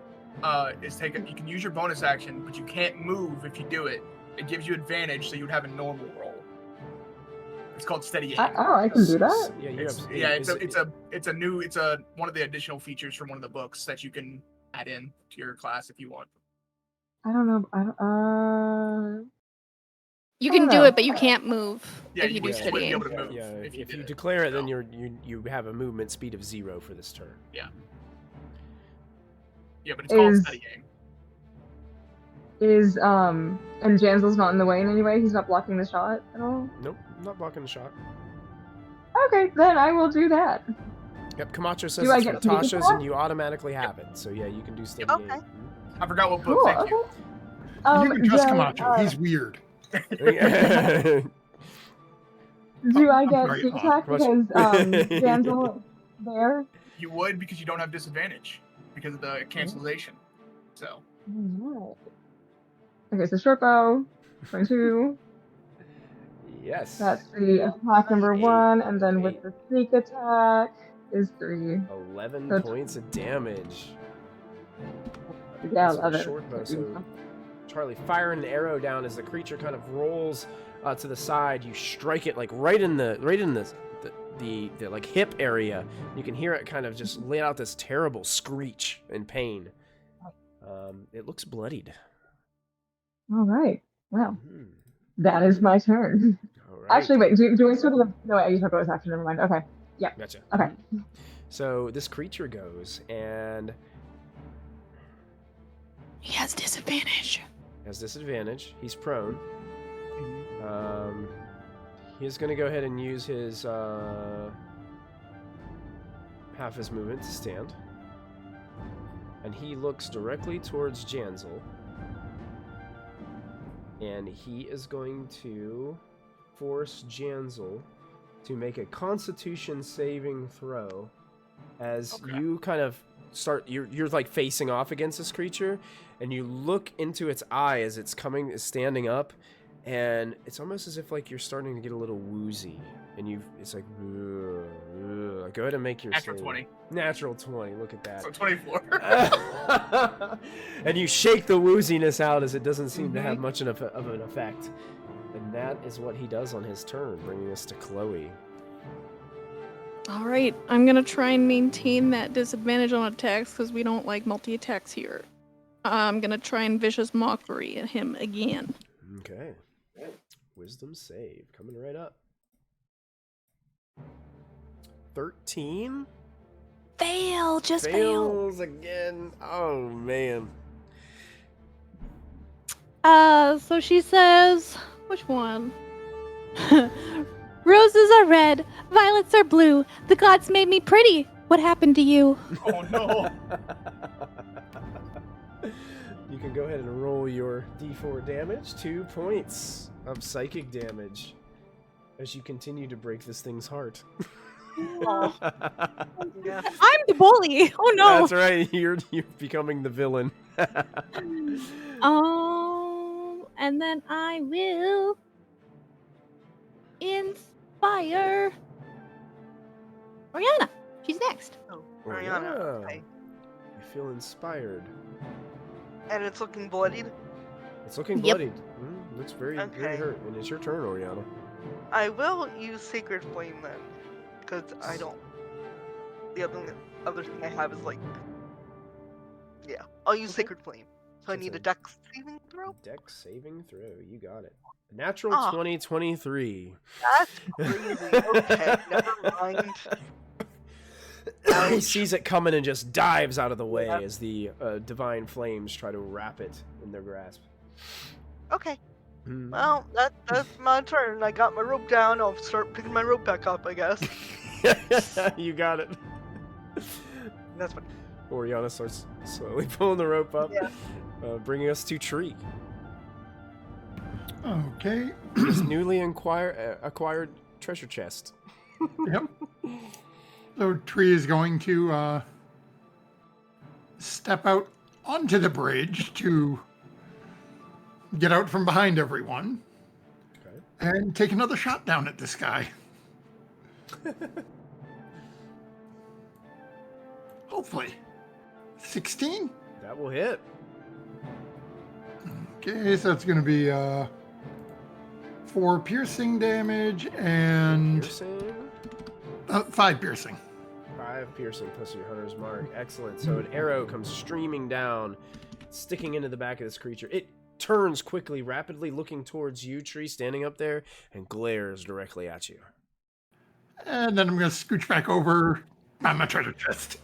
Speaker 5: is you can use your bonus action, but you can't move if you do it. It gives you advantage, so you would have a normal roll. It's called steady aim.
Speaker 4: I can do that.
Speaker 1: Yeah,
Speaker 5: it's one of the additional features from one of the books that you can add in to your class if you want.
Speaker 4: I don't know.
Speaker 2: You can do it, but you can't move.
Speaker 5: Yeah,
Speaker 2: if you do steady aim.
Speaker 1: If you declare it, then you have a movement speed of 0 for this turn.
Speaker 5: Yeah. Yeah, but it's called steady aim.
Speaker 4: And Janzel's not in the way in any way? He's not blocking the shot at all?
Speaker 1: Nope, not blocking the shot.
Speaker 4: Okay, then I will do that.
Speaker 1: Yep, Camacho says
Speaker 4: Do I
Speaker 1: it's
Speaker 4: get
Speaker 1: for
Speaker 4: to make
Speaker 1: Tasha's,
Speaker 4: that?
Speaker 1: and you automatically have it. So yeah, you can do steady aim.
Speaker 5: I forgot what book.
Speaker 4: Cool,
Speaker 5: Thank you.
Speaker 3: You can trust
Speaker 4: then,
Speaker 3: Camacho. He's weird.
Speaker 4: Do I get
Speaker 3: sorry,
Speaker 4: sneak attack because Janzel is there?
Speaker 5: You would because you don't have disadvantage because of the cancellation. So.
Speaker 4: Alright. Okay, so short bow, 22.
Speaker 1: Yes.
Speaker 4: That's the attack number 1, and then with the sneak attack is 3.
Speaker 1: 11 points of damage.
Speaker 4: Yeah,
Speaker 1: So
Speaker 4: 11.
Speaker 1: short bow, so Charlie, fire an arrow down as the creature kind of rolls to the side. You strike it like right in the like hip area. You can hear it kind of just let out this terrible screech in pain. It looks bloodied.
Speaker 4: All right. Well, that is my turn.
Speaker 1: All right.
Speaker 4: Actually, wait. Do I sort of? No, I used my bonus action. Never mind. Okay. Yeah.
Speaker 1: Gotcha.
Speaker 4: Okay.
Speaker 1: So this creature goes and
Speaker 2: He has disadvantage.
Speaker 1: He's prone. He's going to go ahead and use his half his movement to stand. And he looks directly towards Janzel. And he is going to force Janzel to make a Constitution saving throw as you kind of start, you're like facing off against this creature, and you look into its eye as it's standing up, and it's almost as if like you're starting to get a little woozy, and it's like, ugh. Go ahead and make your
Speaker 5: Natural
Speaker 1: save.
Speaker 5: 20.
Speaker 1: Natural 20, look at that.
Speaker 5: So 24.
Speaker 1: And you shake the wooziness out as it doesn't seem to have much of an effect. And that is what he does on his turn, bringing us to Chloe.
Speaker 2: All right, I'm gonna try and maintain that disadvantage on attacks because we don't like multi-attacks here. I'm gonna try and vicious mockery at him again.
Speaker 1: Okay. Wisdom save coming right up. 13?
Speaker 2: Fail, just fail.
Speaker 1: Fails again. Oh man.
Speaker 2: So she says, which one? Roses are red, violets are blue. The gods made me pretty. What happened to you?
Speaker 5: Oh no.
Speaker 1: You can go ahead and roll your d4 damage. 2 points of psychic damage as you continue to break this thing's heart.
Speaker 6: Oh. Yeah.
Speaker 2: I'm the bully. Oh no.
Speaker 1: That's right. You're becoming the villain.
Speaker 2: And then I will inspire Oriana. She's next.
Speaker 6: Oh,
Speaker 1: Oriana.
Speaker 6: Ariana. Okay.
Speaker 1: You feel inspired.
Speaker 6: And it's looking bloodied.
Speaker 1: It's looking
Speaker 2: Yep.
Speaker 1: bloodied. Looks very, very
Speaker 6: Okay.
Speaker 1: hurt. And it's your turn, Oriana.
Speaker 6: I will use Sacred Flame then, because I don't. The other thing I have is like. Yeah, I'll use Sacred Flame. So I
Speaker 1: That's
Speaker 6: need
Speaker 1: a-
Speaker 6: a Dex saving throw.
Speaker 1: Dex saving throw. You got it. Natural
Speaker 6: Ah.
Speaker 1: 2023.
Speaker 6: That's crazy. Okay, never mind.
Speaker 1: He sees it coming and just dives out of the way
Speaker 6: Yeah.
Speaker 1: as the divine flames try to wrap it in their grasp.
Speaker 6: Okay,
Speaker 1: Hmm.
Speaker 6: well that's my turn. I got my rope down. I'll start picking my rope back up, I guess.
Speaker 1: You got it.
Speaker 6: That's what.
Speaker 1: Oriana starts slowly pulling the rope up,
Speaker 6: Yeah.
Speaker 1: bringing us to Tree.
Speaker 3: Okay.
Speaker 1: His newly acquired treasure chest.
Speaker 3: Yep. So Tree is going to step out onto the bridge to get out from behind everyone
Speaker 1: Okay.
Speaker 3: and take another shot down at this guy. Hopefully. 16?
Speaker 1: That will hit.
Speaker 3: Okay, so it's going to be 4 piercing damage and
Speaker 1: Piercing.
Speaker 3: 5 piercing.
Speaker 1: 5 piercing plus your hunter's mark. Excellent. So an arrow comes streaming down, sticking into the back of this creature. It turns quickly, rapidly looking towards you, Tree, standing up there, and glares directly at you.
Speaker 3: And then I'm going to scooch back over on my treasure chest.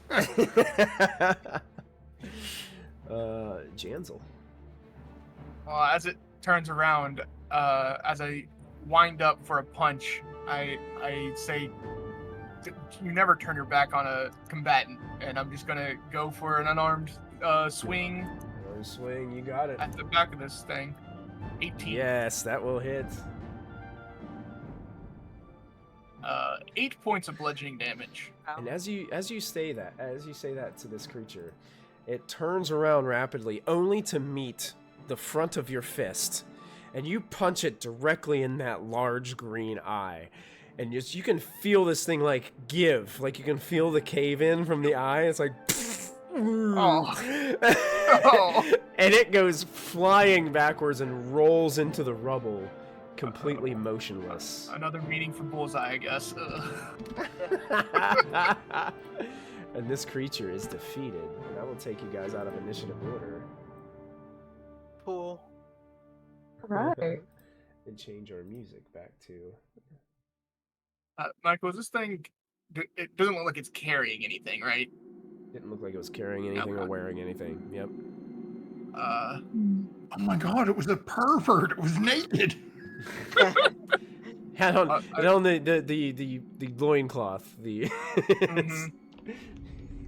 Speaker 1: Jansel.
Speaker 5: As it turns around, as I wind up for a punch, I say, "You never turn your back on a combatant," and I'm just gonna go for an unarmed swing
Speaker 1: Arm swing, you got it.
Speaker 5: at the back of this thing. 18.
Speaker 1: Yes, that will hit.
Speaker 5: 8 points of bludgeoning damage.
Speaker 1: And as you say that to this creature, it turns around rapidly, only to meet the front of your fist, and you punch it directly in that large green eye. And you can feel this thing like give, like you can feel the cave in from the eye. It's like,
Speaker 5: Oh.
Speaker 1: and it goes flying backwards and rolls into the rubble, completely motionless.
Speaker 5: Another meeting for Bullseye, I guess.
Speaker 1: And this creature is defeated. And that will take you guys out of initiative order.
Speaker 6: Cool.
Speaker 4: Right.
Speaker 1: And change our music back to.
Speaker 5: Michael, is this thing? It doesn't look like it's carrying anything, right?
Speaker 1: Didn't look like it was carrying anything or
Speaker 5: Okay.
Speaker 1: wearing anything. Yep.
Speaker 5: Uh,
Speaker 3: Oh my god, it was a pervert. It was naked.
Speaker 1: Had on,
Speaker 5: I-
Speaker 1: had on the loincloth. The.
Speaker 5: mhm.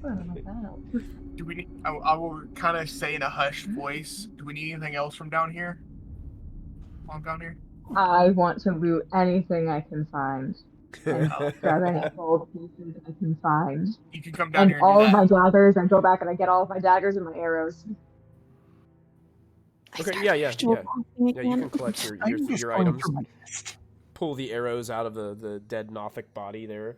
Speaker 4: Oh my God.
Speaker 5: Do we? I will kind of say in a hushed voice. Do we need anything else from down here? While I'm down here.
Speaker 4: I want to loot anything I can find. And grab any gold pieces I can find.
Speaker 5: You can come down
Speaker 4: And
Speaker 5: here and
Speaker 4: all
Speaker 5: do
Speaker 4: of
Speaker 5: that.
Speaker 4: my daggers. I go back and I get all of my daggers and my arrows.
Speaker 1: Okay. Yeah. Yeah. Yeah. Yeah. You can collect your
Speaker 3: I'm just
Speaker 1: your
Speaker 3: going
Speaker 1: items.
Speaker 3: for my fist.
Speaker 1: Pull the arrows out of the dead Nothic body there.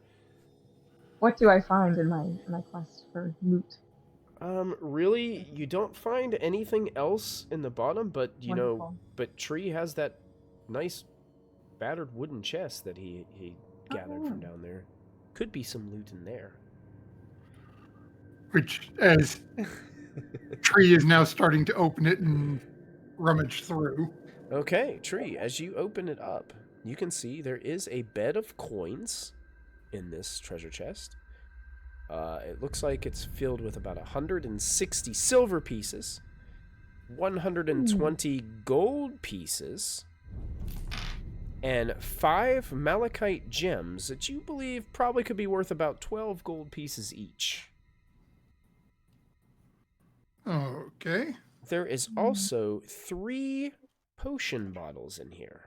Speaker 4: What do I find in my quest for loot?
Speaker 1: Really, you don't find anything else in the bottom, but
Speaker 4: Wonderful.
Speaker 1: but Tree has that nice battered wooden chest that he gathered from down there. Could be some loot in there.
Speaker 3: Which, as Tree is now starting to open it and rummage through.
Speaker 1: Okay, Tree, as you open it up, you can see there is a bed of coins in this treasure chest. It looks like it's filled with about 160 silver pieces, 120 gold pieces, and 5 malachite gems that you believe probably could be worth about 12 gold pieces each.
Speaker 3: Okay.
Speaker 1: There is also 3 potion bottles in here.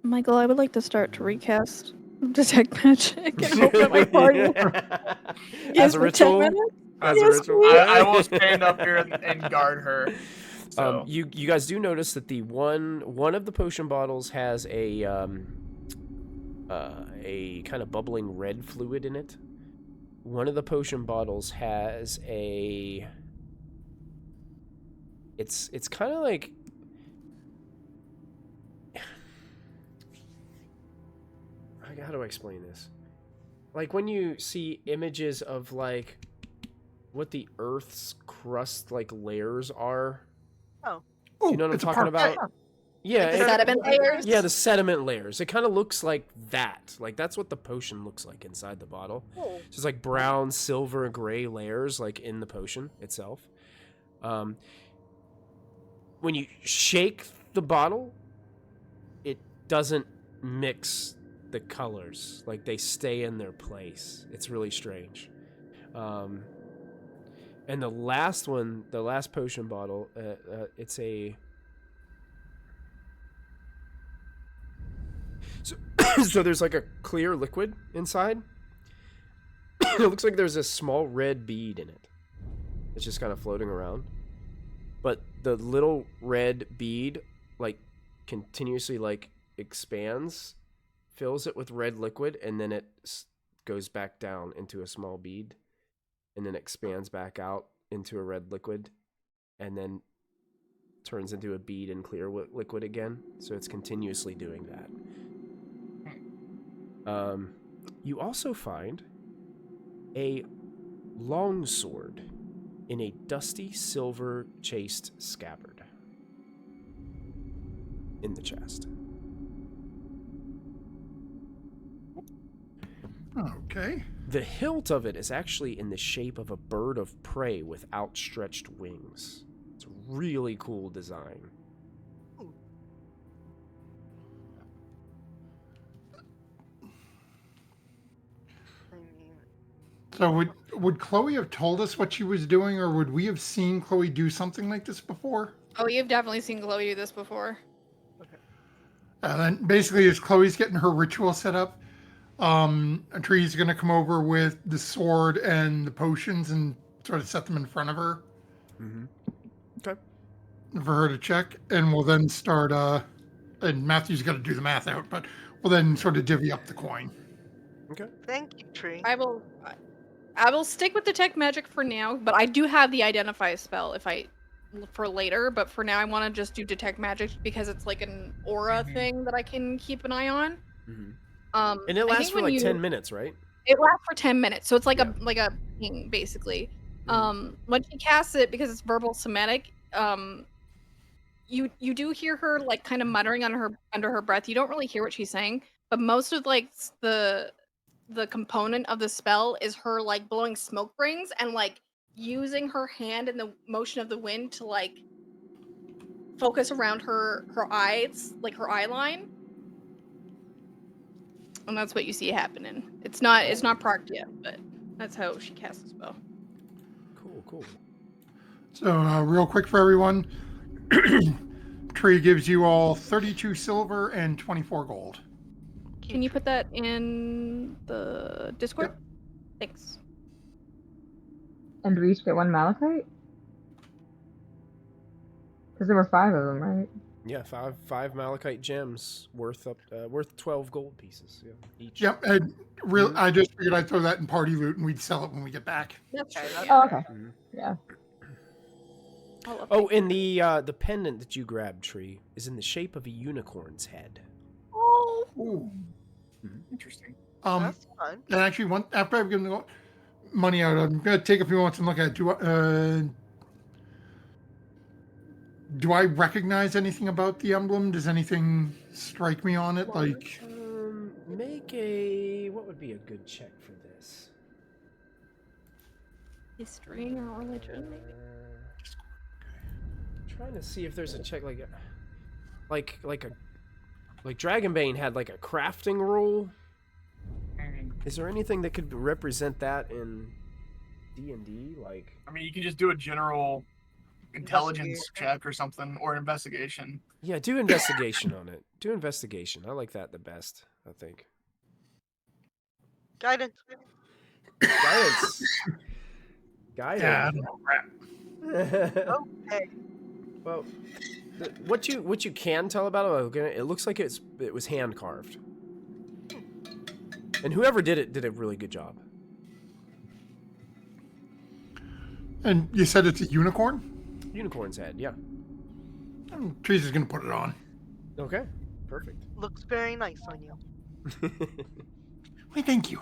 Speaker 2: Michael, I would like to start to recast Detect Magic and hope that my party
Speaker 1: As a ritual? As a ritual?
Speaker 5: I will stand up here and guard her. So.
Speaker 1: You guys do notice that the one of the potion bottles has a kind of bubbling red fluid in it. One of the potion bottles has a... It's kind of like... How do I explain this? Like when you see images of like what the Earth's crust like layers are.
Speaker 6: Oh.
Speaker 1: Do you know what I'm talking about? Yeah,
Speaker 2: the sediment layers?
Speaker 1: Yeah, the sediment layers. It kind of looks like that. Like that's what the potion looks like inside the bottle.
Speaker 6: Oh.
Speaker 1: Just like brown, silver, gray layers like in the potion itself. When you shake the bottle, it doesn't mix the colors. Like they stay in their place. It's really strange. And the last one, the last potion bottle, it's a... So there's like a clear liquid inside. It looks like there's a small red bead in it. It's just kind of floating around. But the little red bead like continuously like expands, fills it with red liquid, and then it goes back down into a small bead, and then expands back out into a red liquid, and then turns into a bead and clear liquid again. So it's continuously doing that. You also find a longsword in a dusty silver chased scabbard in the chest.
Speaker 3: Okay.
Speaker 1: The hilt of it is actually in the shape of a bird of prey with outstretched wings. It's a really cool design.
Speaker 3: So would Chloe have told us what she was doing, or would we have seen Chloe do something like this before?
Speaker 2: Oh, you've definitely seen Chloe do this before.
Speaker 6: Okay.
Speaker 3: And then basically, as Chloe's getting her ritual set up, Tree's going to come over with the sword and the potions and sort of set them in front of her.
Speaker 1: Mm-hmm. Okay.
Speaker 3: For her to check, and we'll then start. And Matthew's got to do the math out, but we'll then sort of divvy up the coin.
Speaker 1: Okay.
Speaker 6: Thank you, Tree.
Speaker 2: I will stick with Detect Magic for now, but I do have the Identify spell for later. But for now, I want to just do Detect Magic because it's like an aura thing that I can keep an eye on.
Speaker 1: Mm-hmm. And it lasts for like 10 minutes, right?
Speaker 2: It lasts for 10 minutes, so it's like a ping, basically.
Speaker 1: Mm-hmm.
Speaker 2: When she casts it, because it's verbal somatic, you do hear her like kind of muttering under her breath. You don't really hear what she's saying, but most of like the component of the spell is her like blowing smoke rings and like using her hand and the motion of the wind to like focus around her eyes, like her eye line. And that's what you see happening. It's not procced yet, but that's how she casts the spell.
Speaker 1: Cool.
Speaker 3: So real quick for everyone, Tree gives you all 32 silver and 24 gold.
Speaker 2: Can you put that in the Discord?
Speaker 3: Yep.
Speaker 2: Thanks.
Speaker 4: And do we each get 1 malachite? Because there were 5 of them, right?
Speaker 1: Yeah, five malachite gems worth 12 gold pieces. Yeah, each.
Speaker 3: Yep, and I just figured I'd throw that in party loot and we'd sell it when we get back.
Speaker 2: That's true.
Speaker 4: Oh, okay.
Speaker 1: Mm-hmm.
Speaker 4: Yeah.
Speaker 1: Oh, and the pendant that you grabbed, Tree, is in the shape of a unicorn's head.
Speaker 2: Oh, Oh.
Speaker 3: Ooh.
Speaker 5: Interesting.
Speaker 6: That's fun.
Speaker 3: And actually, after I've given the money out, I'm gonna take a few moments and look at it. Do I recognize anything about the emblem? Does anything strike me on it? Like,
Speaker 1: Make a... What would be a good check for this?
Speaker 2: History or religion, maybe?
Speaker 1: Trying to see if there's a check like Dragonbane had like a crafting rule. Is there anything that could represent that in D&D? Like,
Speaker 5: I mean, you can just do a general intelligence check or something, or investigation.
Speaker 1: yeah, do investigation on it. Do investigation. I like that the best, I think.
Speaker 6: Guidance.
Speaker 1: Guidance.
Speaker 3: yeah,
Speaker 1: Guidance.
Speaker 6: Okay.
Speaker 1: Well, what you can tell about it looks like it was hand carved, and whoever did it did a really good job.
Speaker 3: and you said it's a unicorn?
Speaker 1: Unicorn's head, yeah.
Speaker 3: Teresa's gonna put it on.
Speaker 1: Okay, perfect.
Speaker 6: Looks very nice on you.
Speaker 3: Why, thank you.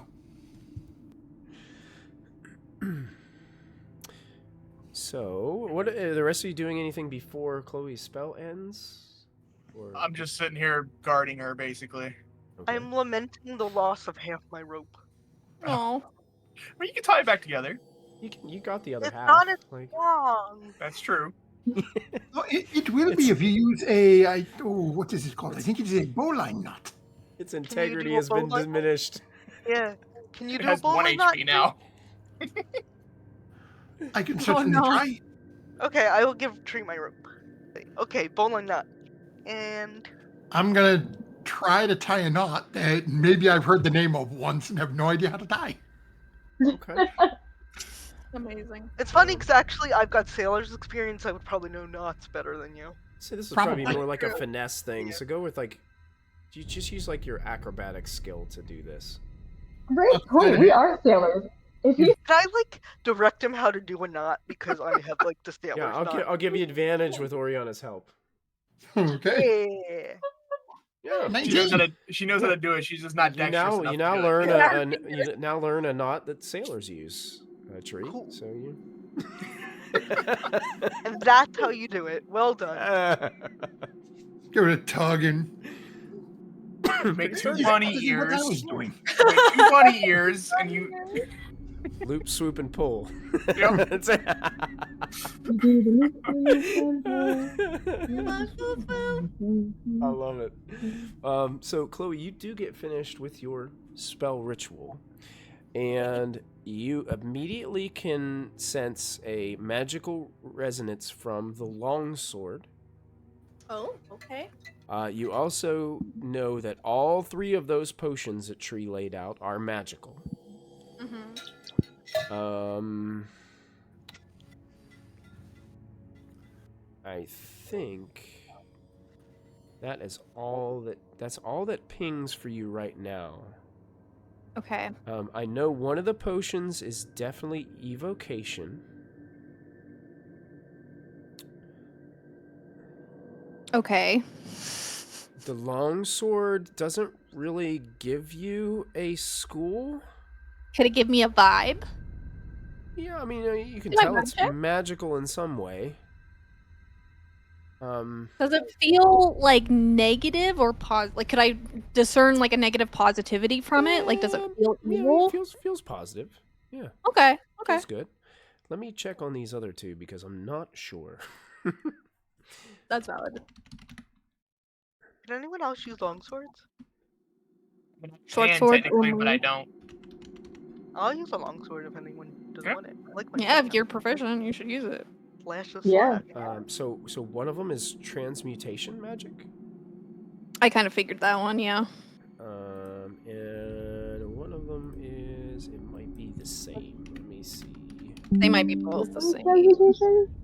Speaker 1: So, what are the rest of you doing? Anything before Chloe's spell ends? Or
Speaker 5: I'm just sitting here guarding her, basically.
Speaker 1: okay.
Speaker 6: I'm lamenting the loss of half my rope.
Speaker 2: Oh.
Speaker 5: Well, you can tie it back together.
Speaker 1: You got the other
Speaker 6: It's
Speaker 1: half.
Speaker 6: not as
Speaker 1: like,
Speaker 6: long.
Speaker 5: That's true.
Speaker 3: Well, it will be if you use what is it called? I think it is a bowline knot.
Speaker 1: its integrity
Speaker 6: do a
Speaker 1: has been
Speaker 6: bowline?
Speaker 1: diminished.
Speaker 6: Yeah. Can you
Speaker 5: It
Speaker 6: do
Speaker 5: has
Speaker 6: a bowline
Speaker 5: 1
Speaker 6: knot?
Speaker 5: HP now.
Speaker 3: I can certainly try.
Speaker 6: Okay, I will give Tree my rope. Okay, bowline knot. And
Speaker 3: I'm gonna try to tie a knot that maybe I've heard the name of once and have no idea how to tie.
Speaker 1: Okay.
Speaker 2: Amazing.
Speaker 6: it's funny because actually I've got sailor's experience. I would probably know knots better than you.
Speaker 1: So this is probably
Speaker 3: Probably.
Speaker 1: more like a finesse thing. So go with like, you just use like your acrobatic skill to do this.
Speaker 4: Great point. We are sailors. If you
Speaker 6: Can I like direct him how to do a knot because I have like the sailor's
Speaker 1: Yeah,
Speaker 6: knot?
Speaker 1: I'll give you advantage with Oriana's help.
Speaker 3: Okay.
Speaker 6: Yeah.
Speaker 1: Yeah.
Speaker 5: She knows how to do it. She's just not
Speaker 1: You
Speaker 5: dexterous enough
Speaker 1: you
Speaker 5: to
Speaker 1: now
Speaker 5: do it.
Speaker 1: learn you now learn a knot that sailors use. Tree.
Speaker 6: Cool.
Speaker 1: So you.
Speaker 6: And that's how you do it. Well done.
Speaker 3: Give it a tug and
Speaker 5: Make two
Speaker 3: Yeah,
Speaker 5: bunny
Speaker 3: this is what I
Speaker 5: ears.
Speaker 3: was doing.
Speaker 5: Make two bunny ears, and you.
Speaker 1: Loop, swoop, and pull.
Speaker 5: Yep.
Speaker 1: That's it. I love it. So, Chloe, you do get finished with your spell ritual, and you immediately can sense a magical resonance from the longsword.
Speaker 2: Oh, okay.
Speaker 1: You also know that all 3 of those potions that Tree laid out are magical. I think that's all that pings for you right now.
Speaker 2: Okay.
Speaker 1: I know one of the potions is definitely evocation.
Speaker 2: Okay.
Speaker 1: The longsword doesn't really give you a school.
Speaker 2: Could it give me a vibe?
Speaker 1: Yeah, I mean, you can
Speaker 2: Can I
Speaker 1: tell it's
Speaker 2: magic?
Speaker 1: magical in some way.
Speaker 2: Does it feel like negative or like could I discern like a negative positivity from it? Like does it feel
Speaker 1: Yeah,
Speaker 2: evil?
Speaker 1: it feels positive. Yeah,
Speaker 2: Okay. Okay.
Speaker 1: feels good. Let me check on these other 2 because I'm not sure.
Speaker 2: That's valid.
Speaker 6: Can anyone else use longswords?
Speaker 2: Short
Speaker 5: Can,
Speaker 2: sword
Speaker 5: technically, but I
Speaker 2: only.
Speaker 5: don't.
Speaker 6: I'll use a longsword if anyone doesn't
Speaker 5: Yeah.
Speaker 6: want it. I like my
Speaker 2: Yeah, if
Speaker 6: sword.
Speaker 2: you're proficient, you should use it.
Speaker 6: Flash of
Speaker 4: Yeah.
Speaker 6: slag.
Speaker 1: So one of them is transmutation magic.
Speaker 2: I kind of figured that one, yeah.
Speaker 1: And one of them is, it might be the same. Let me see.
Speaker 2: They might be both the same. I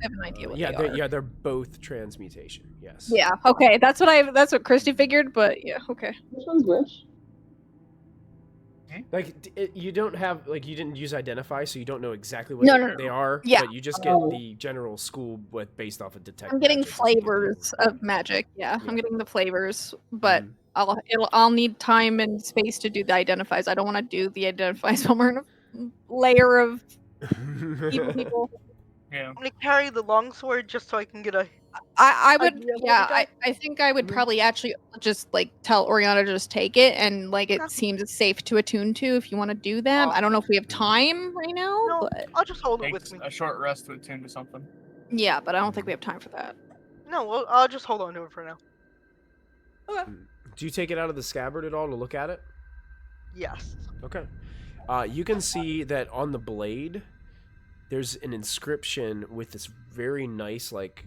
Speaker 2: have an idea what
Speaker 1: Yeah,
Speaker 2: they are.
Speaker 1: they're both transmutation. Yes.
Speaker 2: Yeah, okay. That's what Kristy figured, but yeah, okay.
Speaker 4: which one's which?
Speaker 1: Like you don't have you didn't use identify, so you don't know exactly what
Speaker 2: No.
Speaker 1: they are.
Speaker 2: Yeah.
Speaker 1: But you just get the general school based off of detect.
Speaker 2: I'm getting
Speaker 1: magic.
Speaker 2: flavors of magic, yeah.
Speaker 1: Yeah.
Speaker 2: I'm getting the flavors, but I'll need time and space to do the identifies. I don't want to do the identifies when we're in a layer of evil people.
Speaker 5: Yeah.
Speaker 6: I'm gonna carry the longsword just so I can get a.
Speaker 2: I would,
Speaker 6: Idea of what
Speaker 2: yeah,
Speaker 6: it does?
Speaker 2: I think I would probably actually just like tell Oriana to just take it, and like it
Speaker 6: Okay.
Speaker 2: seems safe to attune to if you want to do them. I don't know if we have time right now,
Speaker 6: No,
Speaker 2: but
Speaker 6: I'll just hold it
Speaker 5: Take
Speaker 6: with me.
Speaker 5: a short rest to attend to something.
Speaker 2: yeah, but I don't think we have time for that.
Speaker 6: No, well, I'll just hold on to it for now.
Speaker 1: Do you take it out of the scabbard at all to look at it?
Speaker 6: Yes.
Speaker 1: Okay. You can see that on the blade, there's an inscription with this very nice, like,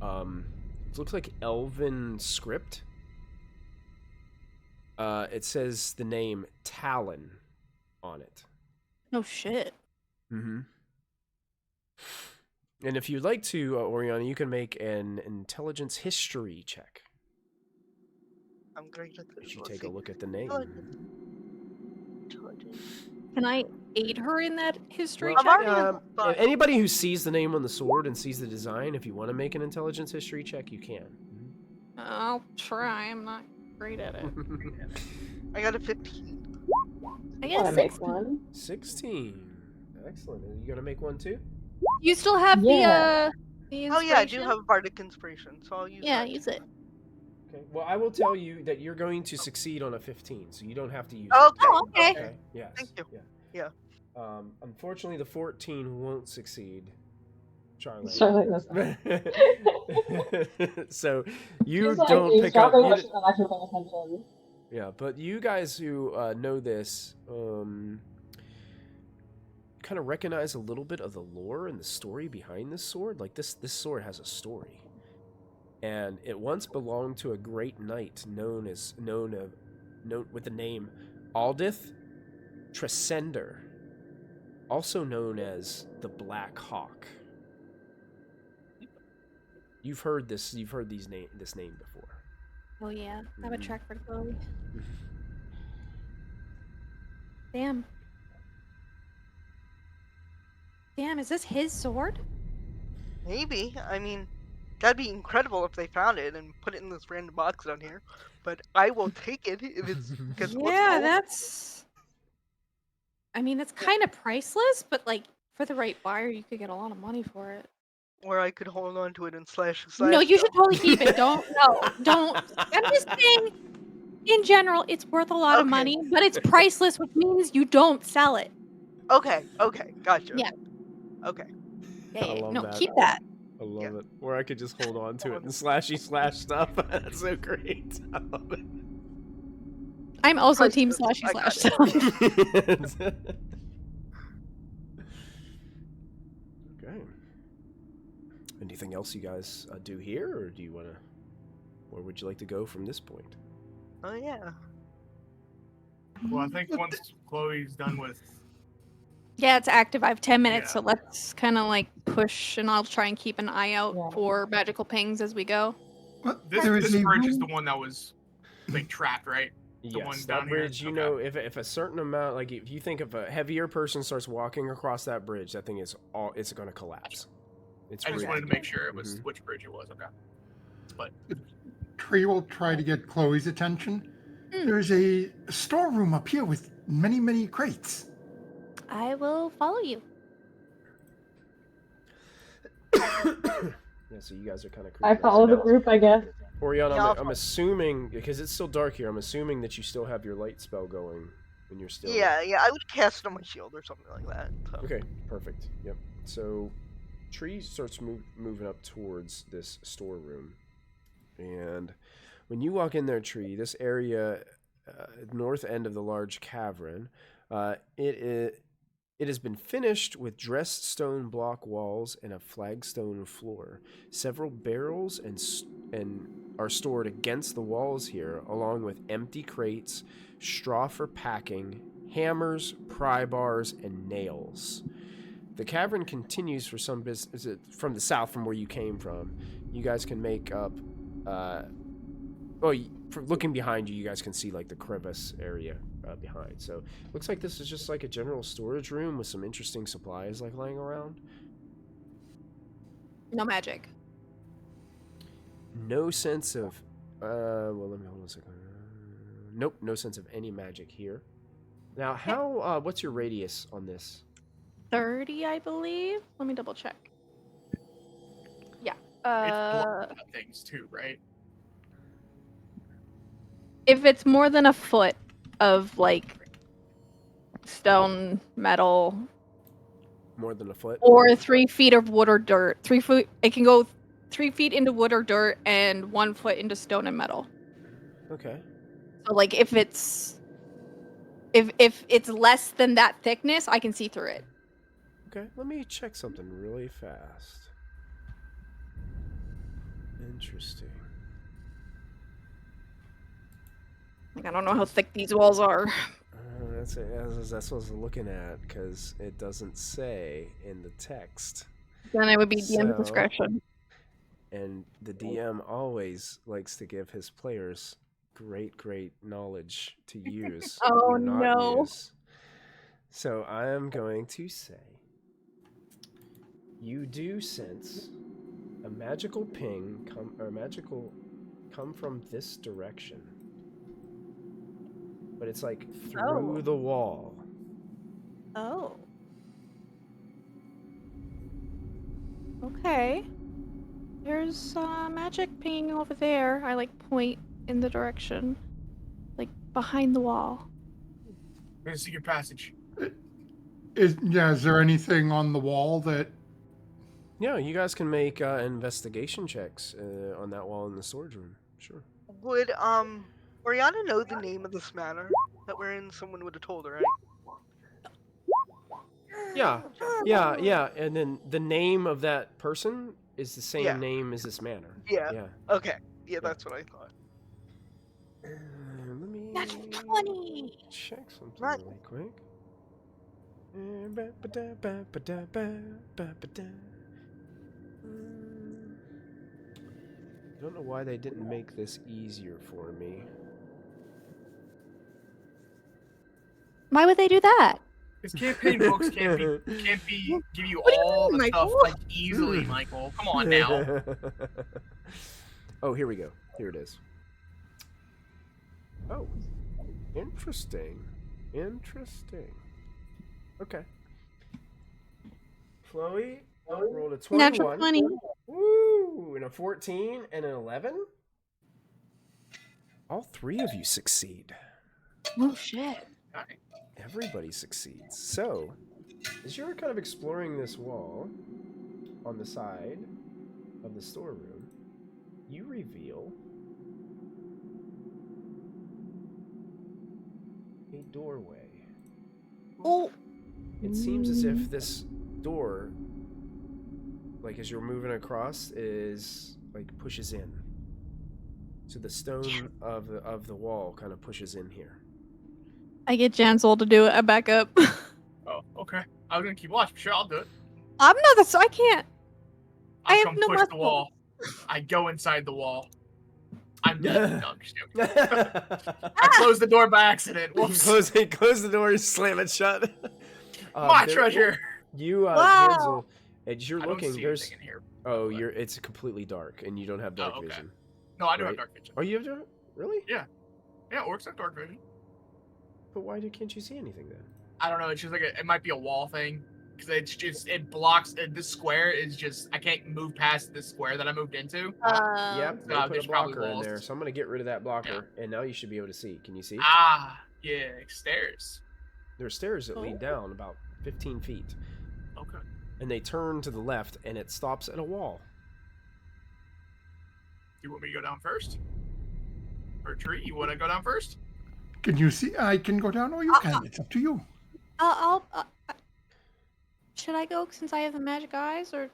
Speaker 1: it looks like elven script. It says the name Talon on it.
Speaker 2: No shit.
Speaker 1: Mm-hmm. And if you'd like to, Oriana, you can make an intelligence history check.
Speaker 6: I'm great at this.
Speaker 1: As you
Speaker 6: Let's
Speaker 1: take
Speaker 6: see.
Speaker 1: a look at the name.
Speaker 6: Intelligence.
Speaker 2: Can I aid her in that history
Speaker 1: Well,
Speaker 6: I've
Speaker 2: check?
Speaker 6: already done
Speaker 1: anybody who sees the name on the sword and sees the design, if you want to make an intelligence history check, you can.
Speaker 2: I'll try. I'm not great at it.
Speaker 6: I got a 15.
Speaker 2: I
Speaker 4: I
Speaker 2: guess
Speaker 4: want to make one.
Speaker 1: 16. Excellent. Are you gonna make one too?
Speaker 2: you still have
Speaker 4: Yeah.
Speaker 2: the
Speaker 6: Oh yeah, I do
Speaker 2: inspiration?
Speaker 6: have a bardic inspiration, so I'll use
Speaker 2: Yeah,
Speaker 6: that.
Speaker 2: use it.
Speaker 1: Okay. Well, I will tell you that you're going to succeed on a 15, so you don't have to use
Speaker 6: Okay.
Speaker 1: it.
Speaker 2: Oh, okay.
Speaker 1: Okay. Yes.
Speaker 6: Thank you.
Speaker 1: Yeah.
Speaker 6: Yeah.
Speaker 1: Unfortunately, the 14 won't succeed. Charlotte.
Speaker 4: Charlotte was
Speaker 1: So you
Speaker 4: She's like,
Speaker 1: don't
Speaker 4: he's
Speaker 1: pick
Speaker 4: not
Speaker 1: up.
Speaker 4: very
Speaker 1: You
Speaker 4: much not actually paying attention.
Speaker 1: yeah, but you guys who know this kind of recognize a little bit of the lore and the story behind this sword. Like this sword has a story, and it once belonged to a great knight known with the name Aldith Tresendar, also known as the Black Hawk. You've heard this. You've heard this name before.
Speaker 2: Oh yeah, I have a track for Chloe. Damn. Damn, is this his sword?
Speaker 6: Maybe. I mean, that'd be incredible if they found it and put it in this random box down here. But I will take it if it's because
Speaker 2: Yeah, that's. I mean, it's kind of priceless, but like for the right buyer, you could get a lot of money for it.
Speaker 6: Or I could hold on to it and slash.
Speaker 2: No, you
Speaker 6: them.
Speaker 2: should totally keep it. Don't. I'm just saying. In general, it's worth a lot of
Speaker 6: Okay.
Speaker 2: money, but it's priceless, which means you don't sell it.
Speaker 6: Okay, gotcha.
Speaker 2: Yeah.
Speaker 6: Okay.
Speaker 2: Yeah,
Speaker 1: I love
Speaker 2: no,
Speaker 1: that.
Speaker 2: keep that.
Speaker 1: I love
Speaker 6: Yeah.
Speaker 1: it. Or I could just hold on to it and slash stuff. That's so great. I love it.
Speaker 2: I'm also team
Speaker 6: Priceless.
Speaker 2: slashy
Speaker 6: I got
Speaker 2: slash.
Speaker 1: Okay. Anything else you guys do here, or do you want to? Where would you like to go from this point?
Speaker 6: Oh yeah.
Speaker 5: Well, I think once Chloe's done with.
Speaker 2: Yeah, it's active. I have 10 minutes,
Speaker 5: Yeah.
Speaker 2: so let's kind of like push, and I'll try and keep an eye out
Speaker 4: Yeah.
Speaker 2: for magical pings as we go.
Speaker 3: Well,
Speaker 5: This
Speaker 3: there is a
Speaker 5: bridge is
Speaker 3: room-
Speaker 5: the one that was like trapped, right? The one
Speaker 1: Yes,
Speaker 5: down
Speaker 1: that
Speaker 5: here?
Speaker 1: bridge. You
Speaker 5: Okay.
Speaker 1: know, if a certain amount, like if you think if a heavier person starts walking across that bridge, that thing is it's going to collapse. It's
Speaker 5: I just
Speaker 1: really
Speaker 5: wanted to make sure it was
Speaker 1: Mhm.
Speaker 5: which bridge it was. Okay. But
Speaker 3: Tree will try to get Chloe's attention.
Speaker 2: Hmm.
Speaker 3: There's a storeroom up here with many, many crates.
Speaker 2: I will follow you.
Speaker 1: Yeah, so you guys are kind of.
Speaker 4: I follow the group, I guess.
Speaker 1: Oriana,
Speaker 6: Yeah,
Speaker 1: I'm assuming because it's still dark here. I'm assuming that you still have your light spell going, and you're still.
Speaker 6: Yeah, I would cast it on my shield or something like that. So.
Speaker 1: Okay, perfect. Yep. So, Tree starts moving up towards this storeroom, and when you walk in there, Tree, this area, north end of the large cavern, it has been finished with dressed stone block walls and a flagstone floor. Several barrels and are stored against the walls here, along with empty crates, straw for packing, hammers, pry bars, and nails. The cavern continues for some business from the south, from where you came from. You guys can make up. Looking behind you, you guys can see like the crevice area behind. So looks like this is just like a general storage room with some interesting supplies like lying around.
Speaker 2: No magic.
Speaker 1: No sense of. Well, let me hold on a second. Nope, no sense of any magic here. Now, how? What's your radius on this?
Speaker 2: 30, I believe. Let me double check. Yeah.
Speaker 5: It's blocking out things too, right?
Speaker 2: If it's more than a foot of like stone, metal,
Speaker 1: More than a foot?
Speaker 2: or 3 feet of wood or dirt, 3 foot. It can go 3 feet into wood or dirt and 1 foot into stone and metal.
Speaker 1: Okay.
Speaker 2: So like if it's less than that thickness, I can see through it.
Speaker 1: Okay, let me check something really fast. Interesting.
Speaker 2: Like, I don't know how thick these walls are.
Speaker 1: That's what I was looking at, because it doesn't say in the text.
Speaker 2: Then it would be
Speaker 1: So-
Speaker 2: DM's discretion.
Speaker 1: And the DM always likes to give his players great knowledge to use
Speaker 2: Oh,
Speaker 1: or not
Speaker 2: no.
Speaker 1: use. So I am going to say, you do sense a magical ping come from this direction, but it's like through the wall.
Speaker 2: Oh. Okay. There's magic pinging over there. I like point in the direction, like behind the wall.
Speaker 5: There's a secret passage.
Speaker 3: Is there anything on the wall that...
Speaker 1: Yeah, you guys can make investigation checks on that wall in the storage room. Sure.
Speaker 6: Would Oriana know the name of this manor that we're in? Someone would have told her, right?
Speaker 1: Yeah. And then the name of that person is the same
Speaker 6: Yeah.
Speaker 1: name as this manor.
Speaker 6: Yeah. Okay. Yeah, that's what I thought.
Speaker 1: Let me
Speaker 2: Natural 20!
Speaker 1: check something
Speaker 6: Right.
Speaker 1: really quick. I don't know why they didn't make this easier for me.
Speaker 2: Why would they do that?
Speaker 5: Because campaign books can't be give you
Speaker 2: What do you
Speaker 5: all
Speaker 2: mean,
Speaker 5: the stuff
Speaker 2: Michael?
Speaker 5: like easily, Michael. Come on now.
Speaker 1: Oh, here we go. Here it is. Oh, interesting. Okay. Chloe rolled a 21.
Speaker 2: Natural 20.
Speaker 1: Woo! And a 14 and an 11. All three of you succeed.
Speaker 2: Oh shit.
Speaker 1: Everybody succeeds. So, as you're kind of exploring this wall on the side of the storeroom, you reveal a doorway.
Speaker 2: Oh.
Speaker 1: It seems as if this door, like as you're moving across, is like pushes in. So the stone of the wall kind of pushes in here.
Speaker 2: I get Jansel to do it. I back up.
Speaker 5: Oh, okay. I was gonna keep watch. Sure, I'll do it.
Speaker 2: I'm not so I can't. I have
Speaker 5: come
Speaker 2: no
Speaker 5: push
Speaker 2: muscle.
Speaker 5: the wall. I go inside the wall. I'm dead. No, I'm just joking. I closed the door by accident. Whoops.
Speaker 1: Close the door and slam it shut.
Speaker 5: My
Speaker 1: there-
Speaker 5: treasure.
Speaker 1: You,
Speaker 2: Wow.
Speaker 1: Jansel, as you're
Speaker 5: I don't
Speaker 1: looking,
Speaker 5: see
Speaker 1: there's
Speaker 5: anything in here.
Speaker 1: oh, it's completely dark, and you don't have dark
Speaker 5: okay.
Speaker 1: vision.
Speaker 5: No, I do
Speaker 1: Right.
Speaker 5: have dark vision.
Speaker 1: Oh, you have dark? Really?
Speaker 5: Yeah, orcs have dark vision.
Speaker 1: But why can't you see anything then?
Speaker 5: I don't know. It's just like it might be a wall thing because it blocks. This square is just I can't move past this square that I moved into.
Speaker 1: Yep, they put
Speaker 5: there's
Speaker 1: a
Speaker 5: probably
Speaker 1: blocker in
Speaker 5: walls.
Speaker 1: there, so I'm gonna get rid of that blocker, and now you should be able to see. Can you see?
Speaker 5: Ah, yeah, stairs.
Speaker 1: There are stairs that lead down about 15 feet,
Speaker 5: Okay.
Speaker 1: and they turn to the left, and it stops at a wall.
Speaker 5: You want me to go down first? Or tree? You want to go down first?
Speaker 3: Can you see? I can go down or you can. It's up to you.
Speaker 2: Should I go since I have the magic eyes, or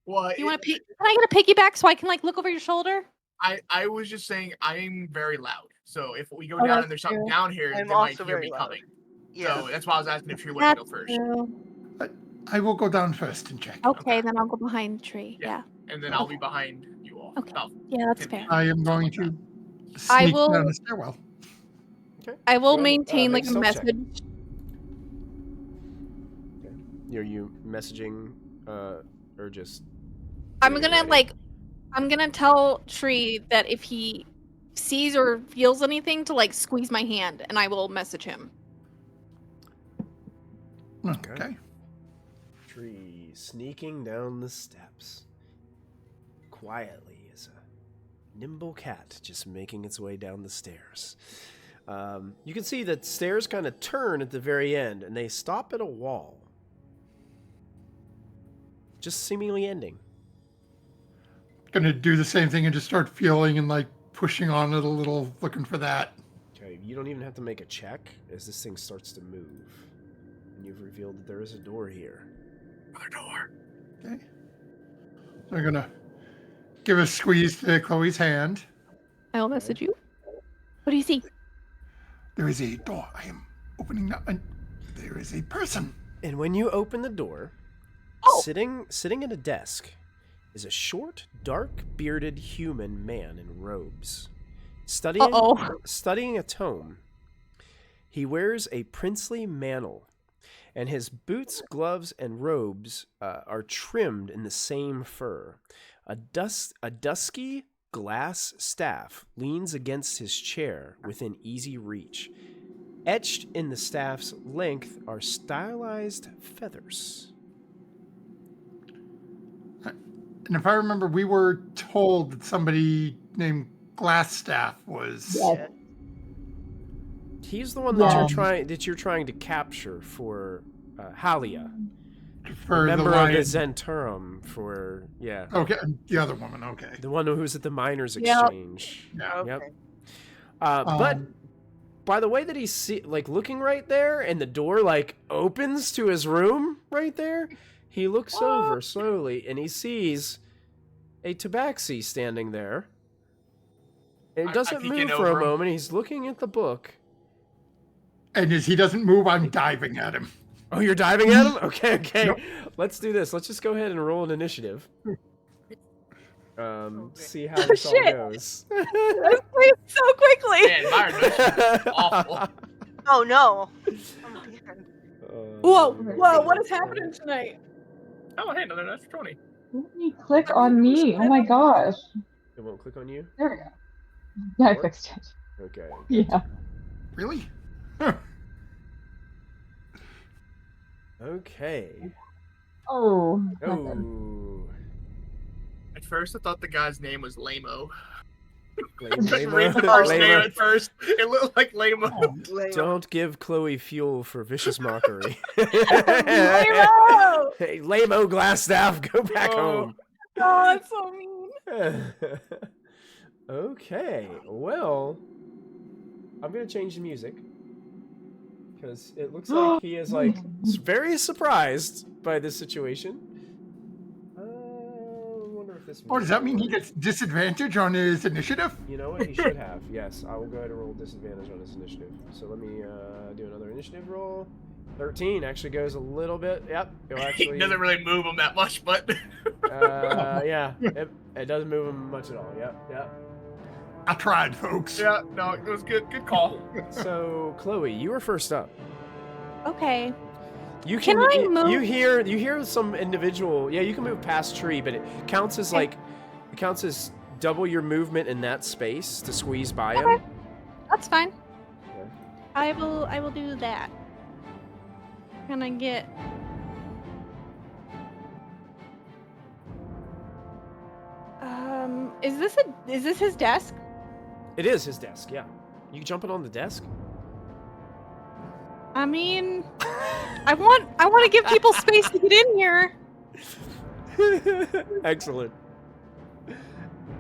Speaker 5: Well,
Speaker 2: you want to? Can I get a piggyback so I can like look over your shoulder?
Speaker 5: I was just saying I'm very loud. So if we go
Speaker 2: Oh,
Speaker 5: down
Speaker 2: that's
Speaker 5: and there's something
Speaker 2: true.
Speaker 5: down here,
Speaker 6: I'm
Speaker 5: they might
Speaker 6: also
Speaker 5: hear
Speaker 6: very
Speaker 5: me
Speaker 6: loud.
Speaker 5: coming.
Speaker 6: Yeah.
Speaker 5: So that's why I was asking if you want to go
Speaker 2: That's
Speaker 5: first.
Speaker 2: true.
Speaker 3: I will go down first and check.
Speaker 2: Okay, then I'll go behind the tree.
Speaker 5: Yeah.
Speaker 2: Yeah.
Speaker 5: And then I'll be behind you all.
Speaker 2: Okay.
Speaker 5: About
Speaker 2: Yeah, that's
Speaker 5: 10
Speaker 2: fair.
Speaker 5: feet.
Speaker 3: I am going
Speaker 5: Something
Speaker 3: to
Speaker 2: I
Speaker 3: sneak
Speaker 2: will-
Speaker 3: down the stairwell.
Speaker 1: Okay.
Speaker 2: I will
Speaker 1: Go ahead,
Speaker 2: maintain
Speaker 1: make
Speaker 2: like a
Speaker 1: stealth check.
Speaker 2: message.
Speaker 1: Are you messaging, or just?
Speaker 2: I'm
Speaker 1: doing it
Speaker 2: gonna
Speaker 1: right
Speaker 2: like, I'm gonna tell Tree that if he sees or feels anything to like squeeze my hand, and I will message him.
Speaker 3: Okay.
Speaker 1: Tree sneaking down the steps quietly as a nimble cat just making its way down the stairs. You can see that stairs kind of turn at the very end, and they stop at a wall, just seemingly ending.
Speaker 3: Gonna do the same thing and just start feeling and like pushing on it a little, looking for that.
Speaker 1: Okay, you don't even have to make a check as this thing starts to move, and you've revealed that there is a door here.
Speaker 5: Another door.
Speaker 3: Okay. So I'm gonna give a squeeze to Chloe's hand.
Speaker 2: I will message you. What do you see?
Speaker 3: There is a door. I am opening now, and there is a person.
Speaker 1: And when you open the door,
Speaker 2: Oh.
Speaker 1: sitting at a desk is a short, dark-bearded human man in robes, studying a tome. He wears a princely mantle, and his boots, gloves, and robes are trimmed in the same fur. A dusky glass staff leans against his chair within easy reach. Etched in the staff's length are stylized feathers.
Speaker 3: And if I remember, we were told that somebody named Glassstaff was.
Speaker 4: Yes.
Speaker 1: He's the one that you're trying to capture for Halia,
Speaker 3: For
Speaker 1: a member
Speaker 3: the
Speaker 1: of the
Speaker 3: lion.
Speaker 1: Zenturum. For
Speaker 3: Okay, and the other woman. Okay.
Speaker 1: the one who's at the miners'
Speaker 2: Yep.
Speaker 1: exchange.
Speaker 3: Yeah.
Speaker 6: Okay.
Speaker 1: Yep. But
Speaker 3: Um,
Speaker 1: by the way that he's looking right there, and the door like opens to his room right there, he looks over slowly and he sees a tabaxi standing there. It
Speaker 5: I
Speaker 1: doesn't
Speaker 5: peek
Speaker 1: move
Speaker 5: in
Speaker 1: for a
Speaker 5: over him.
Speaker 1: moment. He's looking at the book.
Speaker 3: And as he doesn't move, I'm diving at him.
Speaker 1: Oh, you're diving at him? Okay.
Speaker 3: Nope.
Speaker 1: Let's do this. Let's just go ahead and roll an initiative. See how
Speaker 2: Oh,
Speaker 1: this all
Speaker 2: shit.
Speaker 1: goes.
Speaker 2: That played so quickly.
Speaker 5: Man, my initiative is awful.
Speaker 6: Oh no.
Speaker 2: Whoa, what is happening tonight?
Speaker 5: Oh, hey, another natural 20.
Speaker 4: Let me click on me. Oh my gosh.
Speaker 1: It won't click on you?
Speaker 4: There we go. Yeah, I fixed it.
Speaker 1: Okay.
Speaker 4: Yeah.
Speaker 3: Really?
Speaker 1: Okay.
Speaker 4: Oh. not good.
Speaker 1: Oh.
Speaker 5: At first, I thought the guy's name was Lamo.
Speaker 1: Lame-
Speaker 5: Couldn't read the
Speaker 1: lame-
Speaker 5: first
Speaker 1: lame-
Speaker 5: name at first. It looked like Lamo.
Speaker 1: Don't give Chloe fuel for vicious mockery.
Speaker 2: Lamo!
Speaker 1: Hey, Lamo Glassstaff, go back
Speaker 5: Oh.
Speaker 1: home.
Speaker 2: Oh, that's so mean.
Speaker 1: Okay, well, I'm gonna change the music because it looks like he is like very surprised by this situation. I wonder if this.
Speaker 3: Oh, does that mean he gets disadvantage on his initiative?
Speaker 1: You know what? He should have. Yes, I will go ahead and roll disadvantage on his initiative. So let me do another initiative roll. 13 actually goes a little bit. Yep, it'll
Speaker 5: He
Speaker 1: actually.
Speaker 5: doesn't really move him that much, but
Speaker 1: Yeah, it doesn't move him much at all. Yep.
Speaker 3: I tried, folks.
Speaker 5: yeah, no, it was good. Good call.
Speaker 1: So Chloe, you were first up.
Speaker 2: Okay.
Speaker 1: You
Speaker 2: Can I move?
Speaker 1: You hear some individual. Yeah, you can move past tree, but it counts as double your movement in that space to squeeze by him.
Speaker 2: Okay. That's fine.
Speaker 1: Okay.
Speaker 2: I will do that. Can I get is this his desk?
Speaker 1: It is his desk. Yeah, you jumping on the desk?
Speaker 2: I mean, I want to give people space to get in here.
Speaker 1: Excellent.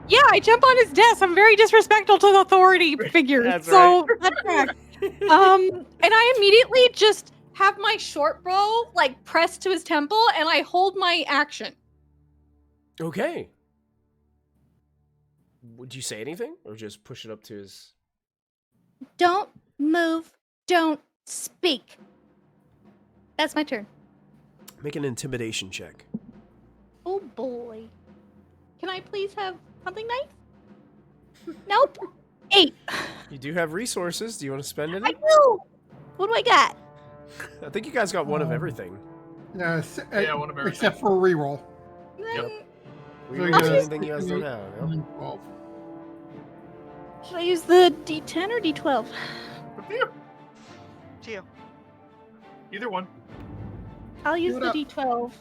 Speaker 2: Yeah, I jump on his desk. I'm very disrespectful to the authority figure.
Speaker 1: That's
Speaker 2: so that's fair. And I immediately just have my short bow like pressed to his temple, and I hold my action.
Speaker 1: Okay. Would you say anything, or just push it up to his?
Speaker 2: Don't move. Don't speak. That's my turn.
Speaker 1: Make an intimidation check.
Speaker 2: Oh boy. Can I please have something nice? Nope. 8.
Speaker 1: You do have resources. Do you want to spend
Speaker 2: I
Speaker 1: any?
Speaker 2: do. What do I got?
Speaker 1: I think you guys got one of everything.
Speaker 3: Yes,
Speaker 5: Yeah, one of everything.
Speaker 3: except for reroll.
Speaker 1: We
Speaker 3: So
Speaker 1: don't
Speaker 3: you
Speaker 1: have
Speaker 3: guys-
Speaker 1: anything you guys don't have. Yep.
Speaker 3: 12.
Speaker 2: Should I use the D10 or D12?
Speaker 5: Up to you.
Speaker 6: To you.
Speaker 5: Either one.
Speaker 2: I'll use
Speaker 3: it
Speaker 2: the
Speaker 3: up.
Speaker 2: D12.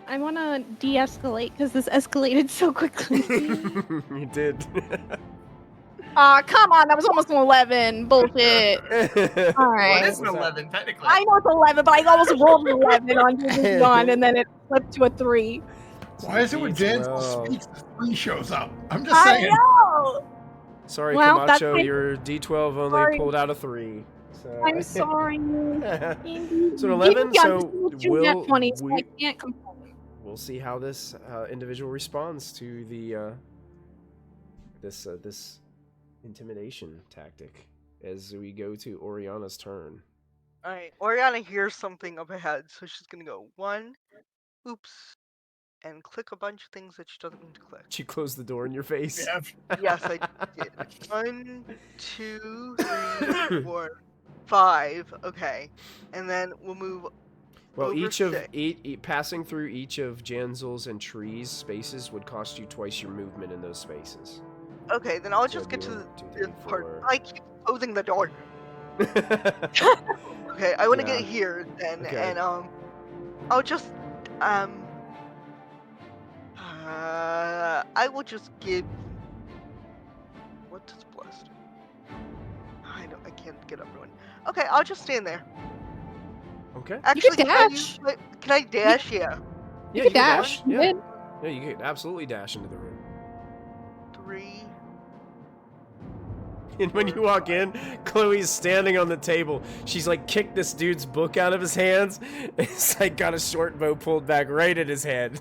Speaker 2: I want to de-escalate because this escalated so quickly.
Speaker 1: You did.
Speaker 2: Aw, come on, that was almost an 11. Bullshit. All
Speaker 5: Well,
Speaker 2: right.
Speaker 5: it is an 11, technically.
Speaker 2: I know it's 11, but I almost rolled an 11 on D1, and then it flipped to a 3.
Speaker 3: Why is it when Jansel
Speaker 1: D12.
Speaker 3: speaks, the 3 shows up? I'm just
Speaker 2: I
Speaker 3: saying.
Speaker 2: know!
Speaker 1: Sorry,
Speaker 2: Well, that's
Speaker 1: Camacho,
Speaker 2: kind-
Speaker 1: your D12 only
Speaker 2: Sorry.
Speaker 1: pulled out a 3. So.
Speaker 2: I'm sorry.
Speaker 1: So 11, so
Speaker 2: we'll, 20, so I
Speaker 1: we-
Speaker 2: can't complain.
Speaker 1: We'll see how this individual responds to the this intimidation tactic as we go to Oriana's turn.
Speaker 6: Alright, Oriana hears something up ahead, so she's gonna go 1, oops, and click a bunch of things that she doesn't need to click.
Speaker 1: She closed the door in your face.
Speaker 5: Yeah.
Speaker 6: Yes, I did. 1, 2, 3, 4, 5. Okay, and then we'll move.
Speaker 1: Well,
Speaker 6: over
Speaker 1: each of
Speaker 6: 6.
Speaker 1: passing through each of Janzel's and Tree's spaces would cost you twice your movement in those spaces.
Speaker 6: Okay, then I'll
Speaker 1: So
Speaker 6: just get to
Speaker 1: one, two,
Speaker 6: the
Speaker 1: three,
Speaker 6: part.
Speaker 1: four.
Speaker 6: I keep closing the door. Okay, I want to
Speaker 1: Yeah.
Speaker 6: get here then,
Speaker 1: Okay.
Speaker 6: and I'll just I will just give. What does blessed? I can't get everyone. Okay, I'll just stand there.
Speaker 1: Okay.
Speaker 6: Actually,
Speaker 2: can
Speaker 6: can I
Speaker 2: dash.
Speaker 6: use can I dash? Yeah.
Speaker 1: Yeah,
Speaker 2: You could dash. You
Speaker 1: Yeah.
Speaker 2: did.
Speaker 1: Yeah, you could absolutely dash into the room.
Speaker 6: 3.
Speaker 1: And when you walk in, Chloe's standing on the table. She's like kicked this dude's book out of his hands. It's like got a short bow pulled back right at his head.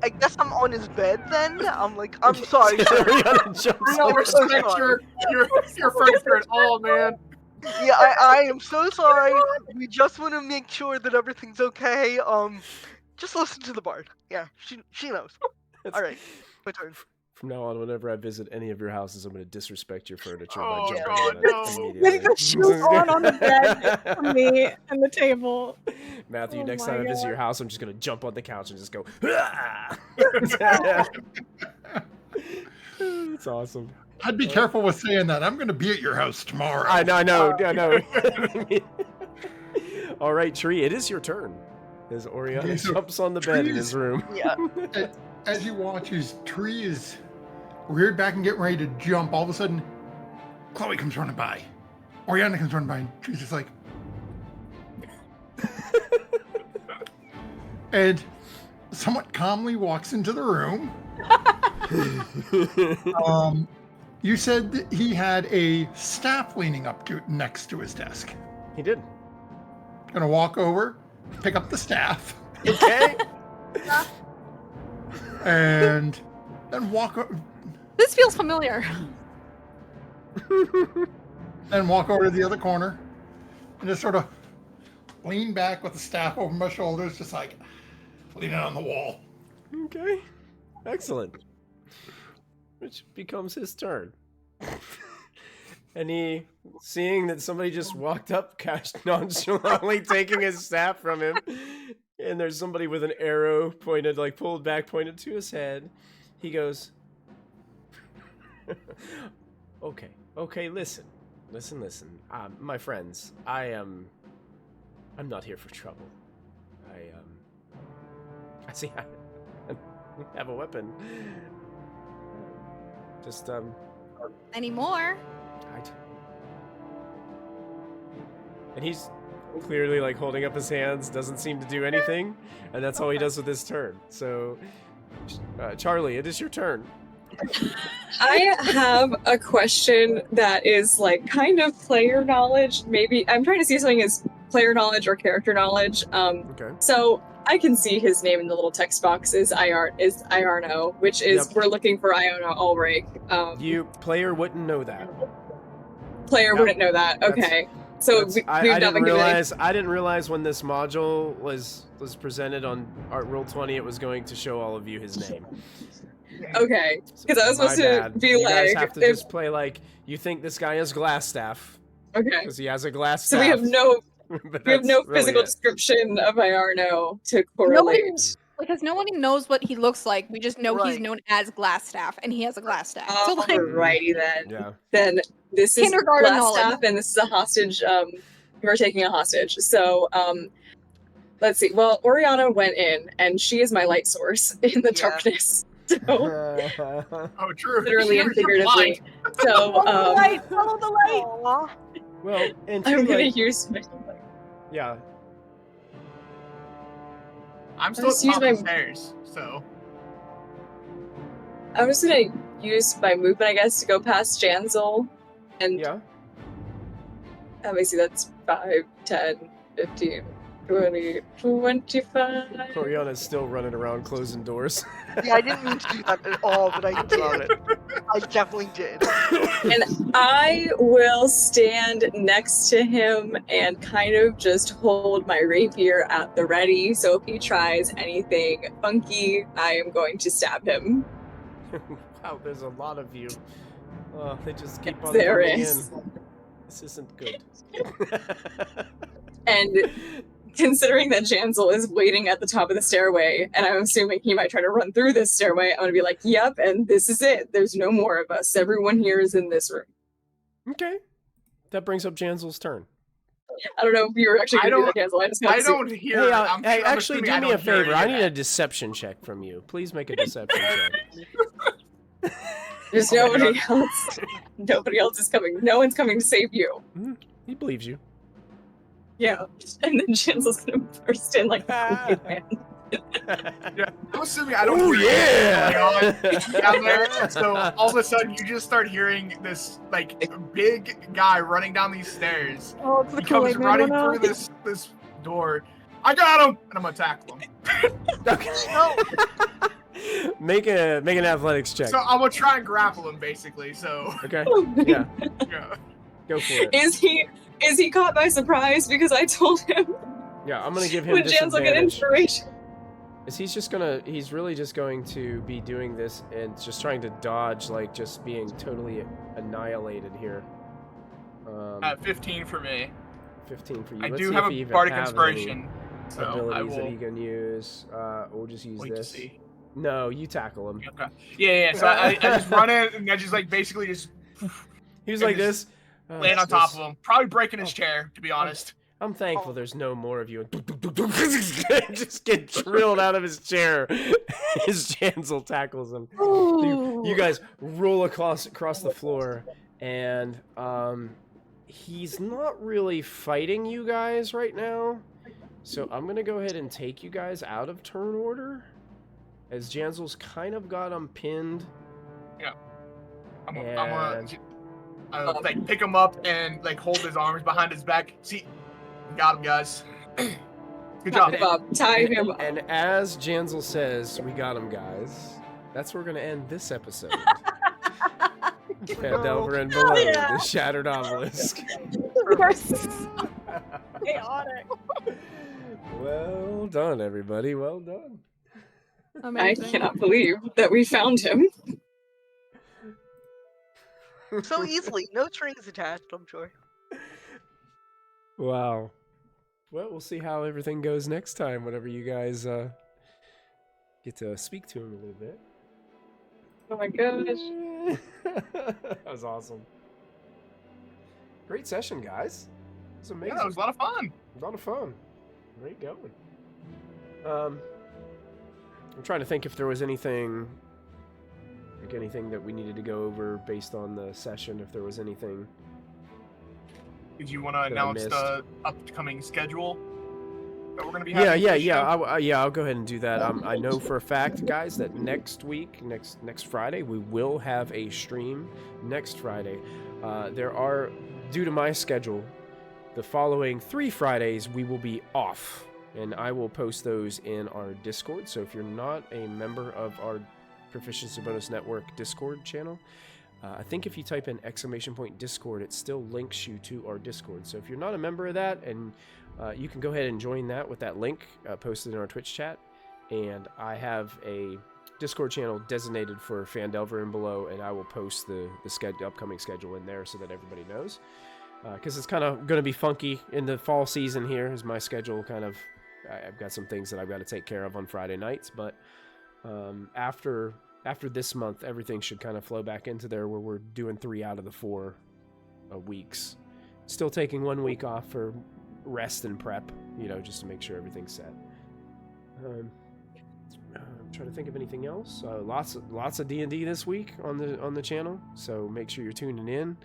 Speaker 6: I guess I'm on his bed then. I'm like, I'm sorry, sir.
Speaker 1: Oriana jumps
Speaker 6: No,
Speaker 1: over.
Speaker 6: we're so
Speaker 5: Respect
Speaker 6: sorry.
Speaker 5: your furniture at all, man.
Speaker 6: Yeah, I am so sorry. We just want to make sure that everything's okay. Just listen to the bard. Yeah, she knows. All right, my turn.
Speaker 1: From now on, whenever I visit any of your houses, I'm going to disrespect your furniture
Speaker 5: Oh,
Speaker 1: by jumping
Speaker 5: God,
Speaker 1: on it
Speaker 5: no.
Speaker 1: immediately.
Speaker 2: With the shoes on the bed for me and the table.
Speaker 1: Matthew,
Speaker 2: Oh
Speaker 1: next
Speaker 2: my
Speaker 1: time I visit
Speaker 2: God.
Speaker 1: your house, I'm just going to jump on the couch and just go, It's awesome.
Speaker 3: I'd be careful with saying that. I'm going to be at your house tomorrow.
Speaker 1: I know. All right, Tree, it is your turn. As Oriana
Speaker 3: Okay, so
Speaker 1: jumps on the bed in
Speaker 3: Tree
Speaker 1: his
Speaker 3: is-
Speaker 1: room.
Speaker 6: Yeah.
Speaker 3: As you watch, his tree is reared back and getting ready to jump. All of a sudden, Chloe comes running by. Oriana comes running by, and Tree's just like... and somewhat calmly walks into the room. You said that he had a staff leaning up to next to his desk.
Speaker 1: He did.
Speaker 3: Gonna walk over, pick up the staff,
Speaker 1: Okay.
Speaker 3: and then walk
Speaker 2: This feels familiar.
Speaker 3: over to the other corner, and just sort of lean back with the staff over my shoulders, just like leaning on the wall.
Speaker 1: Okay. Excellent. Which becomes his turn. And he, seeing that somebody just walked up, cash nonchalantly taking his staff from him, and there's somebody with an arrow pointed, like pulled back, pointed to his head, he goes, Okay, listen. My friends, I'm not here for trouble. I see I have a weapon. Just,
Speaker 2: Anymore.
Speaker 1: And he's clearly like holding up his hands, doesn't seem to do anything, and that's all he does with his turn. So, Charlie, it is your turn.
Speaker 9: I have a question that is like kind of player knowledge. Maybe I'm trying to see if something is player knowledge or character knowledge.
Speaker 1: Okay.
Speaker 9: So I can see his name in the little text box is Iarno, which is
Speaker 1: Yep.
Speaker 9: we're looking for Iona Ulrich.
Speaker 1: You player wouldn't know that.
Speaker 9: Player
Speaker 1: Yep.
Speaker 9: wouldn't know that. Okay. So we've
Speaker 1: I
Speaker 9: not
Speaker 1: didn't
Speaker 9: been given any-
Speaker 1: realize when this module was presented on Art Roll20, it was going to show all of you his name.
Speaker 9: Okay,
Speaker 1: So,
Speaker 9: because I was
Speaker 1: my
Speaker 9: supposed to
Speaker 1: bad.
Speaker 9: be
Speaker 1: you
Speaker 9: like,
Speaker 1: guys have to
Speaker 9: if-
Speaker 1: just play like you think this guy has glass staff
Speaker 9: okay.
Speaker 1: because he has a glass
Speaker 9: So
Speaker 1: staff.
Speaker 9: we have no
Speaker 1: But
Speaker 9: we have
Speaker 1: that's
Speaker 9: no
Speaker 1: really
Speaker 9: physical
Speaker 1: it.
Speaker 9: description of Iarno to correlate.
Speaker 2: Because nobody knows what he looks like. We just know he's
Speaker 6: Right.
Speaker 2: known as Glassstaff, and he has a glass staff. So like,
Speaker 9: Alrighty then.
Speaker 1: Yeah.
Speaker 9: Then this is
Speaker 2: Kindergarten
Speaker 9: Glassstaff, and this is a hostage. We're taking a hostage. So let's see. Well, Oriana went in, and she is my light source in the
Speaker 6: Yeah.
Speaker 9: darkness. So
Speaker 5: Oh, true.
Speaker 9: literally and
Speaker 5: You're
Speaker 9: figuratively. So
Speaker 2: follow the light. Follow the light.
Speaker 6: Aw.
Speaker 1: Well, and
Speaker 9: I'm
Speaker 1: two,
Speaker 9: gonna
Speaker 1: like,
Speaker 9: use my.
Speaker 1: yeah.
Speaker 5: I'm still at
Speaker 9: Just
Speaker 5: the
Speaker 9: use
Speaker 5: top of the
Speaker 9: my-
Speaker 5: stairs, so.
Speaker 9: I'm just gonna use my movement, I guess, to go past Janzel, and
Speaker 1: Yeah.
Speaker 9: let me see. That's 5, 10, 15, 20, 25.
Speaker 1: Oriana's still running around closing doors.
Speaker 6: Yeah, I didn't mean to do that at all, but I
Speaker 1: Love
Speaker 6: did.
Speaker 1: it.
Speaker 6: I definitely did.
Speaker 9: And I will stand next to him and kind of just hold my rapier at the ready. So if he tries anything funky, I am going to stab him.
Speaker 1: Wow, there's a lot of you. Oh, they just keep on
Speaker 9: There
Speaker 1: coming
Speaker 9: is.
Speaker 1: in. This isn't good.
Speaker 9: And considering that Janzel is waiting at the top of the stairway, and I'm assuming he might try to run through this stairway, I'm going to be like, yep, and this is it. There's no more of us. Everyone here is in this room.
Speaker 1: Okay. That brings up Janzel's turn.
Speaker 9: I don't know if you were actually going to do that, Janzel. I just got
Speaker 5: I
Speaker 9: to see.
Speaker 5: don't hear.
Speaker 1: Hey,
Speaker 5: I'm
Speaker 1: hey,
Speaker 5: I'm
Speaker 1: actually,
Speaker 5: assuming
Speaker 1: do
Speaker 5: I
Speaker 1: me a
Speaker 5: don't hear
Speaker 1: favor.
Speaker 5: any
Speaker 1: I
Speaker 5: of
Speaker 1: need a
Speaker 5: that.
Speaker 1: deception check from you. Please make a deception check.
Speaker 9: There's
Speaker 5: Oh my
Speaker 9: nobody else. Nobody else is coming. No one's coming to save you.
Speaker 1: He believes you.
Speaker 9: Yeah. And then Janzel's going to burst in like a man.
Speaker 5: Yeah, I'm assuming I don't
Speaker 1: Oh,
Speaker 5: hear
Speaker 1: yeah!
Speaker 5: anything going on down there. So all of a sudden, you just start hearing this like big guy running down these stairs.
Speaker 2: Oh, it's the
Speaker 5: He comes
Speaker 2: Kool-Aid Man
Speaker 5: running
Speaker 2: one
Speaker 5: through
Speaker 2: out.
Speaker 5: this door. I got him, and I'm gonna tackle him.
Speaker 1: Okay. Make an athletics check.
Speaker 5: So I'm gonna try and grapple him, basically. So
Speaker 1: Okay.
Speaker 9: Oh, man.
Speaker 1: Yeah.
Speaker 5: yeah.
Speaker 1: Go for it.
Speaker 9: Is he caught by surprise? Because I told him
Speaker 1: Yeah, I'm gonna give him
Speaker 9: when Janzel get
Speaker 1: disadvantage.
Speaker 9: inspiration.
Speaker 1: He's really just going to be doing this and just trying to dodge, like just being totally annihilated here.
Speaker 5: 15 for me.
Speaker 1: 15 for you.
Speaker 5: I
Speaker 1: Let's
Speaker 5: do
Speaker 1: see
Speaker 5: have
Speaker 1: if he
Speaker 5: a
Speaker 1: even
Speaker 5: bardic
Speaker 1: has
Speaker 5: inspiration,
Speaker 1: any
Speaker 5: so I
Speaker 1: abilities that
Speaker 5: will
Speaker 1: he can use. We'll just use
Speaker 5: wait to
Speaker 1: this.
Speaker 5: see.
Speaker 1: No, you tackle him.
Speaker 5: Okay. Yeah. So I just run in and I just like basically just
Speaker 1: He was
Speaker 5: and
Speaker 1: like
Speaker 5: just
Speaker 1: this.
Speaker 5: land on top of him, probably breaking his chair, to be honest.
Speaker 1: I'm thankful there's no more of you. Just get drilled out of his chair as Janzel tackles him. You guys roll across the floor, and he's not really fighting you guys right now. So I'm going to go ahead and take you guys out of turn order, as Janzel's kind of got him pinned.
Speaker 5: I'm gonna like pick him up and like hold his arms behind his back. See, got him, guys. Good job.
Speaker 9: Tie him up.
Speaker 1: And as Janzel says, we got him, guys. That's where we're going to end this episode. Phandelver and below, the Shattered Obelisk.
Speaker 2: Chaotic.
Speaker 1: Well done, everybody. Well done.
Speaker 9: I
Speaker 2: Amazing.
Speaker 9: cannot believe that we found him.
Speaker 6: So easily, no strings attached, I'm sure.
Speaker 1: Wow. Well, we'll see how everything goes next time whenever you guys get to speak to him a little bit.
Speaker 9: Oh my gosh.
Speaker 1: That was awesome. Great session, guys. It was amazing.
Speaker 5: Yeah, it was a lot of fun.
Speaker 1: A lot of fun. Great going. I'm trying to think if there was anything that we needed to go over based on the session. If there was anything.
Speaker 5: Did you want to announce the upcoming schedule that we're going to be having?
Speaker 1: I'll go ahead and do that. I know for a fact, guys, that next week, next Friday, we will have a stream next Friday. There are, due to my schedule, the following 3 Fridays we will be off, and I will post those in our Discord. So if you're not a member of our Proficiency Bonus Network Discord channel, I think if you type in !Discord, it still links you to our Discord. So if you're not a member of that, and you can go ahead and join that with that link posted in our Twitch chat. And I have a Discord channel designated for Phandelver and below, and I will post the upcoming schedule in there so that everybody knows. Because it's kind of going to be funky in the fall season here, as my schedule kind of I've got some things that I've got to take care of on Friday nights, but after this month, everything should kind of flow back into there where we're doing 3 out of the 4 weeks. Still taking 1 week off for rest and prep, just to make sure everything's set. I'm trying to think of anything else. Lots of D&D this week on the channel, so make sure you're tuning in.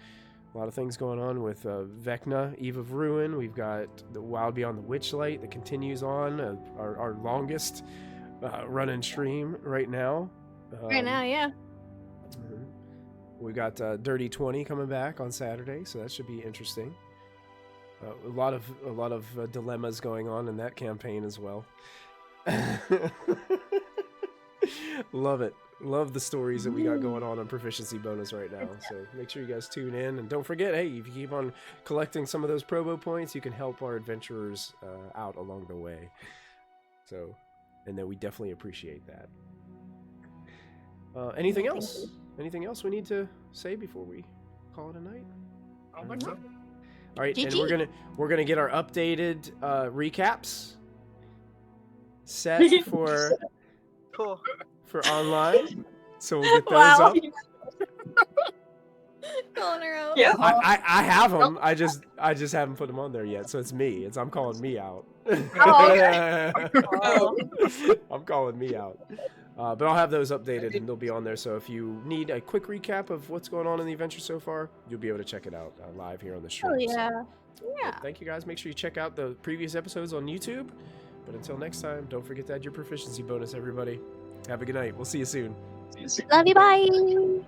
Speaker 1: A lot of things going on with Vecna, Eve of Ruin. We've got the Wild Beyond the Witchlight that continues on, our longest run-in stream right now.
Speaker 2: Yeah.
Speaker 1: We got Dirty 20 coming back on Saturday, so that should be interesting. A lot of dilemmas going on in that campaign as well. Love it. Love the stories that we got going on Proficiency bonus right now. So make sure you guys tune in, and don't forget, hey, if you keep on collecting some of those probo points, you can help our adventurers out along the way. So, and then we definitely appreciate that. Anything else? Anything else we need to say before we call it a night?
Speaker 5: I don't think so.
Speaker 1: All right,
Speaker 2: GG.
Speaker 1: and we're gonna get our updated recaps set for
Speaker 6: Cool.
Speaker 1: online, so we'll get those
Speaker 2: Wow.
Speaker 1: up.
Speaker 2: Calling her out.
Speaker 9: Yeah.
Speaker 1: I have them. I just haven't put them on there yet. So it's me. I'm calling me out.
Speaker 2: Oh.
Speaker 1: I'm calling me out. But I'll have those updated and they'll be on there. So if you need a quick recap of what's going on in the adventure so far, you'll be able to check it out live here on the stream.
Speaker 2: Oh yeah.
Speaker 1: So, thank you guys. Make sure you check out the previous episodes on YouTube. But until next time, don't forget to add your proficiency bonus, everybody. Have a good night. We'll see you soon.
Speaker 2: Love you. Bye.